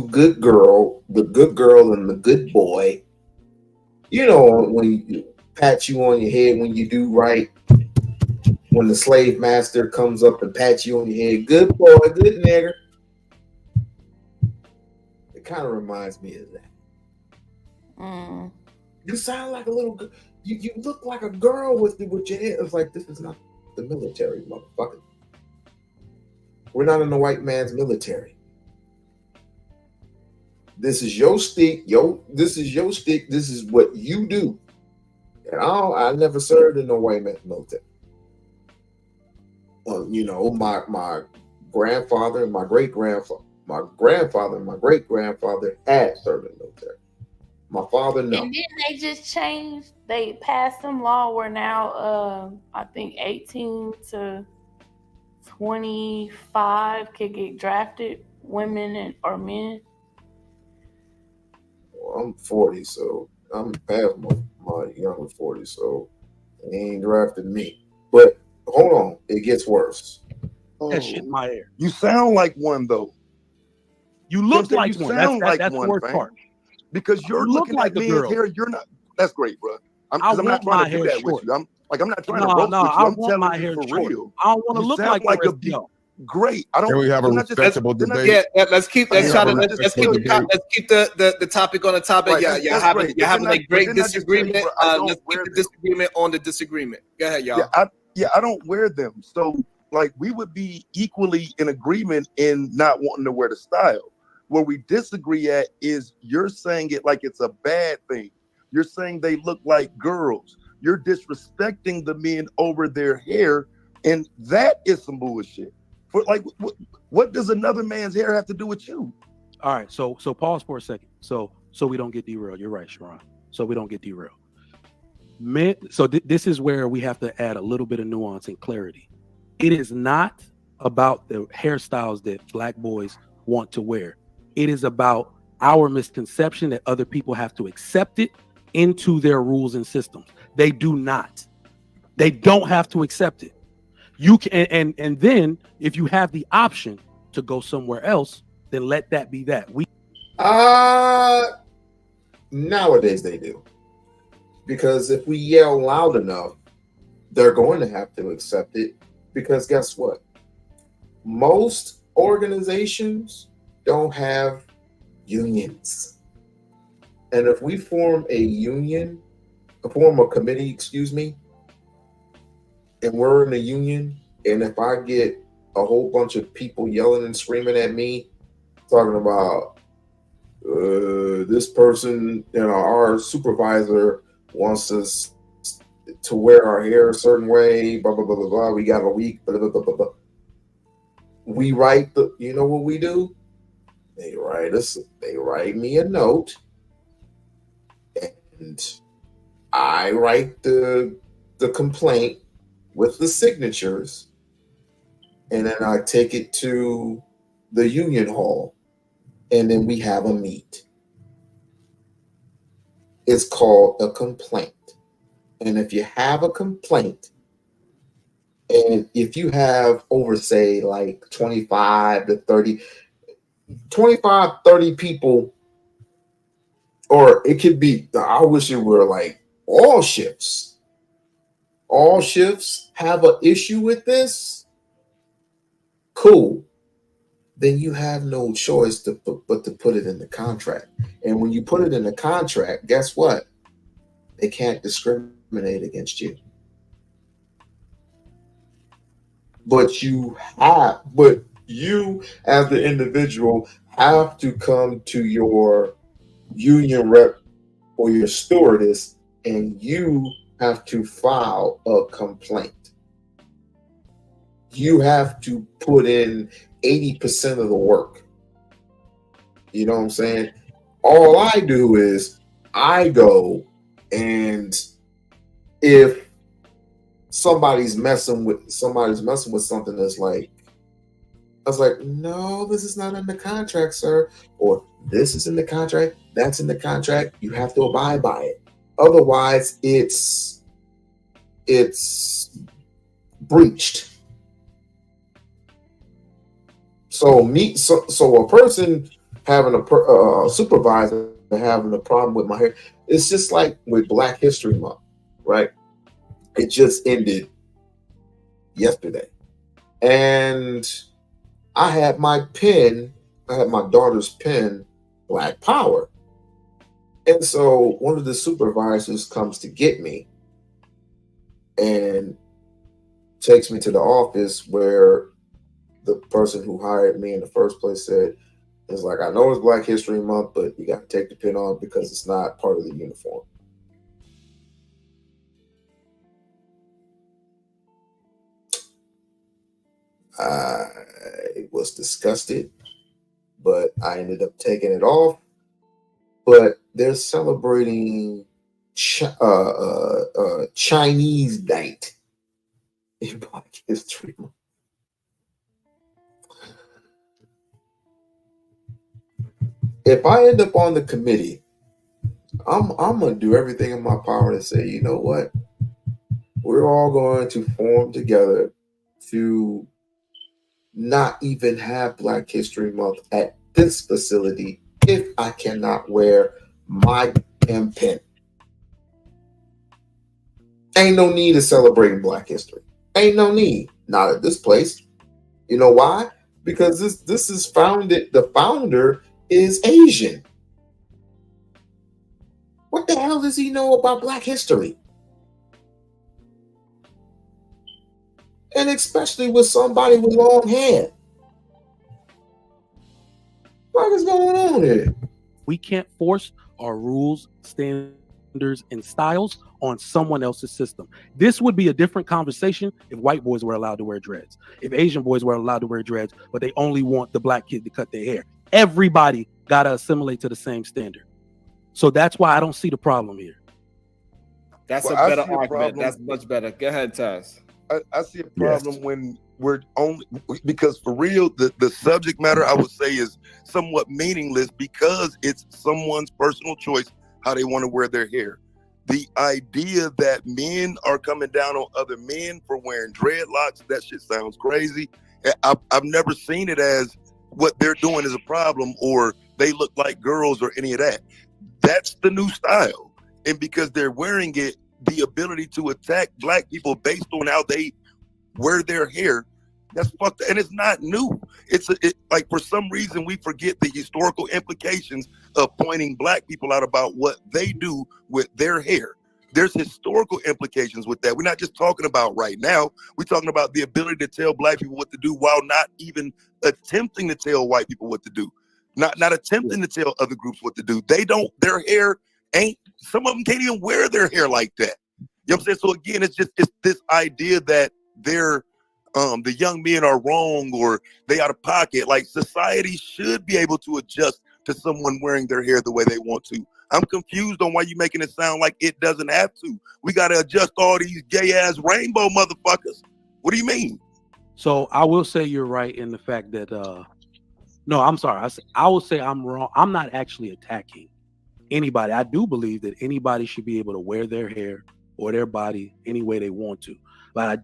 S2: good girl and the good boy. When pat you on your head when you do right. When the slave master comes up and pats you on your head, good boy, good nigger. It kind of reminds me of that. You sound like a little. You look like a girl with your hair. It's like, this is not the military, motherfucker. We're not in the white man's military. This is your stick. This is your stick. This is what you do. And I never served in no white man's military. You know, my grandfather and my grandfather and my great grandfather had served in the military. My father, no.
S14: And then they just changed. They passed some law where now, I think 18 to 25 could get drafted, women or men.
S2: Well, I'm 40, so I'm past my younger 40, so they ain't drafted me. But hold on, it gets worse.
S20: That shit in my ear.
S13: You sound like one though.
S20: You look like
S13: you
S20: one.
S13: sound
S20: That's
S13: like
S20: the
S13: one,
S20: worst
S13: fam.
S20: part.
S13: Because you're
S20: You look
S13: looking
S20: like
S13: at
S20: a
S13: men's
S20: girl.
S13: hair. You're not. That's great, bro. I'm
S20: I
S13: not
S20: want
S13: trying
S20: my
S13: to do
S20: hair
S13: that
S20: short.
S13: with you. I'm not trying
S20: No,
S13: to roast
S20: no,
S13: with you.
S20: I
S13: I'm
S20: want my
S13: telling
S20: hair
S13: you for
S20: short.
S13: real.
S20: I don't want to
S13: You
S20: look
S13: sound
S20: like
S13: like
S20: the
S13: a
S20: rest of y'all.
S13: great. I don't.
S19: Can we have a
S13: they're not just-
S19: respectable
S13: they're not
S19: debate?
S11: Yeah, let's keep
S19: Let's have a
S11: the topic on the topic.
S13: Right,
S11: Yeah,
S13: that's
S11: having
S13: great.
S11: you're
S13: But
S11: having
S13: then
S11: a great
S13: then I just tell you,
S11: disagreement.
S13: bro, I don't
S11: Let's
S13: wear
S11: keep the
S13: them.
S11: disagreement on the disagreement. Go ahead, y'all.
S13: I don't wear them. So like we would be equally in agreement in not wanting to wear the style. Where we disagree at is you're saying it like it's a bad thing. You're saying they look like girls. You're disrespecting the men over their hair, and that is some bullshit. For like, what does another man's hair have to do with you?
S20: All right, so pause for a second. So we don't get derailed. You're right, Sharon. So we don't get derailed. Men. So this is where we have to add a little bit of nuance and clarity. It is not about the hairstyles that black boys want to wear. It is about our misconception that other people have to accept it into their rules and systems. They do not. They don't have to accept it. You can, and then if you have the option to go somewhere else, then let that be that.
S2: Nowadays they do. Because if we yell loud enough, they're going to have to accept it. Because guess what? Most organizations don't have unions. And if we form a committee, and we're in a union, and if I get a whole bunch of people yelling and screaming at me, talking about this person, our supervisor wants us to wear our hair a certain way, blah, blah, blah, blah, blah. We got a week, blah, blah, blah, blah, blah. We write you know what we do? They write me a note, and I write the complaint with the signatures, and then I take it to the union hall, and then we have a meet. It's called a complaint. And if you have a complaint, and if you have over, say, like 25 to 30 people, or it could be, I wish it were like all shifts have an issue with this, cool. Then you have no choice but to put it in the contract. And when you put it in the contract, guess what? They can't discriminate against you. But you as the individual have to come to your union rep or your stewardess, and you have to file a complaint. You have to put in 80% of the work. You know what I'm saying? All I do is I go, and if somebody's messing with something that's like, I was like, no, this is not in the contract, sir. Or this is in the contract, that's in the contract. You have to abide by it. Otherwise, it's breached. So a person having a supervisor having a problem with my hair, it's just like with Black History Month. right? It just ended yesterday. And I had my daughter's pen, Black Power. And so one of the supervisors comes to get me and takes me to the office where the person who hired me in the first place said, it's like, I know it's Black History Month, but you got to take the pen off because it's not part of the uniform. I was disgusted, but I ended up taking it off. But they're celebrating Chinese night in Black History Month. If I end up on the committee, I'm gonna do everything in my power to say, you know what? We're all going to form together to not even have Black History Month at this facility if I cannot wear my damn pen. Ain't no need of celebrating Black history. Ain't no need. Not at this place. You know why? Because this is founded, the founder is Asian. What the hell does he know about Black history? And especially with somebody with long hair. What is going on here?
S20: We can't force our rules, standards, and styles on someone else's system. This would be a different conversation if white boys were allowed to wear dreads. If Asian boys were allowed to wear dreads, but they only want the Black kid to cut their hair. Everybody got to assimilate to the same standard. So that's why I don't see the problem here.
S11: That's
S13: Well,
S11: a
S13: I
S11: better
S13: see a
S11: argument.
S13: problem.
S11: That's much better. Go ahead, Taz.
S13: I see a problem when we're only, because for real, the subject matter I would say is somewhat meaningless because it's someone's personal choice how they want to wear their hair. The idea that men are coming down on other men for wearing dreadlocks, that shit sounds crazy. I've never seen it as what they're doing is a problem or they look like girls or any of that. That's the new style. And because they're wearing it, the ability to attack Black people based on how they wear their hair, that's fucked up. And it's not new. It's like for some reason we forget the historical implications of pointing Black people out about what they do with their hair. There's historical implications with that. We're not just talking about right now. We're talking about the ability to tell Black people what to do while not even attempting to tell white people what to do. Not attempting to tell other groups what to do. Their hair ain't, some of them can't even wear their hair like that. You know what I'm saying? So again, it's this idea that they're the young men are wrong or they out of pocket. Like society should be able to adjust to someone wearing their hair the way they want to. I'm confused on why you're making it sound like it doesn't have to. We got to adjust all these gay ass rainbow motherfuckers. What do you mean?
S20: So I will say you're right in the fact that no, I'm sorry. I will say I'm wrong. I'm not actually attacking anybody. I do believe that anybody should be able to wear their hair or their body any way they want to. But I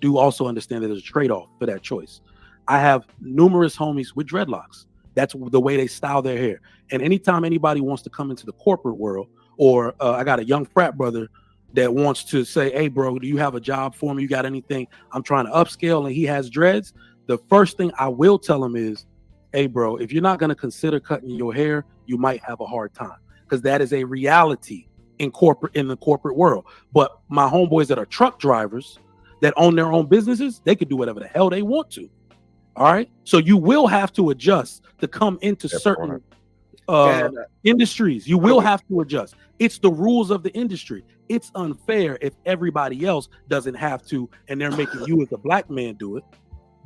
S20: do also understand that there's a trade-off for that choice. I have numerous homies with dreadlocks. That's the way they style their hair. And anytime anybody wants to come into the corporate world, or I got a young frat brother that wants to say, hey, bro, do you have a job for me? You got anything? I'm trying to upscale and he has dreads. The first thing I will tell him is, hey, bro, if you're not going to consider cutting your hair, you might have a hard time because that is a reality in the corporate world. But my homeboys that are truck drivers that own their own businesses, they could do whatever the hell they want to. All right. So you will have to adjust to come into certain industries. You will have to adjust. It's the rules of the industry. It's unfair if everybody else doesn't have to, and they're making you as a Black man do it.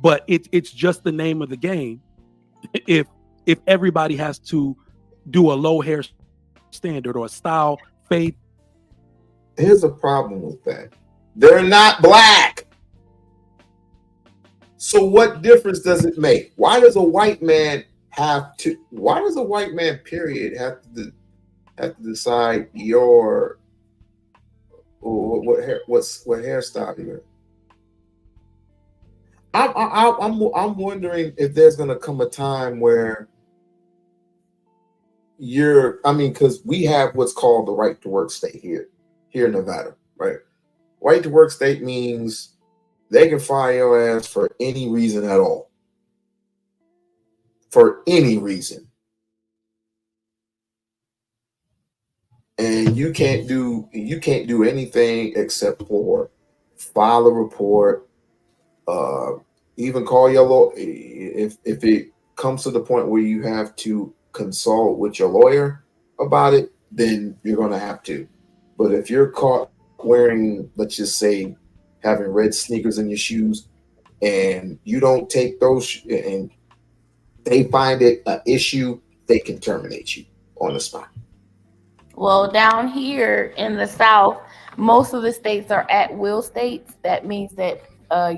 S20: But it's just the name of the game. If everybody has to do a low hair standard or a style fade.
S2: Here's a problem with that. They're not Black. So what difference does it make? Why does a white man period have to decide what hairstyle you're? I'm wondering if there's gonna come a time where because we have what's called the right to work state here in Nevada. right? Right to work state means they can fire your ass for any reason at all. For any reason. And you can't do anything except for file a report, even call your lawyer. If it comes to the point where you have to consult with your lawyer about it, then you're going to have to. But if you're caught wearing, let's just say, having red sneakers in your shoes, and you don't take those, and they find it an issue, they can terminate you on the spot.
S14: Well, down here in the South, most of the states are at-will states. That means that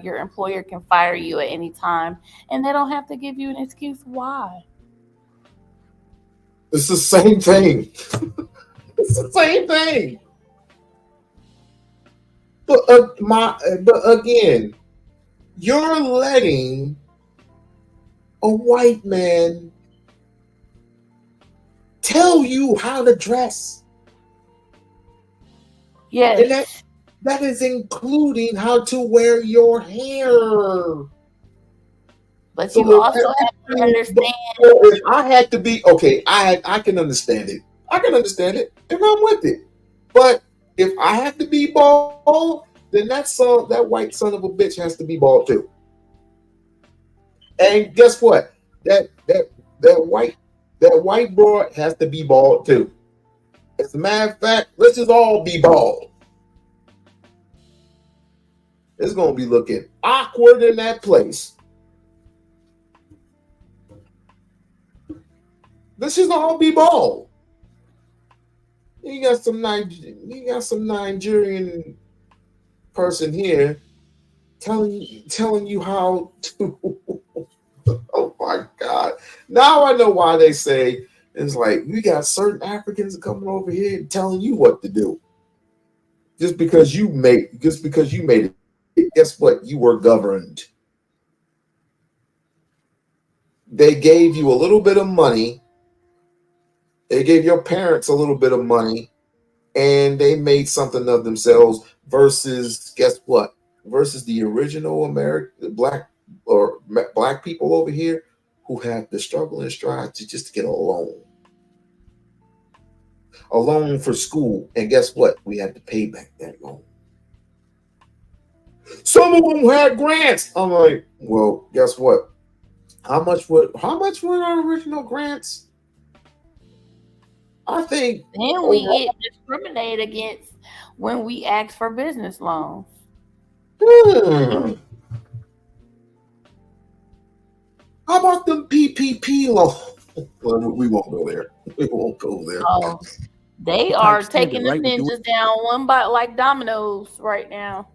S14: your employer can fire you at any time, and they don't have to give you an excuse why.
S2: It's the same thing. It's the same thing. But again, you're letting a white man tell you how to dress.
S14: Yes.
S2: And that is including how to wear your hair.
S14: But so you also have to understand.
S2: If I had to be, okay, I can understand it. I can understand it, and I'm with it. But if I have to be bald, then that white son of a bitch has to be bald too. And guess what? That white broad has to be bald too. As a matter of fact, let's just all be bald. It's gonna be looking awkward in that place. Let's just all be bald. You got some Nigerian person here telling you how to. Oh my God! Now I know why they say it's like we got certain Africans coming over here and telling you what to do. Just because you made it. Guess what? You were governed. They gave you a little bit of money. They gave your parents a little bit of money, and they made something of themselves. Versus, guess what? Versus the original American black people over here who have the struggle and strive to just get a loan for school, and guess what? We had to pay back that loan. Some of them had grants. I'm like, well, guess what? How much were our original grants? I think
S14: then we get discriminated against when we ask for business loans.
S2: How about them PPP loans? Well, we won't go there. We won't go there.
S14: Oh, they are taking the ninjas down one by like dominoes right now.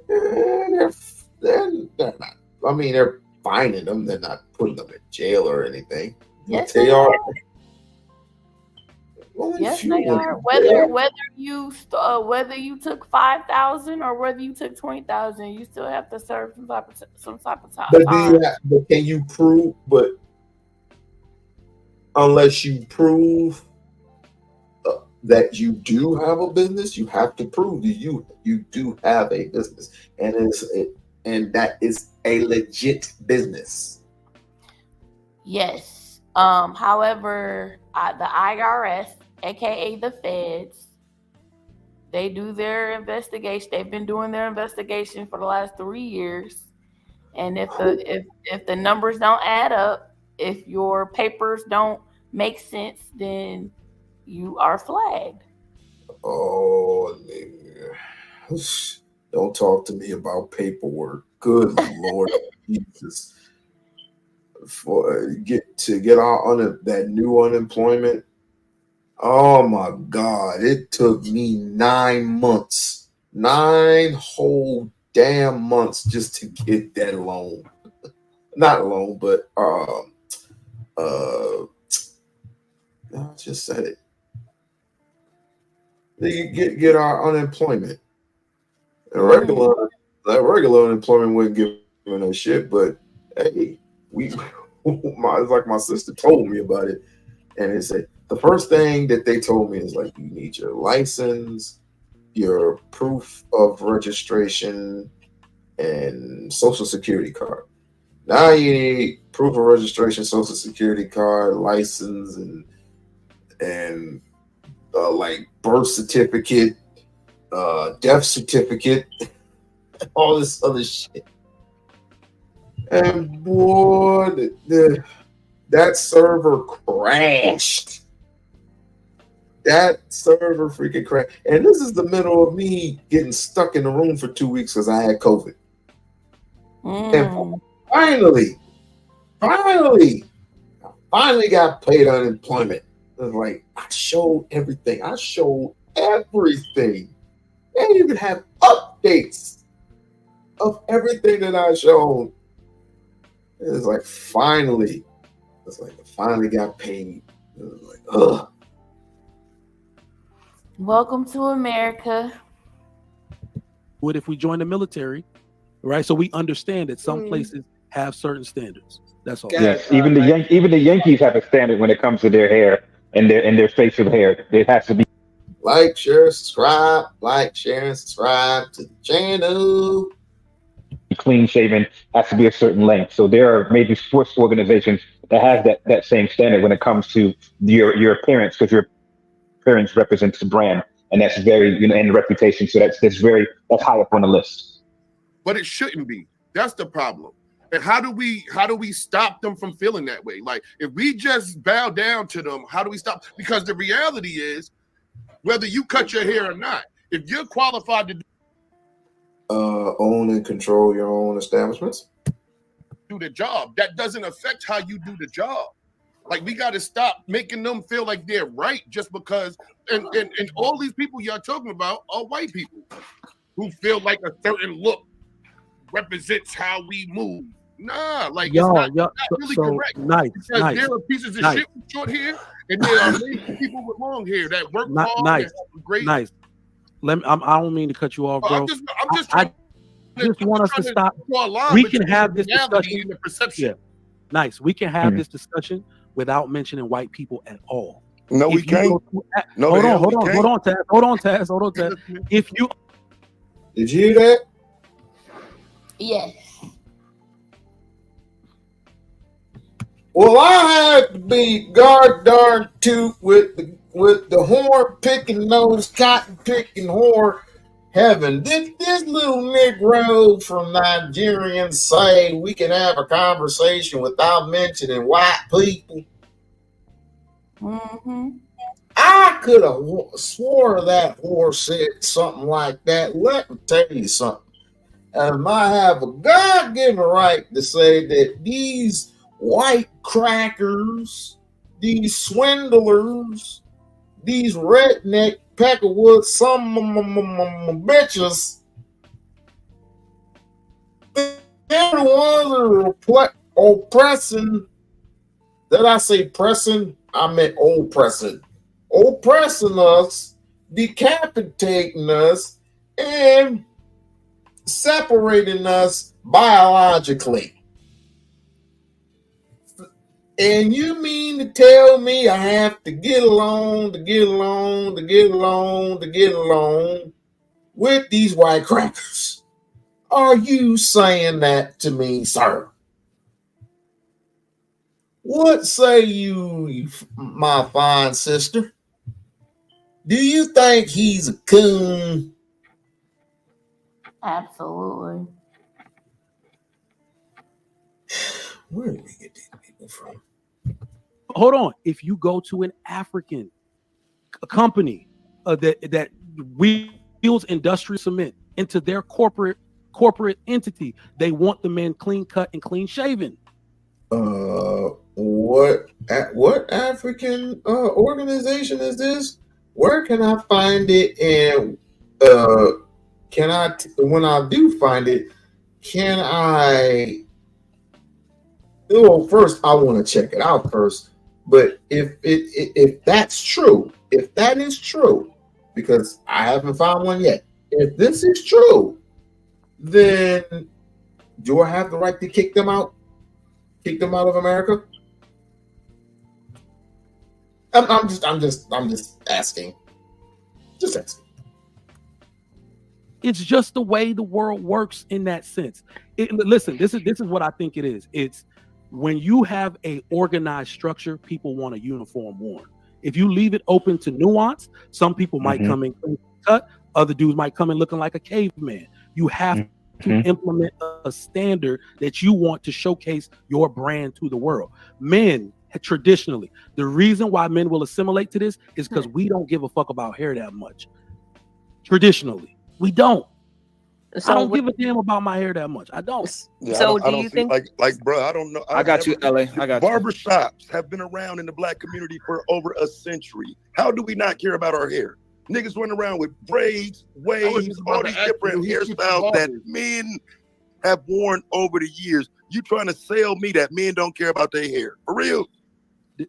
S2: They're not. I mean, they're fining them. They're not putting them in jail or anything.
S14: Yes,
S2: they are.
S14: Yes, they are. Whether you took 5,000 or whether you took 20,000, you still have to serve some type of time.
S2: But can you prove? But unless you prove that you do have a business, you have to prove that you do have a business, and that is a legit business.
S14: Yes. However, the IRS, aka the feds, they do their investigation. They've been doing their investigation for the last 3 years, and if the numbers don't add up, if your papers don't make sense, then you are flagged.
S2: Oh, nigga. Don't talk to me about paperwork. Good Lord Jesus. Get our that new unemployment. Oh my God. It took me 9 months. 9 whole damn months just to get that loan. Not loan, but I just said it. They get our unemployment. Regular unemployment wouldn't give no shit, but hey, it's like my sister told me about it, and it said the first thing that they told me is like you need your license, your proof of registration and social security card. Now you need proof of registration, social security card, license, and like birth certificate, death certificate, all this other shit. And boy, that server crashed. That server freaking crashed. And this is the middle of me getting stuck in the room for 2 weeks because I had COVID. And finally got paid unemployment. It was like, I showed everything. And you can have updates of everything that I showed. It's like, finally got paid. It was like, ugh.
S14: Welcome to America.
S20: What if we join the military, right? So we understand that some places have certain standards. That's all.
S18: Yes, even the Yankees have a standard when it comes to their hair and their facial hair. It has to be
S2: like, share, subscribe to the channel.
S18: Clean shaven, has to be a certain length. So there are maybe sports organizations that has that same standard when it comes to your appearance, because your appearance represents the brand, and that's very, and the reputation. So that's high up on the list.
S19: But it shouldn't be. That's the problem. And how do we stop them from feeling that way? Like, if we just bow down to them, how do we stop? Because the reality is, whether you cut your hair or not, if you're qualified to
S2: own and control your own establishments,
S19: do the job, that doesn't affect how you do the job. Like, we got to stop making them feel like they're right just because. And all these people y'all talking about are white people who feel like a certain look represents how we move. Nah, like, it's not really correct.
S20: Nice.
S19: There are pieces of shit with short hair, and there are many people with long hair that work hard. And have great.
S20: Nice. I don't mean to cut you off, bro. I just want us to stop. We can have this discussion.
S19: Yeah.
S20: Nice. We can have this discussion without mentioning white people at all.
S13: No, we can't.
S20: Hold on, Taz. If you
S2: did you hear that?
S14: Yes.
S2: Well, I had to be god darn toot with the horn picking nose, cotton picking whore heaven. This little Negro from Nigerian say we can have a conversation without mentioning white people. I could have swore that whore said something like that. Let me tell you something. And I have a God-given right to say that these white crackers, these swindlers, these redneck peckerwood some bitches, they're the ones that are oppressing. Did I say pressing? I meant oppressing us, decapitating us, and separating us biologically. And you mean to tell me I have to get along with these white crackers? Are you saying that to me, sir? What say you, my fine sister? Do you think he's a coon?
S14: Absolutely.
S2: Where did we get these people from?
S20: Hold on. If you go to an African company that wheels industrial cement into their corporate entity, they want the man clean cut and clean shaven.
S2: What African organization is this? Where can I find it? And when I do find it, can I? Well, first I want to check it out first. But if that's true, if that is true, because I haven't found one yet. If this is true, then do I have the right to kick them out? Kick them out of America? I'm just asking. Just asking.
S20: It's just the way the world works in that sense. Listen, this is what I think it is. It's when you have a organized structure, people want a uniform worn. If you leave it open to nuance, some people might come in clean cut, other dudes might come in looking like a caveman. You have to implement a standard that you want to showcase your brand to the world. Men, traditionally, the reason why men will assimilate to this is because we don't give a fuck about hair that much. Traditionally, we don't.
S17: So
S20: I don't give a damn about my hair that much. I don't.
S13: Yeah,
S17: So
S13: I
S17: do you
S13: see,
S17: think
S13: like, bro, I don't know.
S11: I got you, LA. I got you.
S13: Barbershops have been around in the black community for over a century. How do we not care about our hair? Niggas run around with braids, waves, all these different hairstyles that men have worn over the years. You trying to sell me that men don't care about their hair? For real?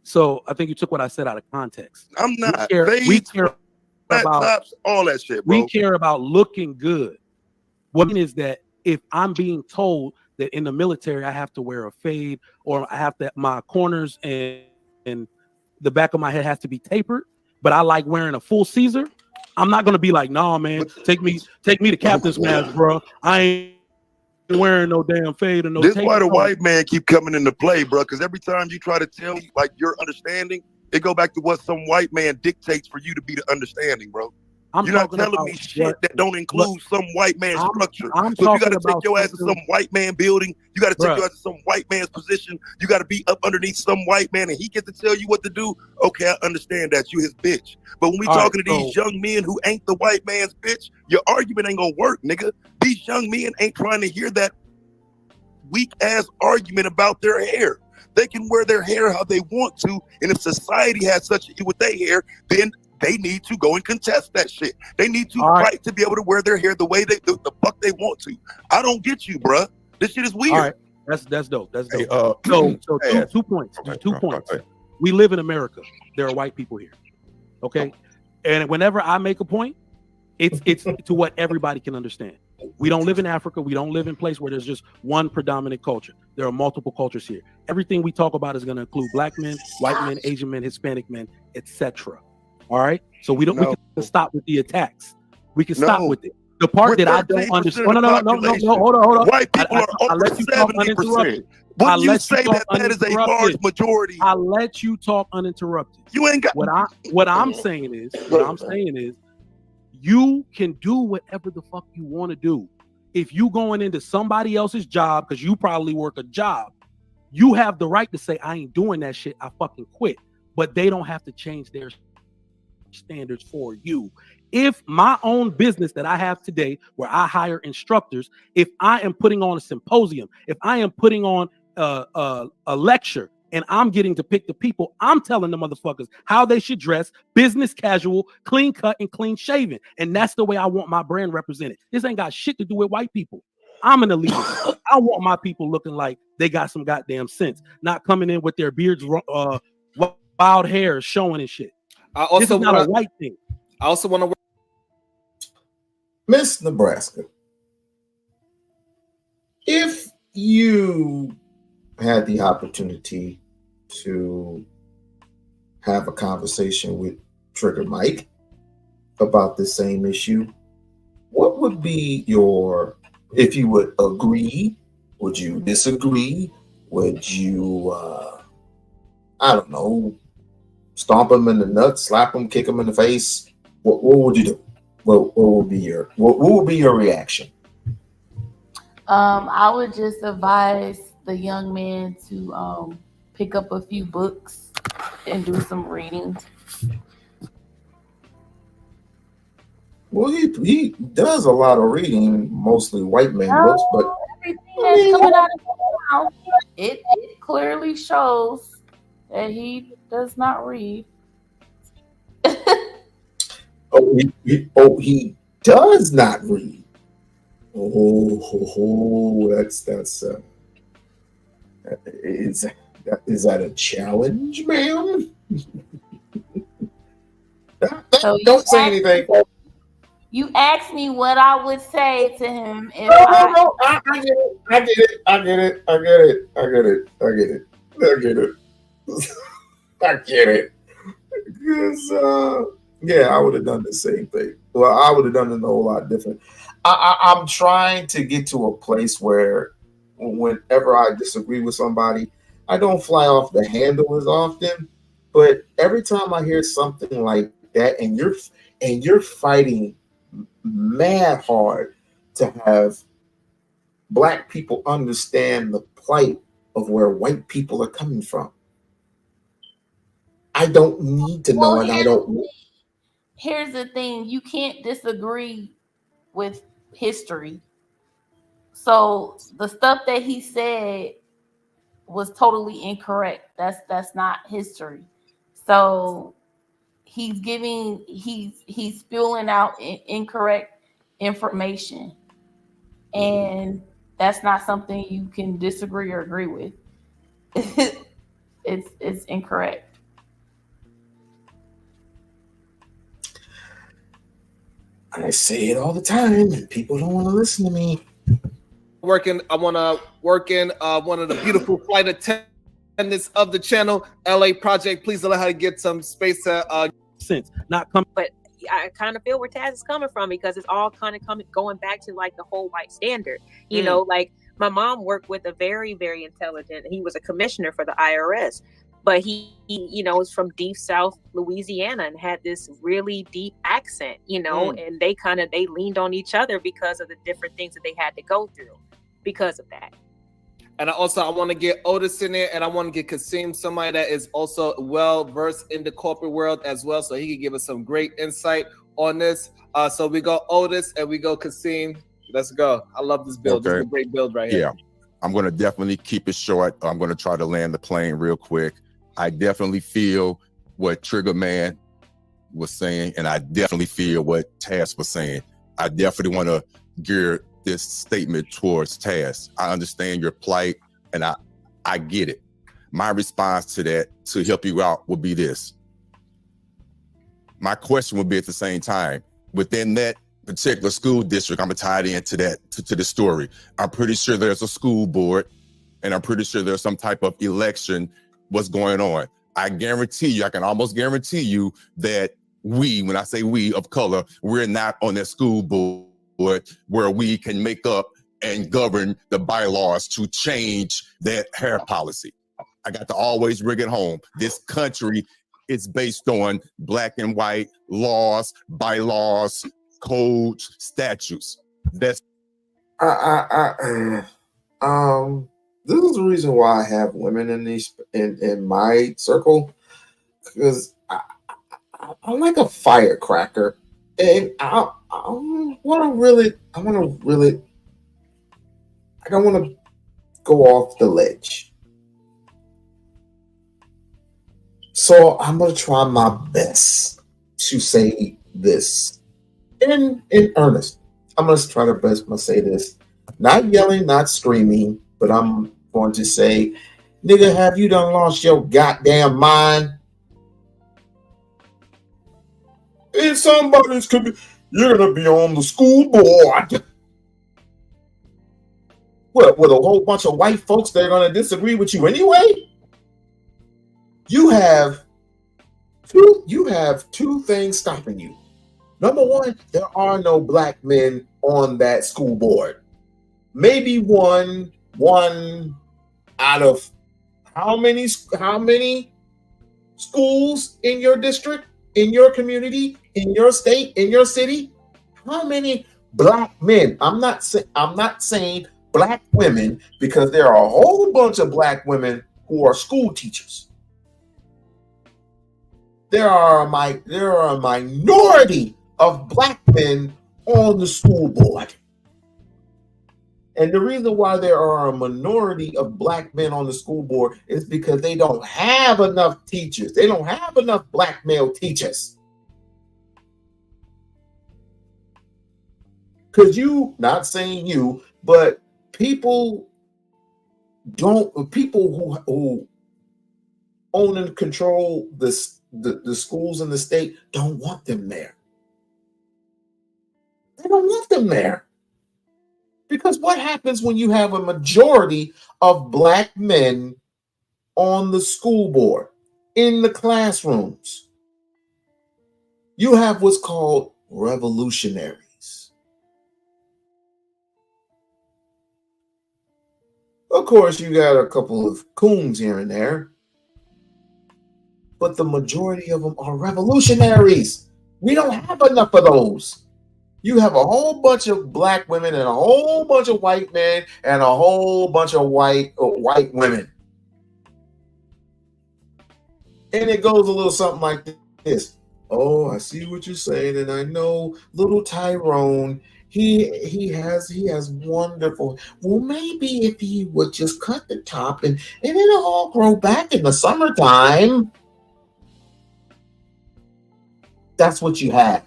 S20: So I think you took what I said out of context.
S13: I'm not.
S20: We care about
S13: tops, all that shit, bro.
S20: We care about looking good. What I mean is that if I'm being told that in the military I have to wear a fade, or I have to, my corners and the back of my head has to be tapered, but I like wearing a full Caesar, I'm not gonna be like, nah, man, take me to captain's mask, bro. I ain't wearing no damn fade or no.
S13: This is why the white man keep coming into play, bro. Because every time you try to tell me like your understanding, it go back to what some white man dictates for you to be the understanding, bro. You're not telling me shit that don't include some white man's structure. So you got to take your ass to some white man building. You got to take your ass to some white man's position. You got to be up underneath some white man, and he gets to tell you what to do. Okay, I understand that. You his bitch. But when we talking to these young men who ain't the white man's bitch, your argument ain't gonna work, nigga. These young men ain't trying to hear that weak ass argument about their hair. They can wear their hair how they want to, and if society has such an issue with their hair, then they need to go and contest that shit. They need to fight to be able to wear their hair the way the fuck they want to. I don't get you, bruh. This shit is weird.
S20: All right, that's dope. That's dope. Two points. Two points. We live in America. There are white people here. Okay, and whenever I make a point, it's to what everybody can understand. We don't live in Africa. We don't live in a place where there's just one predominant culture. There are multiple cultures here. Everything we talk about is going to include black men, white men, Asian men, Hispanic men, etc. All right. So we can stop with the attacks. We can stop with it. The part that I don't understand. No. Hold on.
S13: White people are over 70%. Would you say that is a large majority?
S20: I let you talk uninterrupted.
S13: You ain't got
S20: what I'm saying is you can do whatever the fuck you want to do. If you going into somebody else's job, because you probably work a job, you have the right to say, I ain't doing that shit. I fucking quit. But they don't have to change their standards for you. If my own business that I have today, where I hire instructors, if I am putting on a symposium, if I am putting on a lecture, and I'm getting to pick the people, I'm telling the motherfuckers how they should dress, business casual, clean cut, and clean shaven. And that's the way I want my brand represented. This ain't got shit to do with white people. I'm an elitist. I want my people looking like they got some goddamn sense, not coming in with their beards, wild hair showing and shit. This is not a white thing.
S11: I also want to.
S2: Miss Nebraska, if you had the opportunity to have a conversation with Trigger Mike about the same issue, what would be your, if you would agree, would you disagree, would you, I don't know, stomp him in the nuts, slap him, kick him in the face? What would you do? What would be your reaction?
S14: I would just advise the young man to pick up a few books and do some reading.
S2: Well, he does a lot of reading, mostly white man books, but
S14: everything that's coming out of his mouth, it clearly shows that he does not read.
S2: He does not read. That's is that a challenge, ma'am?
S14: So
S2: don't say anything.
S14: You asked me what I would say to him if
S2: No, I get it. Because, yeah, I would have done the same thing. Well, I would have done it a whole lot different. I'm trying to get to a place where whenever I disagree with somebody, I don't fly off the handle as often. But every time I hear something like that, and you're fighting mad hard to have Black people understand the plight of where white people are coming from. I don't need to know,
S14: Well,
S2: and I don't.
S14: here's the thing: you can't disagree with history. So the stuff that he said was totally incorrect. That's not history. So he's spewing out incorrect information, and that's not something you can disagree or agree with. It's incorrect.
S2: I say it all the time, and people don't want to listen to me.
S11: I want to work in one of the beautiful flight attendants of the channel, LA Project. Please allow her to get some space to
S20: sense. Not come.
S17: But I kind of feel where Taz is coming from, because it's all kind of going back to like the whole white standard. You know, like my mom worked with a very, very intelligent. He was a commissioner for the IRS, but he you know, was from deep South Louisiana and had this really deep accent, you know, and they leaned on each other because of the different things that they had to go through because of that.
S11: And I want to get Otis in there, and I want to get Kasim, somebody that is also well versed in the corporate world as well, so he can give us some great insight on this. So we go Otis and we go Kasim. Let's go. I love this build. This is a great build right here.
S13: Yeah, I'm going to definitely keep it short. I'm going to try to land the plane real quick. I definitely feel what Trigger Man was saying, and I definitely feel what Taz was saying. I definitely want to gear this statement towards Taz. I understand your plight, and I get it. My response to that, to help you out, would be this. My question would be at the same time, within that particular school district, I'm gonna tie it into that, to the story. I'm pretty sure there's a school board, and I'm pretty sure there's some type of election what's going on. I guarantee you, I can almost guarantee you that we, when I say we of color, we're not on that school board where we can make up and govern the bylaws to change that hair policy. I got to always bring it home. This country is based on black and white laws, bylaws, codes, statutes. That's
S2: this is the reason why I have women in my circle, because I'm like a firecracker, and I want to go off the ledge. So I'm gonna try my best to say this in earnest. I'm gonna try to best to say this, not yelling, not screaming, but I'm going to say, nigga, have you done lost your goddamn mind? If somebody's you're gonna be on the school board. What, with a whole bunch of white folks that are gonna disagree with you anyway? You have two things stopping you. Number one, there are no black men on that school board. Maybe one out of how many schools in your district, in your community, in your state, in your city? How many black men? I'm not saying black women, because there are a whole bunch of black women who are school teachers. There are a minority of black men on the school board. And the reason why there are a minority of black men on the school board is because they don't have enough teachers. They don't have enough black male teachers. Because not saying you, but people who own and control the schools in the state don't want them there. They don't want them there. Because what happens when you have a majority of black men on the school board, in the classrooms? You have what's called revolutionaries. Of course, you got a couple of coons here and there, but the majority of them are revolutionaries. We don't have enough of those. You have a whole bunch of black women and a whole bunch of white men and a whole bunch of white women. And it goes a little something like this. Oh, I see what you're saying, and I know little Tyrone, he has wonderful. Well, maybe if he would just cut the top and it'll all grow back in the summertime. That's what you have.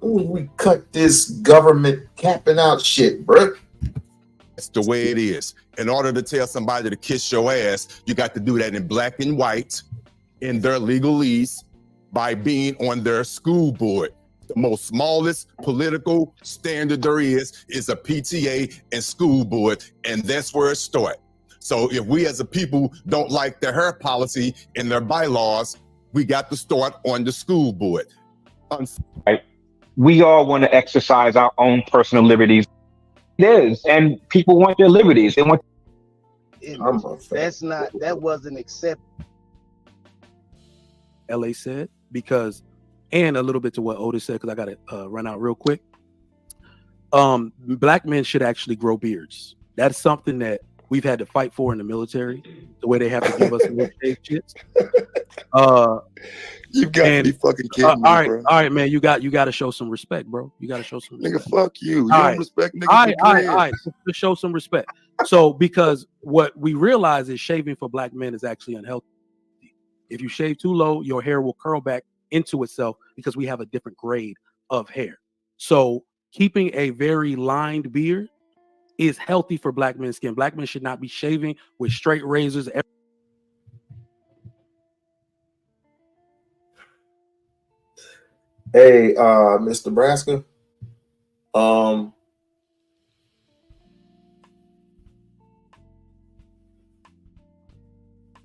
S2: We cut this government capping out shit, bro.
S21: That's the way it is. In order to tell somebody to kiss your ass, you got to do that in black and white, in their legalese, by being on their school board. The most smallest political standard there is a PTA and school board, and that's where it starts. So if we as a people don't like their hair policy and their bylaws, we got to start on the school board.
S18: Right. We all want to exercise our own personal liberties. It is, and people want their liberties. They want.
S22: That wasn't accepted.
S20: LA said, because, and a little bit to what Otis said, because I got to run out real quick. Black men should actually grow beards. That's something that we've had to fight for in the military, the way they have to give us little shaved shits.
S13: You got to be fucking kidding me,
S20: all
S13: bro.
S20: right, man. You got to show some respect, bro. You got to show some respect.
S13: Nigga, fuck you. You
S20: All
S13: don't
S20: right.
S13: respect niggas.
S20: All right. To show some respect. So, because what we realize is shaving for black men is actually unhealthy. If you shave too low, your hair will curl back into itself because we have a different grade of hair. So keeping a very lined beard is healthy for black men's skin. Black men should not be shaving with straight razors.
S2: Hey, Miss Nebraska.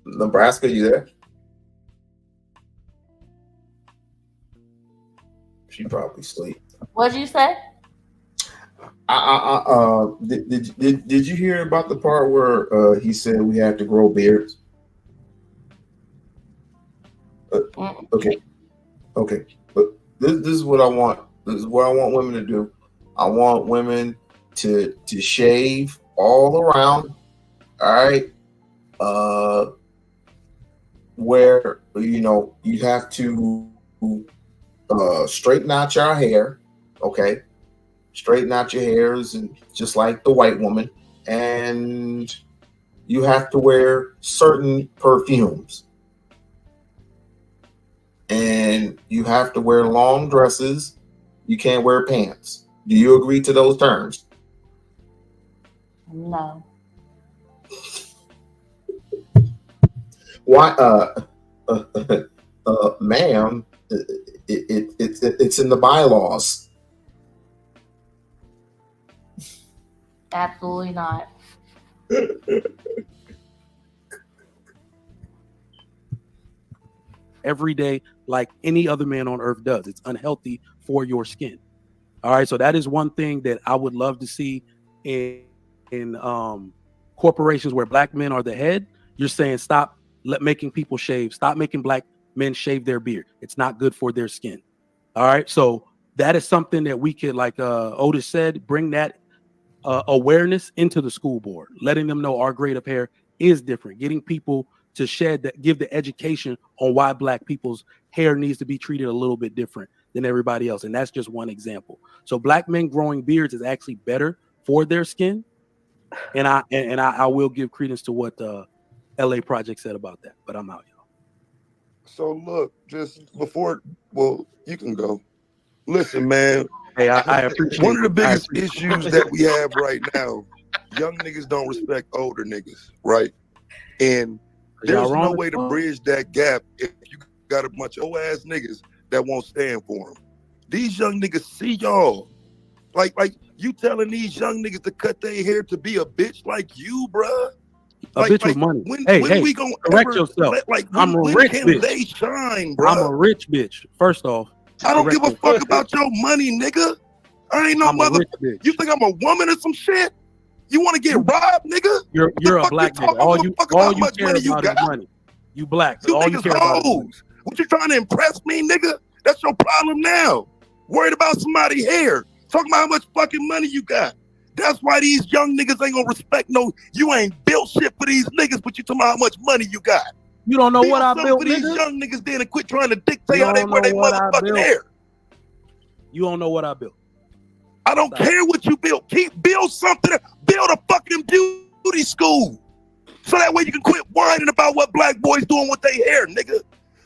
S2: Nebraska, you there? She probably sleep.
S14: What'd you say?
S2: Did you hear about the part where he said we have to grow beards? Okay. But this is what I want. This is what I want women to do. I want women to shave all around. All right. Where you have to straighten out your hair. Okay. Straighten out your hairs, and just like the white woman, and you have to wear certain perfumes, and you have to wear long dresses. You can't wear pants. Do you agree to those terms?
S14: No.
S2: Why, ma'am? It's in the bylaws.
S14: Absolutely not.
S20: Every day, like any other man on earth does. It's unhealthy for your skin. All right. So that is one thing that I would love to see in corporations where black men are the head. You're saying stop making people shave. Stop making black men shave their beard. It's not good for their skin. All right. So that is something that we could, like Otis said, bring that awareness into the school board, letting them know our grade of hair is different, getting people to give the education on why black people's hair needs to be treated a little bit different than everybody else. And that's just one example. So black men growing beards is actually better for their skin. And I will give credence to what the LA Project said about that, but I'm out, y'all.
S13: So look, just before, well, you can go. Listen, man.
S20: Hey, I appreciate
S13: one of the biggest issues that we have right now. Young niggas don't respect older niggas, right? And there's no way to bridge that gap if you got a bunch of old ass niggas that won't stand for them. These young niggas see y'all. Like you telling these young niggas to cut their hair to be a bitch like you, bruh.
S20: A bitch with money.
S13: When
S20: Hey,
S13: we gonna
S20: correct yourself.
S13: I'm a
S20: rich
S13: can
S20: bitch.
S13: They shine, bro.
S20: I'm a rich bitch. First off,
S13: I don't give a fuck about your money, nigga. I ain't no mother. You think I'm a woman or some shit? You want to get robbed, nigga?
S20: You're a black nigga. All you care about is money. You black.
S13: You
S20: All you
S13: niggas
S20: care about is money.
S13: hoes. What you trying to impress me, nigga? That's your problem now. Worried about somebody's hair. Talking about how much fucking money you got. That's why these young niggas ain't gonna respect no. You ain't built shit for these niggas, but you talking about how much money you got.
S20: You don't know what I
S13: something
S20: built,
S13: for these
S20: nigga.
S13: young niggas then and quit trying to dictate
S20: You
S13: how they
S20: don't
S13: wear
S20: know
S13: their
S20: what I
S13: motherfucking
S20: built.
S13: hair.
S20: You don't know what I built.
S13: I don't care what you build. Build something. Build a fucking beauty school. So that way you can quit whining about what black boys doing with their hair, nigga.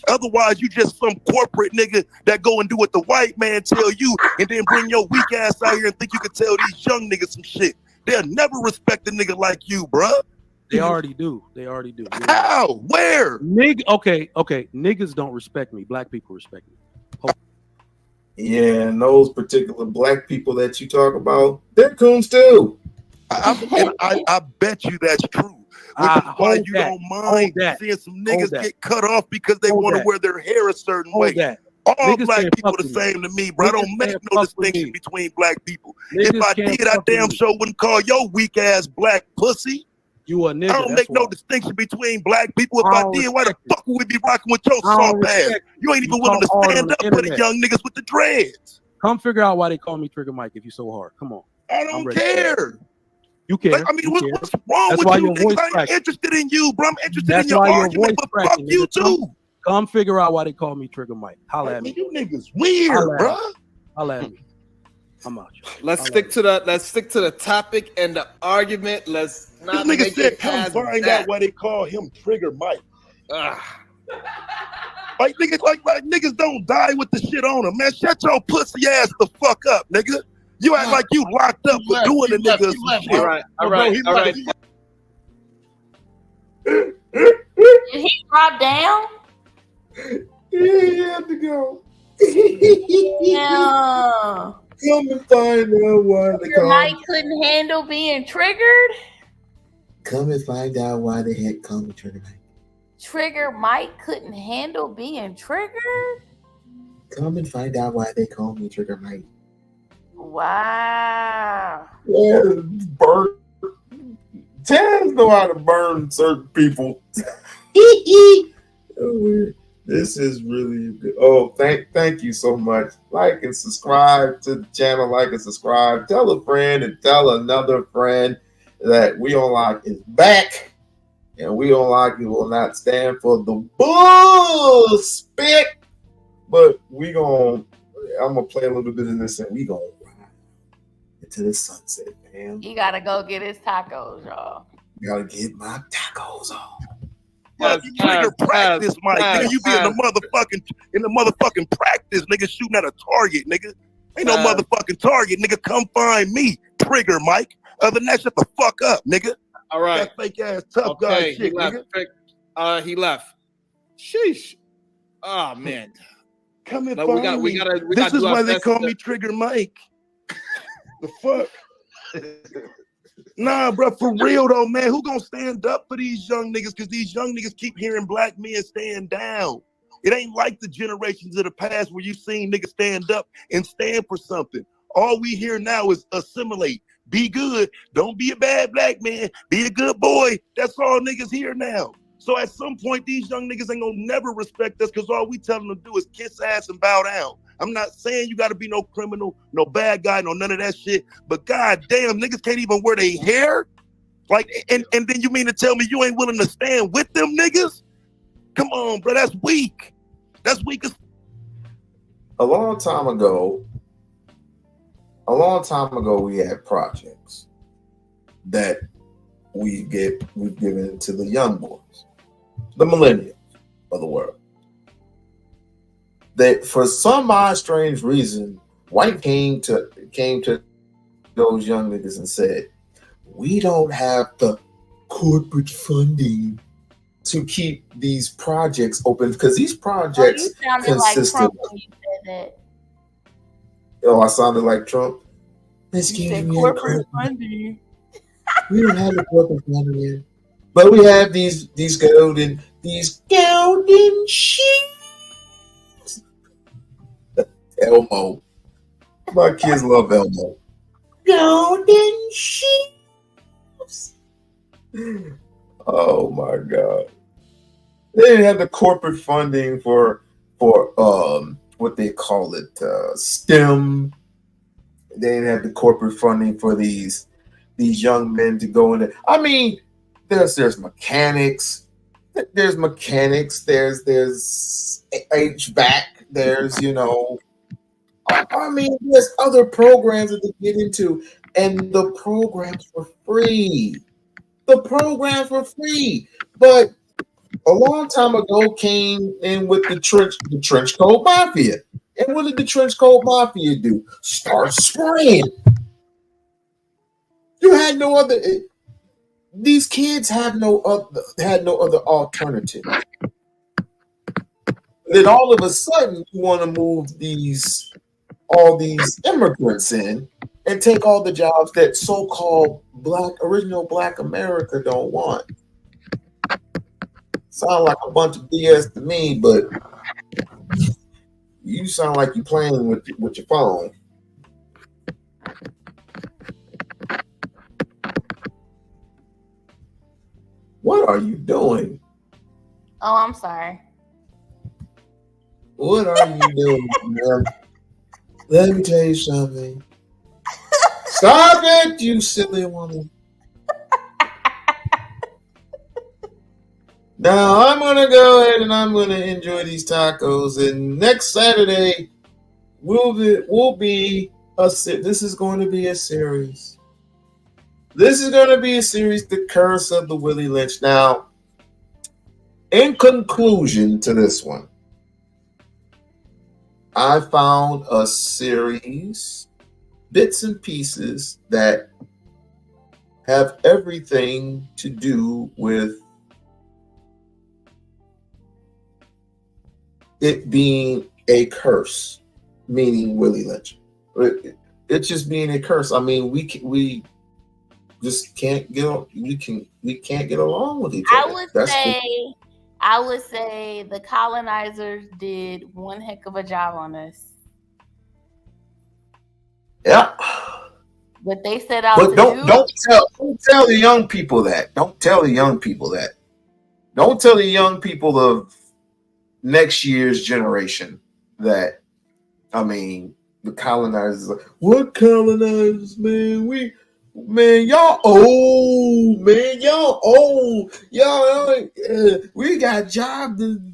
S13: Otherwise, you just some corporate nigga that go and do what the white man tell you and then bring your weak ass out here and think you can tell these young niggas some shit. They'll never respect a nigga like you, bruh.
S20: They already do. They already do.
S13: How? Where?
S20: Okay. Niggas don't respect me. Black people respect me.
S2: Yeah, and those particular black people that you talk about, they're coons too.
S13: I bet you that's true. Which is why you don't mind seeing some niggas get cut off because they want to wear their hair a certain way. All
S20: Niggas
S13: black
S20: can't
S13: people
S20: fuck
S13: the
S20: with me.
S13: same to me, bro. I
S20: Niggas
S13: don't make
S20: can't
S13: no
S20: fuck with
S13: distinction
S20: me.
S13: between black people.
S20: Niggas
S13: If I
S20: can't
S13: did, I
S20: fuck with
S13: damn
S20: me.
S13: sure wouldn't call your weak ass black pussy.
S20: You a nigga.
S13: I don't
S20: that's
S13: make no
S20: why.
S13: distinction between black people. If
S20: I
S13: I
S20: don't
S13: did, why the
S20: respect
S13: fuck would we be rocking with your
S20: I don't
S13: soft ass?
S20: respect
S13: You ain't
S20: you.
S13: even
S20: You
S13: willing to
S20: talk hard
S13: stand
S20: on
S13: up
S20: the
S13: for the
S20: internet.
S13: young niggas with the dreads.
S20: Come figure out why they call me Trigger Mike if you so hard. Come on.
S13: I
S20: I'm
S13: don't
S20: ready for
S13: care.
S20: You care.
S13: Like, I mean,
S20: You care.
S13: what's wrong
S20: That's
S13: with
S20: why
S13: you
S20: your
S13: niggas?
S20: voice
S13: I ain't
S20: cracking.
S13: interested in you, bro. I'm interested
S20: That's
S13: in your
S20: why your
S13: argument,
S20: voice
S13: but fuck
S20: cracking,
S13: you
S20: nigga.
S13: too.
S20: Come figure out why they call me Trigger Mike. Holla at me.
S13: You niggas weird,
S20: Holla at
S13: bro.
S20: me. Holla at me. I'm out.
S11: Let's stick to the topic and the argument. Let's
S13: This
S11: not
S13: nigga
S11: make
S13: said,
S11: it
S13: come
S11: past
S13: find
S11: that.
S13: out why they call him Trigger Mike. Like niggas, like niggas don't die with the shit on them, man. Shut your pussy ass the fuck up, nigga. You act like you locked up for doing a nigga some shit.
S11: All right.
S14: Did he drop down?
S2: Yeah, he had to go.
S14: Yeah.
S2: Come and find out why they
S14: Your
S2: call
S14: mic couldn't handle being triggered.
S2: Come and find out why they had call me Trigger Mike.
S14: Trigger Mike couldn't handle being triggered.
S2: Come and find out why they call me Trigger Mike.
S14: Wow.
S2: Yeah, burn. Tans know how to burn certain people. This is really good. Oh, thank you so much. Like and subscribe to the channel. Like and subscribe. Tell a friend and tell another friend that We-On-Loc is back. And We-On-Loc will not stand for the bull spit. But I'm gonna play a little bit of this and we gonna ride into the sunset, man.
S14: He gotta go get his tacos, y'all.
S2: Gotta get my tacos on.
S13: Trigger practice, Mike. Nigga, you be in the motherfucking practice, nigga, shooting at a target, nigga. Ain't no motherfucking target, nigga. Come find me, Trigger, Mike. Other than that, shut the fuck up, nigga.
S11: All right.
S13: That fake ass tough guy shit,
S11: he left.
S13: nigga.
S11: He left. Sheesh. Oh man.
S13: Come and
S11: No,
S13: find me. This is why they call me Trigger Mike. The fuck? Nah, bro, for real though, man. Who gonna stand up for these young niggas? Because these young niggas keep hearing black men stand down. It ain't like the generations of the past where you seen niggas stand up and stand for something. All we hear now is assimilate. Be good. Don't be a bad black man. Be a good boy. That's all niggas hear now. So at some point, these young niggas ain't gonna never respect us because all we tell them to do is kiss ass and bow down. I'm not saying you gotta be no criminal, no bad guy, no none of that shit. But goddamn, niggas can't even wear their hair. Like, and then you mean to tell me you ain't willing to stand with them niggas? Come on, bro, that's weak. That's weak as.
S2: A long time ago, we had projects that we've given to the young boys, the millennials of the world. That for some odd strange reason, white came to those young niggas and said, we don't have the corporate funding to keep these projects open because these projects
S14: you sounded
S2: consist
S14: like Trump
S2: of.
S14: when you said that.
S2: Oh, I sounded like Trump.
S14: You said corporate funding.
S2: We don't have the corporate funding, but we have these golden sheets. Elmo. My kids love Elmo. Golden sheep. Oh my God. They didn't have the corporate funding for what they call it, STEM. They didn't have the corporate funding for these young men to go in there. I mean, there's mechanics, there's HVAC, there's I mean, there's other programs that they get into, and the programs were free. The programs were free, but a long time ago came in with the trench coat mafia. And what did the trench coat mafia do? Start spraying. You had no other. These kids had no other alternative. Then all of a sudden, you want to move all these immigrants in and take all the jobs that so-called original Black America don't want. Sound like a bunch of BS to me, but you sound like you're playing with your phone. What are you doing?
S14: Oh, I'm sorry.
S2: What are you doing, man? Let me tell you something. Stop it, you silly woman. Now I'm gonna go ahead and I'm gonna enjoy these tacos. And next Saturday will be this is going to be a series. This is going to be a series, The Curse of the Willie Lynch. Now, in conclusion to this one, I found a series, bits and pieces that have everything to do with it being a curse, meaning Willie Lynch. It's just being a curse. I mean, we just can't get along with each other.
S14: I would say the colonizers did one heck of a job on us.
S2: Yeah.
S14: But they set out
S2: But
S14: to
S2: don't tell the young people that. Don't tell the young people that. Don't tell the young people of next year's generation that, I mean, the colonizers. What colonizers, man? Y'all old, man. Y'all old. Y'all, we got jobs and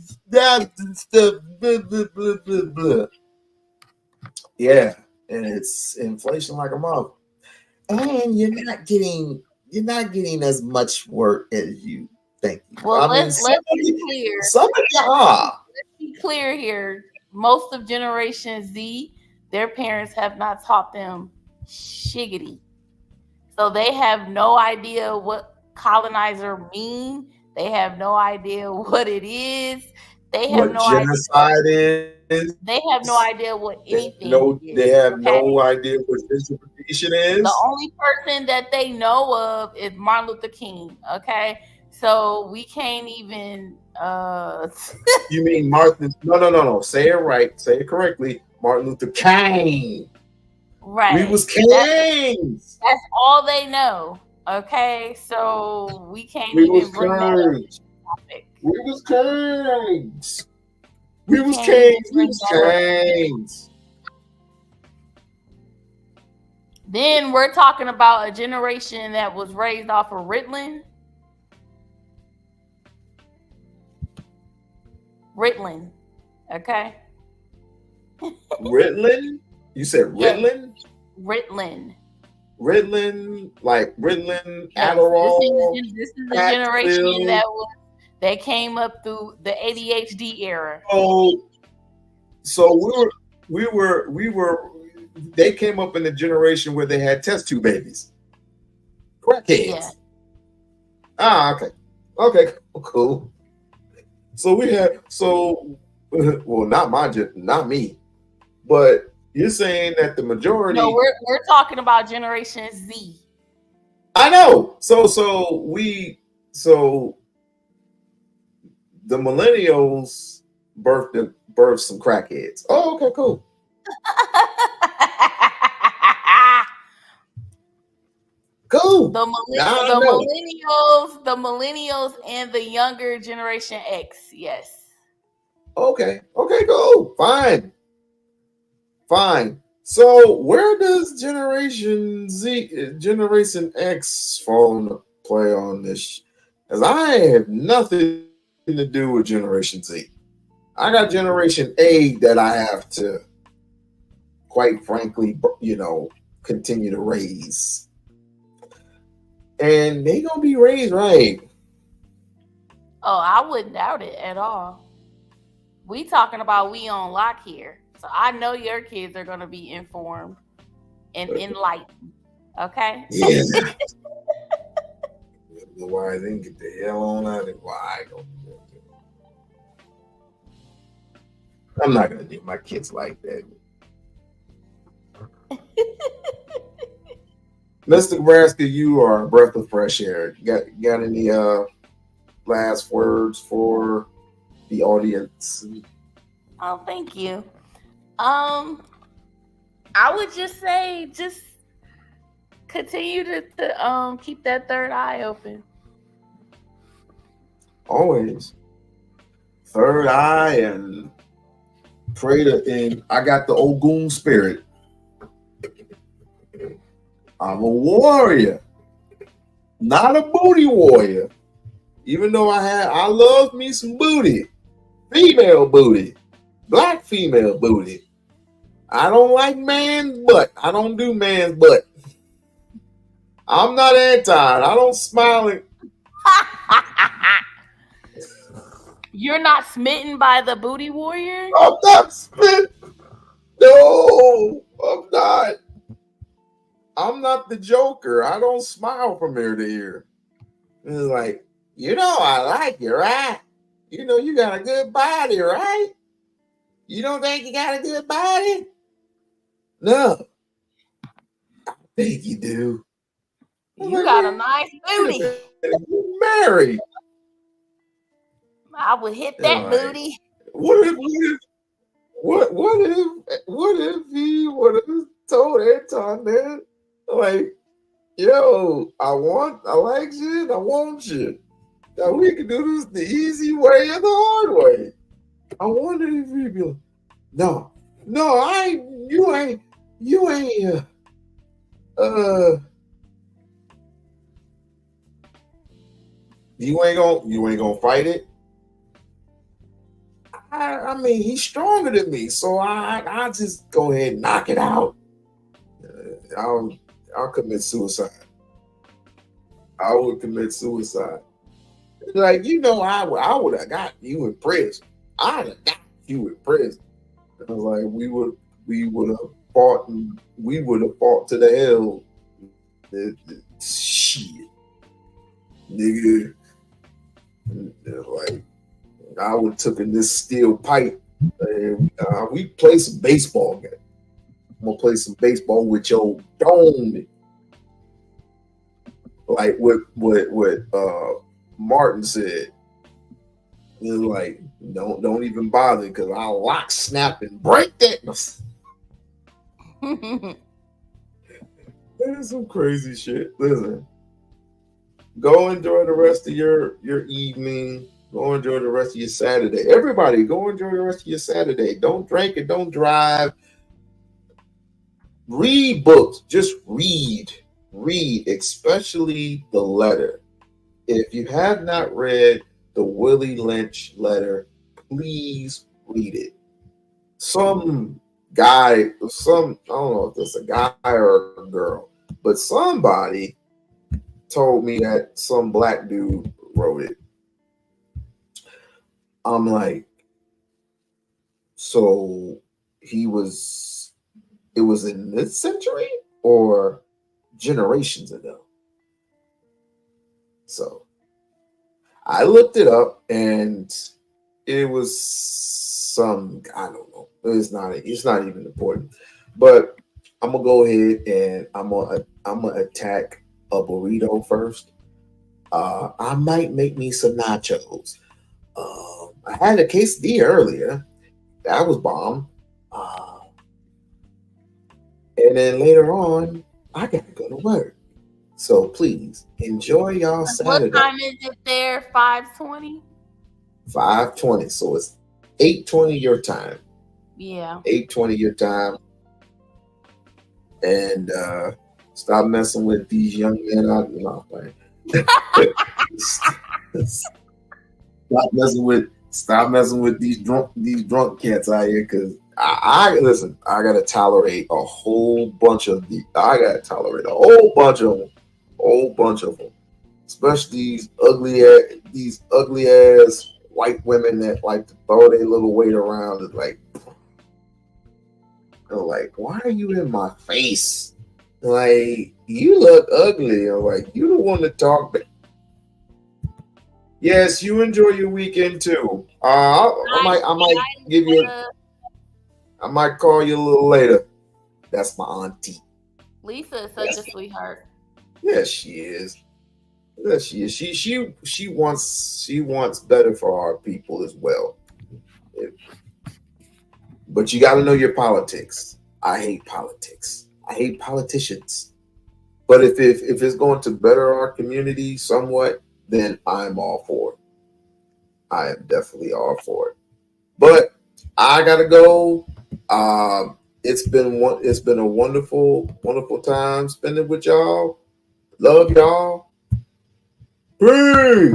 S2: stuff. Blah, blah, blah, blah, blah. Yeah, and it's inflation like a mother. And you're not getting as much work as you think.
S14: Well,
S2: I mean,
S14: let's be clear.
S2: Some of y'all.
S14: Let's be clear here. Most of Generation Z, their parents have not taught them shiggity. So they have no idea what colonizer mean. They have no idea what it is. They have no
S2: genocide is.
S14: They have no idea what anything is.
S2: They have no idea what gentrification is.
S14: The only person that they know of is Martin Luther King. Okay, so we can't even.
S2: You mean Martin? No. Say it right. Say it correctly. Martin Luther King.
S14: Right.
S2: We was kings.
S14: That's all they know. Okay, so we can't even bring that up.
S2: We was kings. We was kings. We was kings.
S14: Then we're talking about a generation that was raised off of Ritalin. Okay.
S2: Ritalin? You said Ritalin?
S14: Ritalin.
S2: Ritalin, like Ritalin,
S14: Yes,
S2: Adderall.
S14: This is the generation that came up through the ADHD era.
S2: So we were. They came up in the generation where they had test tube babies, crackheads.
S14: Yeah.
S2: Okay, cool. So we had well, not me, but you're saying that the majority.
S14: No, we're talking about Generation Z.
S2: I know. So the millennials birthed some crackheads. Oh, okay, cool. Cool. know. Now I know.
S14: The millennials and the younger generation X. Yes.
S2: Okay, go. Fine. So where does Generation X fall into play on this? Because I have nothing to do with Generation Z. I got Generation A that I have to, quite frankly, continue to raise. And they gonna be raised right.
S14: Oh, I wouldn't doubt it at all. We talking about We-On-Loc here. So I know your kids are gonna be informed and enlightened. Okay?
S2: Yeah. Why they can get the hell on out of it? Why? I'm not gonna do my kids like that. Mr. Nebraska, you are a breath of fresh air. Got any last words for the audience?
S14: Oh, thank you. I would just say, just continue to keep that third eye open.
S2: Always. Third eye and pray to, and I got the Ogun spirit. I'm a warrior, not a booty warrior. Even though I love me some booty, female booty, black female booty. I don't like man's butt. I don't do man's butt. I'm not anti. I don't smile at.
S14: You're not smitten by the booty warrior?
S2: I'm not smitten. No, I'm not. I'm not the Joker. I don't smile from ear to ear. It's like, I like you, right? You got a good body, right? You don't think you got a good body? No. I think you do.
S14: You got a nice booty.
S2: You're married.
S14: I would hit that booty.
S2: What if he would have told Anton that? Like, yo, I like you, and I want you. Now we can do this the easy way and the hard way. I wonder if he'd be like, no, you ain't gonna fight it. I mean, he's stronger than me, so I just go ahead and knock it out. I'll commit suicide. I would commit suicide. Like, I would have got you in prison. I'd have got you in prison. I was like, we would have fought, and we would have fought to the hell. Shit, nigga. Like, I would have taken this steel pipe and we play some baseball game. I'm gonna play some baseball with your dome. Like what Martin said. It was like, don't even bother because I'll lock, snap, and break that. That is some crazy shit. Listen, go enjoy the rest of your evening. Go enjoy the rest of your Saturday. Everybody, go enjoy the rest of your Saturday. Don't drink and don't drive. Read books. Just read. Read, especially the letter. If you have not read the Willie Lynch letter, please read it. Some guy, I don't know if it's a guy or a girl, but somebody told me that some black dude wrote it. I'm like, so it was in this century or generations ago? So I looked it up and it was some, I don't know. It's not even important. But I'm gonna go ahead and I'm gonna attack a burrito first. I might make me some nachos. I had a quesadilla earlier. That was bomb. And then later on, I got to go to work. So please enjoy y'all
S14: What
S2: Saturday.
S14: time is it there? 5:20?
S2: 5:20. So it's 8:20 your time.
S14: Yeah.
S2: 8:20 your time. And stop messing with these young men out no, stop messing with these drunk cats out here, because I listen, I gotta tolerate a whole bunch of them. Especially these ugly ass white women that like to throw their little weight around. It's like, they're like, why are you in my face? Like, you look ugly. I'm like, you the one to talk. Yes, you enjoy your weekend too. I might call you a little later. That's my auntie.
S14: Lisa is such a sweetheart.
S2: Yes, she is. Yes, she is. She wants better for our people as well. But you got to know your politics. I hate politics. I hate politicians. But if it's going to better our community somewhat, then I'm all for it. I am definitely all for it. But I gotta go. It's been a wonderful time spending with y'all. Love y'all. Peace.